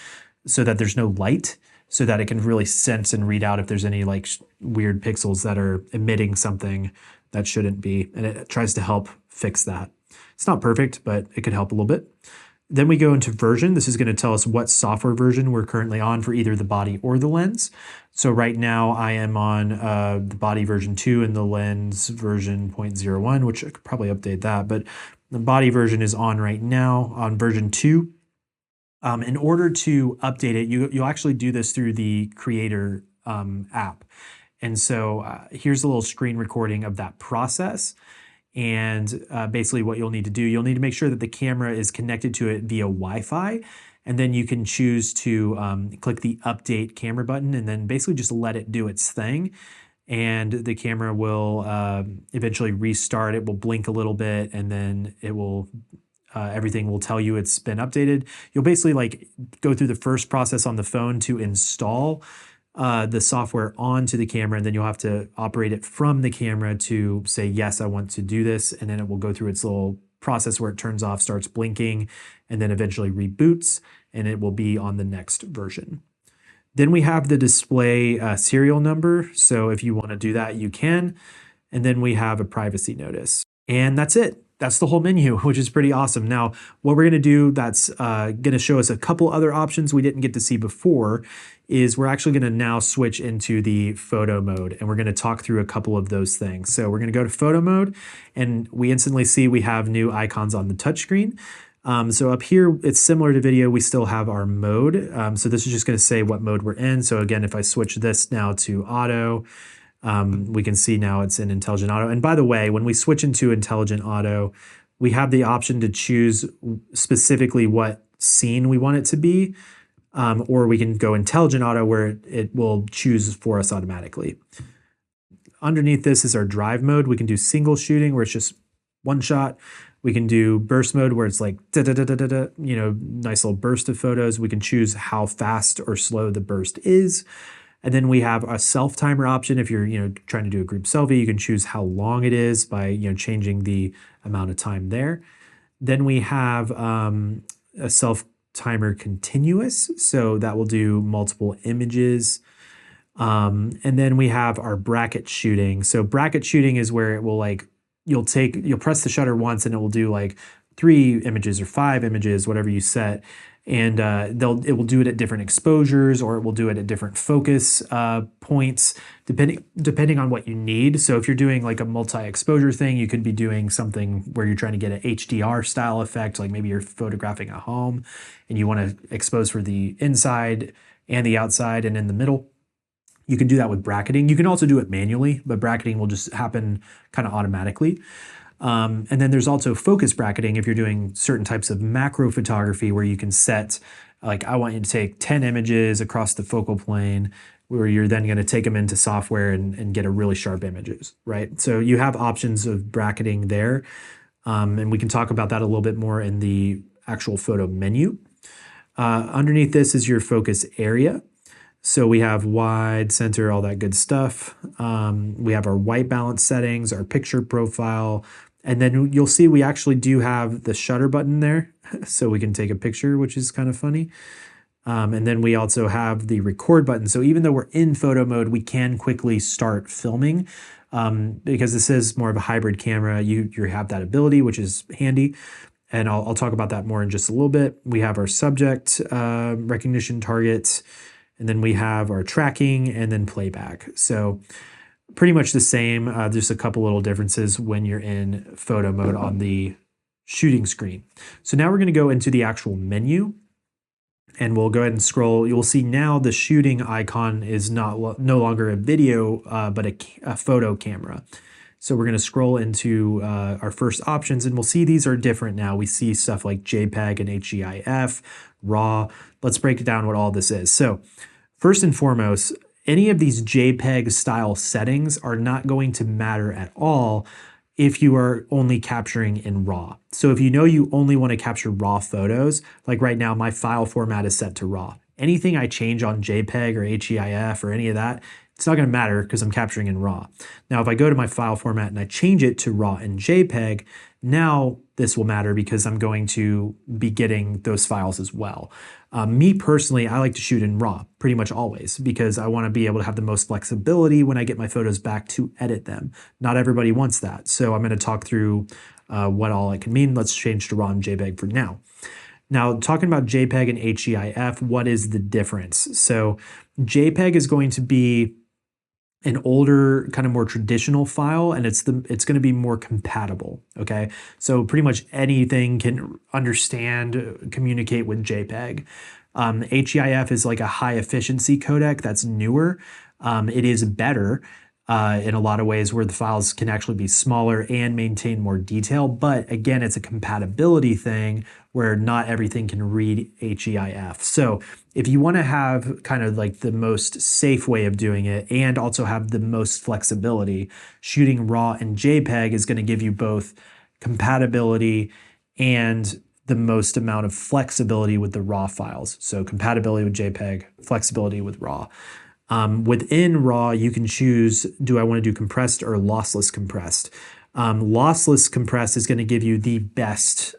so that there's no light, so that it can really sense and read out if there's any like weird pixels that are emitting something that shouldn't be. And it tries to help fix that. It's not perfect, but it could help a little bit. Then we go into version. This is going to tell us what software version we're currently on for either the body or the lens. So right now I am on the body version 2 and the lens version 0.01, which I could probably update that, but the body version is on right now on version 2. In order to update it, you'll actually do this through the Creator app. And so here's a little screen recording of that process. And basically what you'll need to do, you'll need to make sure that the camera is connected to it via Wi-Fi. And then you can choose to click the update camera button and then basically just let it do its thing. And the camera will eventually restart. It will blink a little bit and then it will, everything will tell you it's been updated. You'll basically like go through the first process on the phone to install the software onto the camera, and then you'll have to operate it from the camera to say, yes, I want to do this. And then it will go through its little process where it turns off, starts blinking, and then eventually reboots, and it will be on the next version. Then we have the display serial number. So if you want to do that, you can. And then we have a privacy notice. And that's it. That's the whole menu, which is pretty awesome. Now, what we're going to do that's going to show us a couple other options we didn't get to see before is we're actually going to now switch into the photo mode, and we're going to talk through a couple of those things. So we're going to go to photo mode, and we instantly see we have new icons on the touchscreen. So up here, it's similar to video. We still have our mode. So this is just going to say what mode we're in. So again, if I switch this now to auto, we can see now it's in intelligent auto. And by the way, when we switch into intelligent auto, we have the option to choose specifically what scene we want it to be, or we can go intelligent auto where it will choose for us automatically. Underneath this is our drive mode. We can do single shooting where it's just one shot. We can do burst mode where it's like, you know, nice little burst of photos. We can choose how fast or slow the burst is. And then we have a self timer option. If you're, trying to do a group selfie, you can choose how long it is by, changing the amount of time there. Then we have a self timer continuous. So that will do multiple images. And then we have our bracket shooting. So bracket shooting is where it will you'll press the shutter once and it will do like 3 images or 5 images, whatever you set. And it will do it at different exposures, or it will do it at different focus points, depending on what you need. So if you're doing like a multi-exposure thing, you could be doing something where you're trying to get an HDR style effect, like maybe you're photographing a home and you want to expose for the inside and the outside and in the middle. You can do that with bracketing. You can also do it manually, but bracketing will just happen kind of automatically. And then there's also focus bracketing if you're doing certain types of macro photography where you can set, like, I want you to take 10 images across the focal plane, where you're then going to take them into software and get a really sharp images, right? So you have options of bracketing there. And we can talk about that a little bit more in the actual photo menu. Underneath this is your focus area. So we have wide, center, all that good stuff. We have our white balance settings, our picture profile, and then you'll see we actually do have the shutter button there, so we can take a picture, which is kind of funny. And then we also have the record button. So even though we're in photo mode, we can quickly start filming. Because this is more of a hybrid camera, you have that ability, which is handy. And I'll talk about that more in just a little bit. We have our subject recognition target, and then we have our tracking and then playback. So pretty much the same, just a couple little differences when you're in photo mode on the shooting screen. So now we're gonna go into the actual menu, and we'll go ahead and scroll. You'll see now the shooting icon is no longer a video, but a photo camera. So we're going to scroll into our first options, and we'll see these are different now. We see stuff like JPEG and HEIF, RAW. Let's break down what all this is. So first and foremost, any of these JPEG style settings are not going to matter at all if you are only capturing in RAW. So if you know you only want to capture RAW photos, like right now my file format is set to RAW. Anything I change on JPEG or HEIF or any of that, it's not going to matter because I'm capturing in RAW. Now, if I go to my file format and I change it to RAW and JPEG, now this will matter because I'm going to be getting those files as well. Me personally, I like to shoot in RAW pretty much always because I want to be able to have the most flexibility when I get my photos back to edit them. Not everybody wants that. So I'm going to talk through what all it can mean. Let's change to RAW and JPEG for now. Now, talking about JPEG and HEIF, what is the difference? So JPEG is going to be an older, kind of more traditional file, and it's going to be more compatible, okay? So pretty much anything can understand, communicate with JPEG. HEIF is like a high efficiency codec that's newer. It is better in a lot of ways where the files can actually be smaller and maintain more detail, but again, it's a compatibility thing where not everything can read HEIF. So if you want to have kind of like the most safe way of doing it and also have the most flexibility, shooting RAW and JPEG is going to give you both compatibility and the most amount of flexibility with the RAW files. So compatibility with JPEG, flexibility with RAW. Within RAW, you can choose, do I want to do compressed or lossless compressed? Lossless compressed is going to give you the best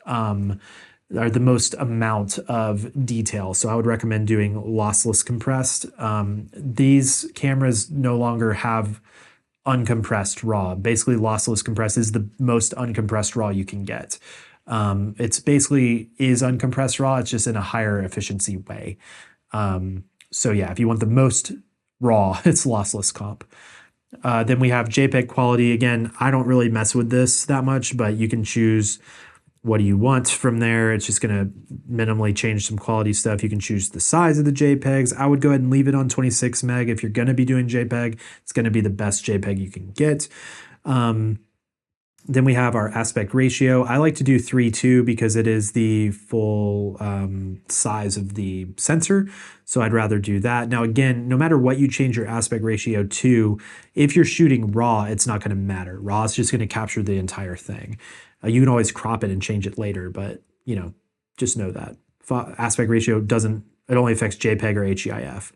or the most amount of detail. So I would recommend doing lossless compressed. These cameras no longer have uncompressed RAW. Basically, lossless compressed is the most uncompressed RAW you can get. It's basically is uncompressed RAW, it's just in a higher efficiency way. So yeah, if you want the most RAW, it's lossless comp. Then we have JPEG quality. Again, I don't really mess with this that much, but you can choose what do you want from there. It's just going to minimally change some quality stuff. You can choose the size of the JPEGs. I would go ahead and leave it on 26 meg. If you're going to be doing JPEG, it's going to be the best JPEG you can get. Then we have our aspect ratio. I like to do 3:2 because it is the full size of the sensor. So I'd rather do that. Now, again, no matter what you change your aspect ratio to, if you're shooting RAW, it's not going to matter. RAW is just going to capture the entire thing. You can always crop it and change it later, but you know, just know that aspect ratio doesn't, it only affects JPEG or HEIF.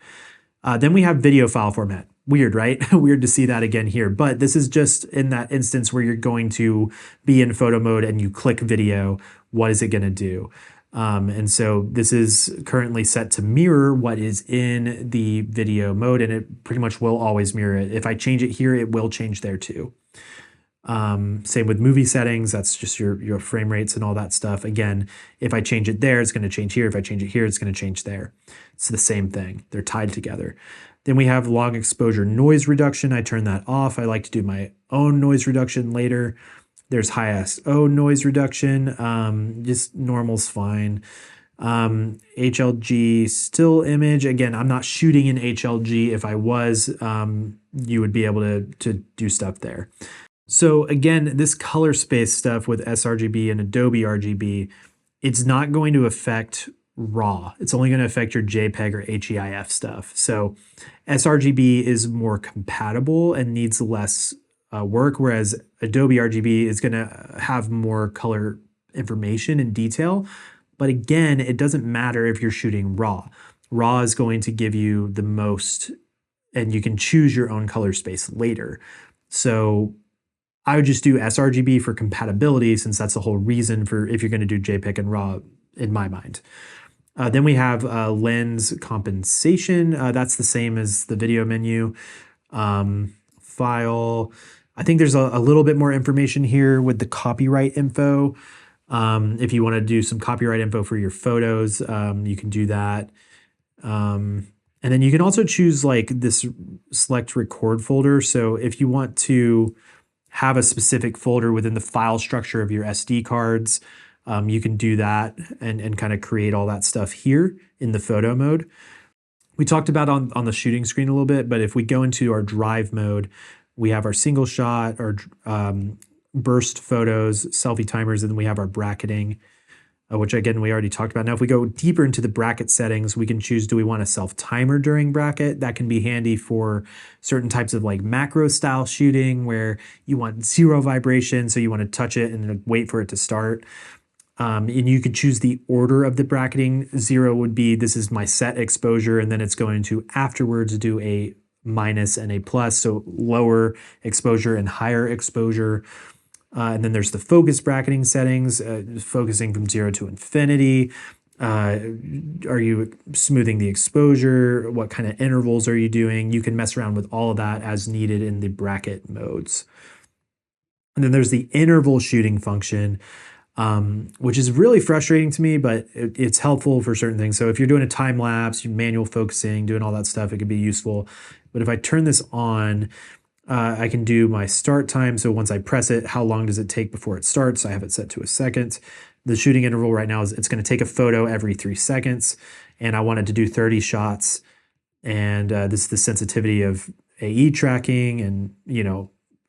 Then we have video file format. Weird, right? Weird to see that again here, but this is just in that instance where you're going to be in photo mode and you click video, what is it going to do? And so this is currently set to mirror what is in the video mode, and it pretty much will always mirror it. If I change it here, it will change there too. Same with movie settings, that's just your frame rates and all that stuff. Again, if I change it there, it's going to change here. If I change it here, it's going to change there. It's the same thing. They're tied together. Then we have long exposure noise reduction. I turn that off. I like to do my own noise reduction later. There's high ISO noise reduction. Just normal's fine. HLG still image. Again, I'm not shooting in HLG. If I was, you would be able to do stuff there. So again, this color space stuff with sRGB and Adobe RGB, it's not going to affect RAW. It's only going to affect your JPEG or HEIF stuff. So sRGB is more compatible and needs less work, whereas Adobe RGB is going to have more color information and detail, But again, it doesn't matter if you're shooting RAW. RAW is going to give you the most, and you can choose your own color space later. So I would just do sRGB for compatibility, since that's the whole reason for if you're going to do JPEG and RAW in my mind. Then we have lens compensation. That's the same as the video menu. File. I think there's a little bit more information here with the copyright info. If you want to do some copyright info for your photos, you can do that. And then you can also choose like this select record folder. So if you want to have a specific folder within the file structure of your SD cards, you can do that and kind of create all that stuff here in the photo mode. We talked about on the shooting screen a little bit, but if we go into our drive mode, we have our single shot, our burst photos, selfie timers, and then we have our bracketing, which again, we already talked about. Now, if we go deeper into the bracket settings, we can choose, do we want a self timer during bracket? That can be handy for certain types of like macro style shooting where you want 0 vibration. So you want to touch it and wait for it to start. And you could choose the order of the bracketing. 0 would be, this is my set exposure, and then it's going to afterwards do a minus and a plus, so lower exposure and higher exposure. And then there's the focus bracketing settings, focusing from 0 to infinity. Are you smoothing the exposure? What kind of intervals are you doing? You can mess around with all of that as needed in the bracket modes. And then there's the interval shooting function, which is really frustrating to me, but it's helpful for certain things. So if you're doing a time lapse, manual focusing, doing all that stuff, it could be useful. But if I turn this on, I can do my start time. So once I press it, how long does it take before it starts? I have it set to a second. The shooting interval right now is it's going to take a photo every 3 seconds. And I wanted to do 30 shots. And this is the sensitivity of AE tracking and,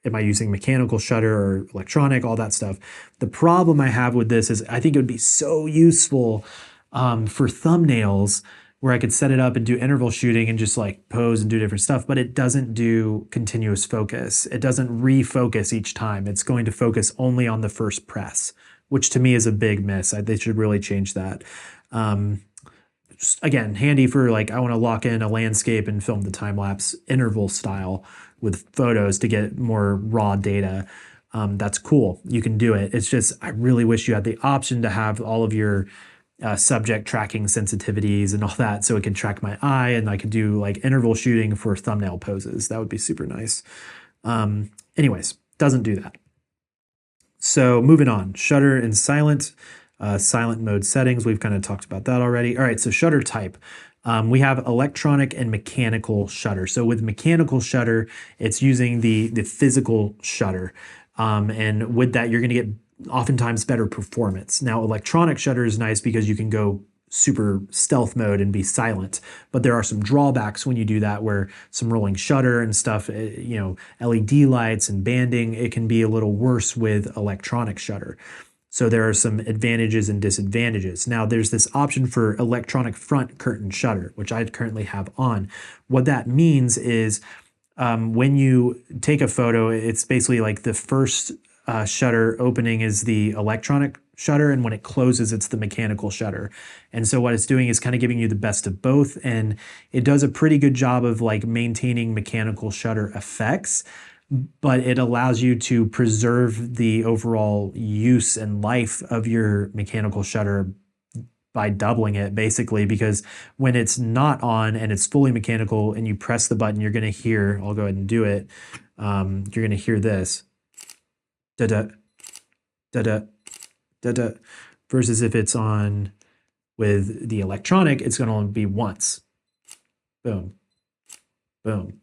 am I using mechanical shutter or electronic, all that stuff. The problem I have with this is I think it would be so useful for thumbnails where I could set it up and do interval shooting and just like pose and do different stuff, but it doesn't do continuous focus. It doesn't refocus each time. It's going to focus only on the first press, which to me is a big miss. They should really change that. Again, handy for like, I want to lock in a landscape and film the time-lapse interval style with photos to get more raw data. That's cool. You can do it. It's just, I really wish you had the option to have all of your subject tracking sensitivities and all that, so it can track my eye and I could do like interval shooting for thumbnail poses. That would be super nice. Anyways, doesn't do that. So moving on, shutter and silent mode settings. We've kind of talked about that already. All right, so shutter type. We have electronic and mechanical shutter. So with mechanical shutter, it's using the physical shutter. And with that, you're going to get oftentimes better performance. Now, electronic shutter is nice because you can go super stealth mode and be silent, but there are some drawbacks when you do that, where some rolling shutter and stuff, LED lights and banding, it can be a little worse with electronic shutter. So there are some advantages and disadvantages. Now, there's this option for electronic front curtain shutter, which I currently have on. What that means is when you take a photo, it's basically like the first shutter opening is the electronic shutter, and when it closes, it's the mechanical shutter. And so what it's doing is kind of giving you the best of both, and it does a pretty good job of like maintaining mechanical shutter effects, but it allows you to preserve the overall use and life of your mechanical shutter by doubling it, basically, because when it's not on and it's fully mechanical and you press the button, you're going to hear, I'll go ahead and do it, you're going to hear this. Da-da, da-da, da-da, versus if it's on with the electronic, it's going to only be once. Boom, boom.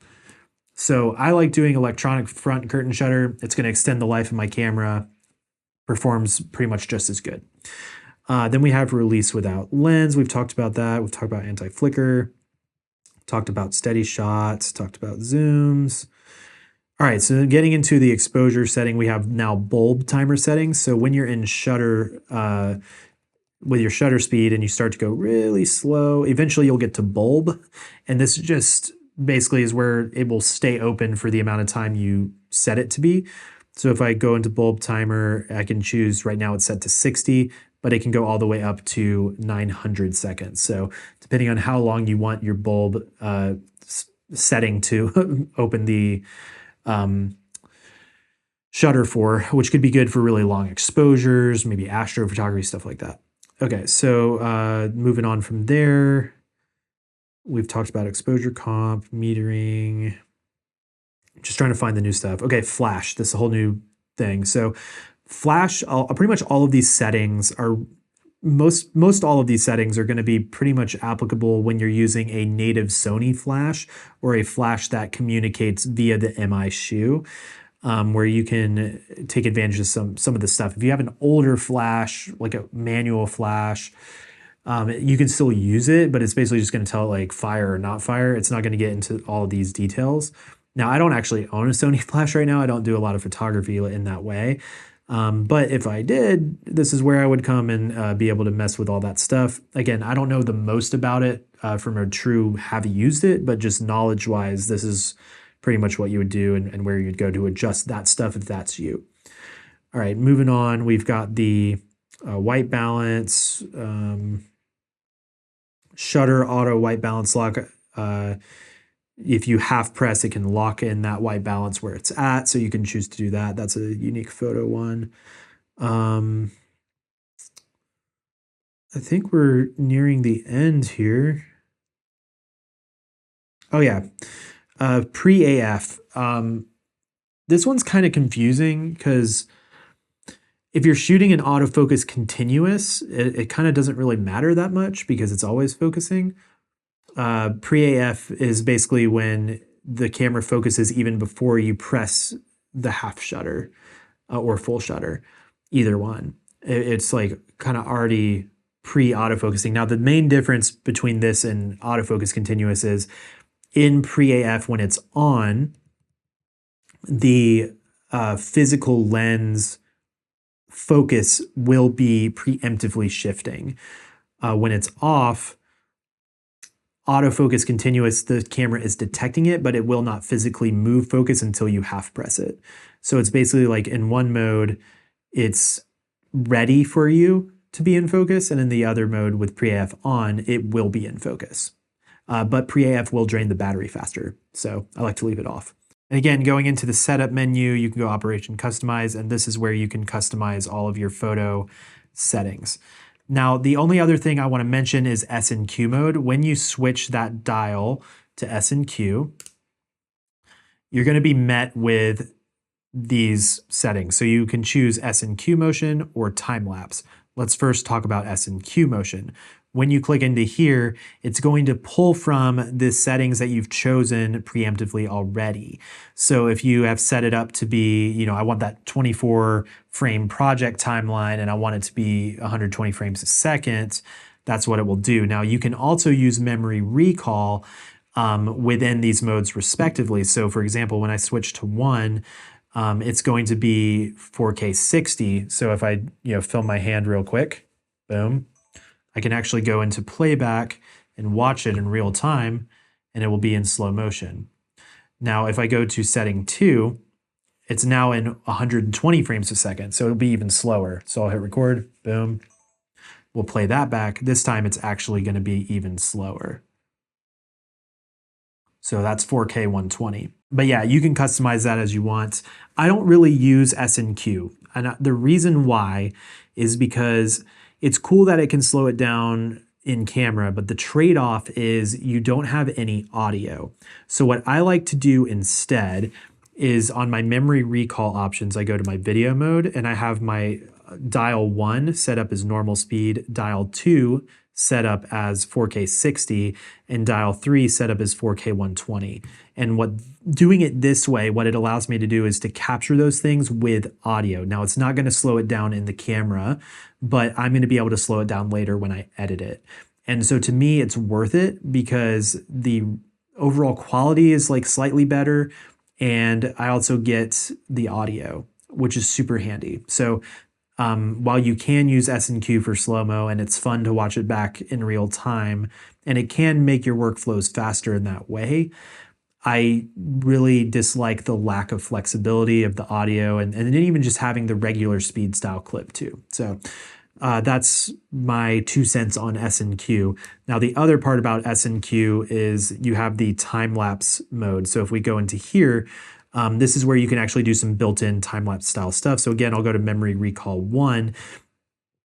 So I like doing electronic front curtain shutter. It's going to extend the life of my camera, performs pretty much just as good. Then we have release without lens. We've talked about that. We've talked about anti-flicker, talked about steady shots, talked about zooms. All right, so getting into the exposure setting, we have now bulb timer settings. So when you're in shutter, with your shutter speed and you start to go really slow, eventually you'll get to bulb. And this just basically is where it will stay open for the amount of time you set it to be. So if I go into bulb timer, I can choose, right now it's set to 60, but it can go all the way up to 900 seconds. So depending on how long you want your bulb setting to open the shutter for, which could be good for really long exposures, maybe astrophotography, stuff like that. Okay, so moving on from there, we've talked about exposure comp, metering, just trying to find the new stuff. Okay, flash, this is a whole new thing. So flash, pretty much all of these settings are, most all of these settings are going to be pretty much applicable when you're using a native Sony flash or a flash that communicates via the MI shoe. Where you can take advantage of some of the stuff. If you have an older flash, like a manual flash, you can still use it, but it's basically just going to tell it like fire or not fire. It's not going to get into all of these details. Now, I don't actually own a Sony flash right now. I don't do a lot of photography in that way. But if I did, this is where I would come and be able to mess with all that stuff. Again, I don't know the most about it from a true have used it, but just knowledge-wise, this is pretty much what you would do and where you'd go to adjust that stuff if that's you. All right, moving on, we've got the white balance, shutter auto white balance lock. If you half press, it can lock in that white balance where it's at, so you can choose to do that. That's a unique photo one. I think we're nearing the end here. Oh yeah. Pre-AF. This one's kind of confusing because if you're shooting an autofocus continuous, it kind of doesn't really matter that much because it's always focusing. Pre-AF is basically when the camera focuses even before you press the half shutter or full shutter, either one. It's like kind of already pre-autofocusing. Now, the main difference between this and autofocus continuous is in pre-AF, when it's on, the physical lens focus will be preemptively shifting. When it's off, autofocus continuous, the camera is detecting it, but it will not physically move focus until you half press it. So it's basically like in one mode, it's ready for you to be in focus, and in the other mode with pre-AF on, it will be in focus. But pre-AF will drain the battery faster, so I like to leave it off. And again, going into the setup menu, you can go Operation Customize, and this is where you can customize all of your photo settings. Now, the only other thing I want to mention is S&Q mode. When you switch that dial to S&Q, you're going to be met with these settings. So you can choose S&Q motion or time lapse. Let's first talk about S&Q motion. When you click into here, it's going to pull from the settings that you've chosen preemptively already. So if you have set it up to be, I want that 24 frame project timeline and I want it to be 120 frames a second, that's what it will do. Now you can also use memory recall within these modes respectively. So for example, when I switch to 1, it's going to be 4K 60. So if I film my hand real quick, boom, I can actually go into Playback and watch it in real time, and it will be in slow motion. Now, if I go to setting 2, it's now in 120 frames a second, so it'll be even slower. So I'll hit record, boom. We'll play that back. This time it's actually going to be even slower. So that's 4K 120. But yeah, you can customize that as you want. I don't really use S&Q, and the reason why is because it's cool that it can slow it down in camera, but the trade-off is you don't have any audio. So what I like to do instead is on my memory recall options, I go to my video mode and I have my dial 1 set up as normal speed, dial 2 set up as 4K 60, and dial 3 set up as 4K 120. And doing it this way, what it allows me to do is to capture those things with audio. Now, it's not going to slow it down in the camera, but I'm going to be able to slow it down later when I edit it. And so to me, it's worth it because the overall quality is like slightly better, and I also get the audio, which is super handy. So while you can use S&Q for slow-mo and it's fun to watch it back in real time, and it can make your workflows faster in that way, I really dislike the lack of flexibility of the audio and then even just having the regular speed style clip too. So That's my 2 cents on S&Q. Now, the other part about S&Q is you have the time-lapse mode. So if we go into here, this is where you can actually do some built-in time-lapse style stuff. So again, I'll go to memory recall 1,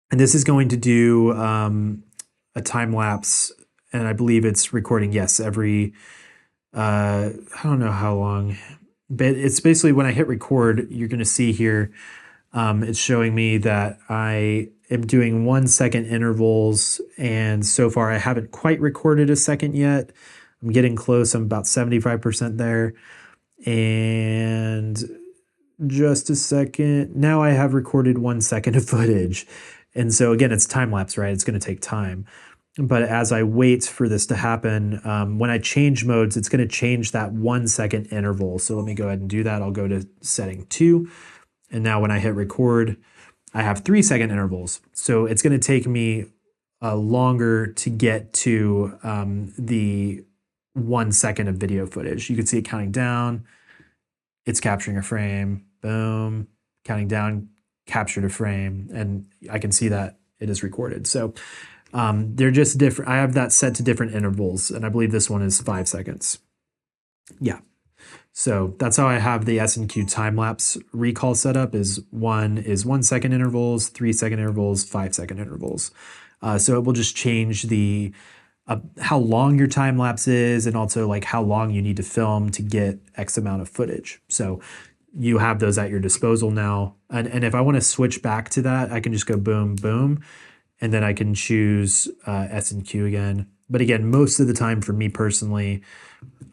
and this is going to do a time-lapse, and I believe it's recording, yes, every, I don't know how long, but it's basically when I hit record, you're going to see here, it's showing me that I am doing 1 second intervals, and so far I haven't quite recorded a second yet. I'm getting close. I'm about 75% there. And just a second. Now I have recorded 1 second of footage. And so again, it's time lapse, right? It's going to take time. But as I wait for this to happen, when I change modes, it's going to change that 1 second interval. So let me go ahead and do that. I'll go to setting 2. And now when I hit record, I have 3 second intervals. So it's going to take me longer to get to the 1 second of video footage. You can see it counting down. It's capturing a frame. Boom. Counting down, captured a frame. And I can see that it is recorded. So they're just different. I have that set to different intervals. And I believe this one is 5 seconds. Yeah. So that's how I have the S&Q time-lapse recall setup is 1 second intervals, 3 second intervals, 5 second intervals. So it will just change the how long your time lapse is and also like how long you need to film to get X amount of footage. So you have those at your disposal now. And if I want to switch back to that, I can just go boom, boom, and then I can choose S&Q again. But again, most of the time for me personally,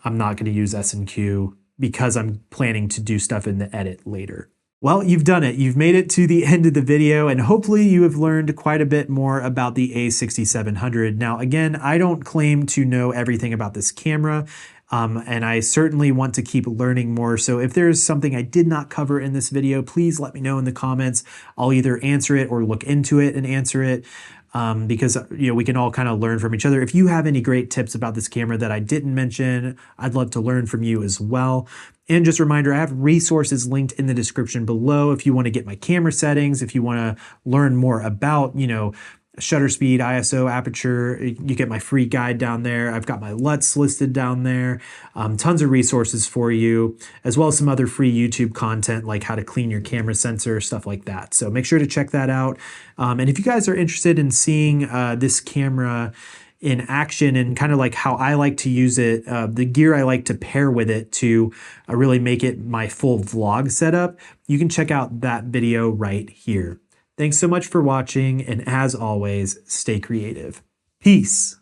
I'm not going to use S&Q because I'm planning to do stuff in the edit later. Well, you've done it. You've made it to the end of the video, and hopefully you have learned quite a bit more about the A6700. Now, again, I don't claim to know everything about this camera, and I certainly want to keep learning more. So if there's something I did not cover in this video, please let me know in the comments. I'll either answer it or look into it and answer it. Because we can all kind of learn from each other. If you have any great tips about this camera that I didn't mention, I'd love to learn from you as well. And just a reminder, I have resources linked in the description below if you want to get my camera settings, if you want to learn more about, shutter speed, ISO, aperture. You get my free guide down there. I've got my LUTS listed down there. Tons of resources for you, as well as some other free YouTube content like how to clean your camera sensor, stuff like that. So make sure to check that out. And if you guys are interested in seeing this camera in action and kind of like how I like to use it, the gear I like to pair with it to really make it my full vlog setup, you can check out that video right here. Thanks so much for watching, and as always, stay creative. Peace.